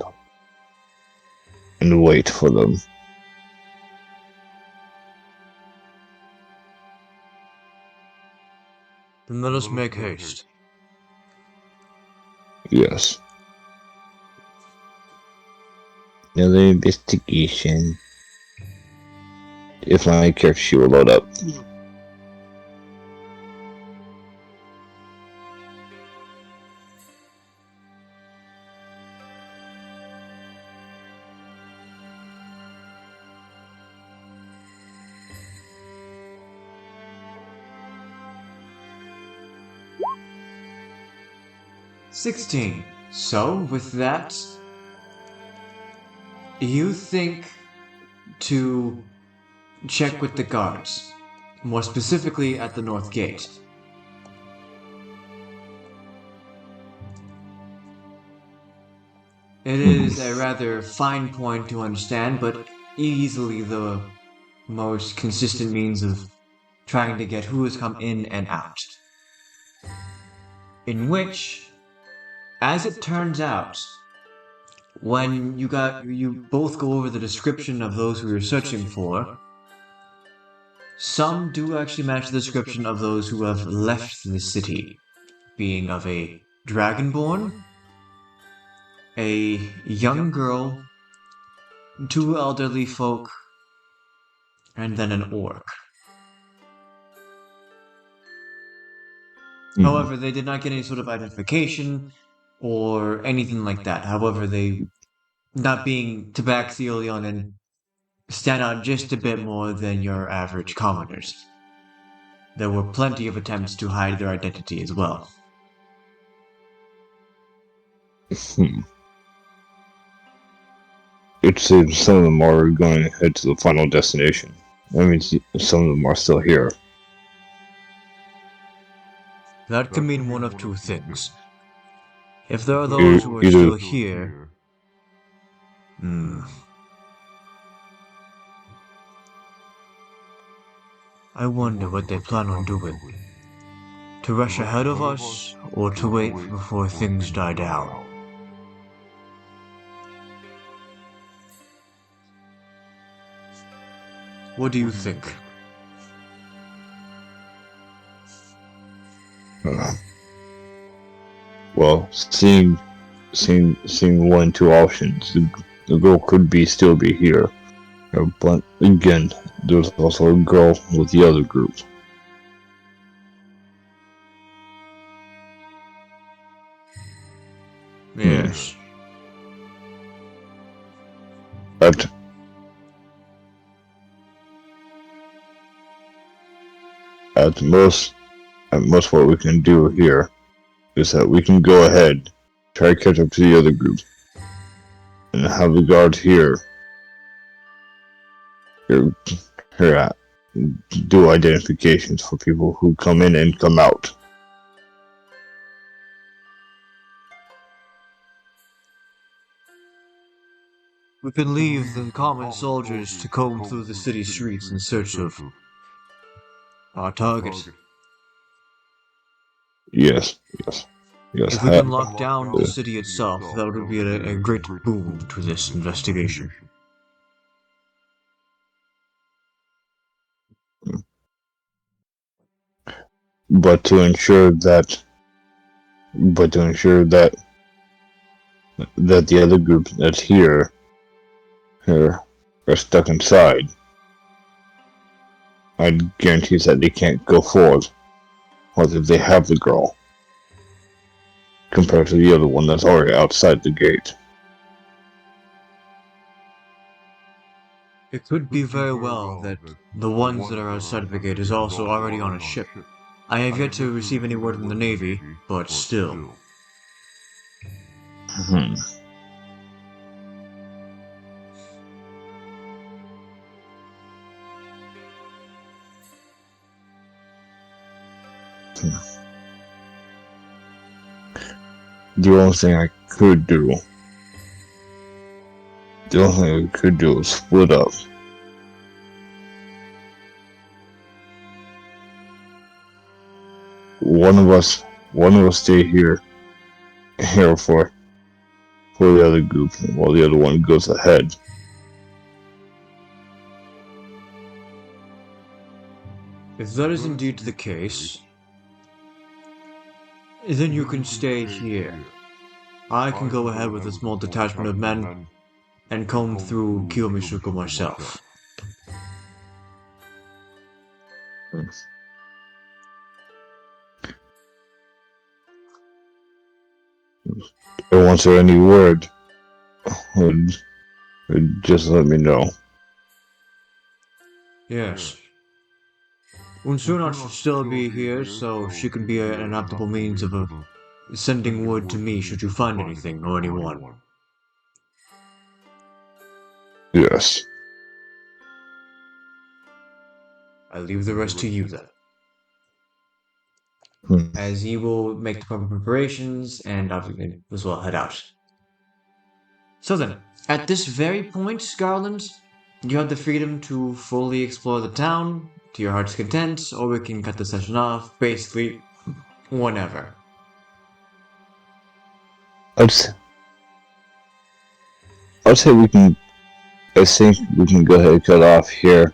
and wait for them. Then let us make haste. Yes. Another investigation. If my character sheet will load up. "16. So, with that, you think to check with the guards, more specifically at the north gate. It is a rather fine point to understand, but easily the most consistent means of trying to get who has come in and out. In which, as it turns out, when you both go over the description of those who you're searching for, some do actually match the description of those who have left the city, being of a dragonborn, a young girl, two elderly folk, and then an orc. However, they did not get any sort of identification or anything like that. However, they, not being Tabaxiolian, stand out just a bit more than your average commoners. There were plenty of attempts to hide their identity as well. It seems some of them are going to head to the final destination. I mean, some of them are still here. That can mean one of two things. If there are those who are still here, I wonder what they plan on doing. To rush ahead of us, or to wait before things die down? What do you think? Well, seeing one, two options, the girl could still be here. But again, there's also a girl with the other group. Yes. But at most, what we can do here is that we can go ahead, try to catch up to the other group, and have the guards here, here do identifications for people who come in and come out. We can leave the common soldiers to comb through the city streets in search of our target. Yes. If we can lock down the city itself, that would be a great boon to this investigation. But to ensure that the other group that's here are stuck inside, I'd guarantee that they can't go forward, whether they have the girl, compared to the other one that's already outside the gate. It could be very well that the ones that are outside of the gate is also already on a ship. I have yet to receive any word from the Navy, but still. Hmm. The only thing I could do is split up. One of us stay here for the other group, while the other one goes ahead. If that is indeed the case, then you can stay here. I can go ahead with a small detachment of men and comb through Kiyomishuko myself. Or once there any word, would just let me know. Yes. Unsuna should still be here, so she can be an adaptable means of sending word to me should you find anything or anyone. Yes. I leave the rest to you then. As he will make the proper preparations and obviously as well head out. So then, at this very point, Garland, you have the freedom to fully explore the town to your heart's content, or we can cut the session off, basically, whenever. I'd say we can. I think we can go ahead and cut off here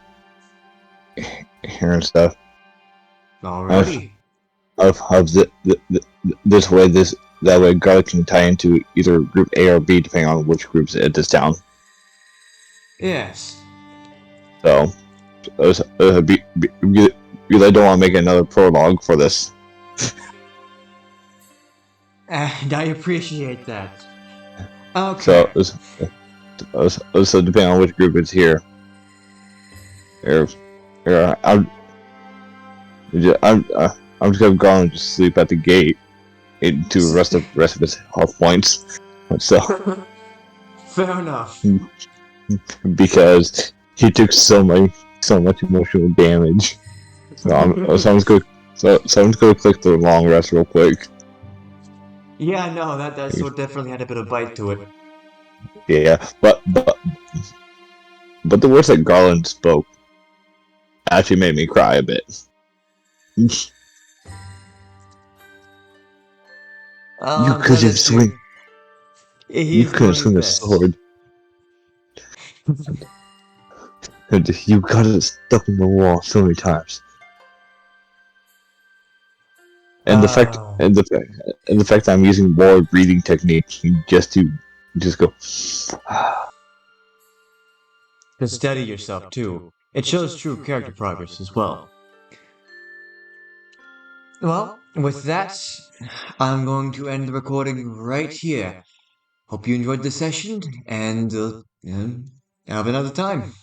and stuff. Alrighty. This way, that way, Garlic can tie into either group A or B, depending on which group's at this town. Yes. So, because I don't want to make another prologue for this. And I appreciate that. Okay. So depending on which group is here, I'm just gonna go and just sleep at the gate to the rest of his health points. So Fair enough. because he took so much emotional damage. So I'm just gonna click the long rest real quick. Yeah, no, that sword definitely had a bit of bite to it. Yeah, but the words that Garland spoke actually made me cry a bit. You couldn't swing. You couldn't swing a sword. You got it stuck in the wall so many times. And the fact that I'm using more breathing technique just to go. To steady yourself too. It shows true character progress as well. Well, with that, I'm going to end the recording right here. Hope you enjoyed the session, and have another time.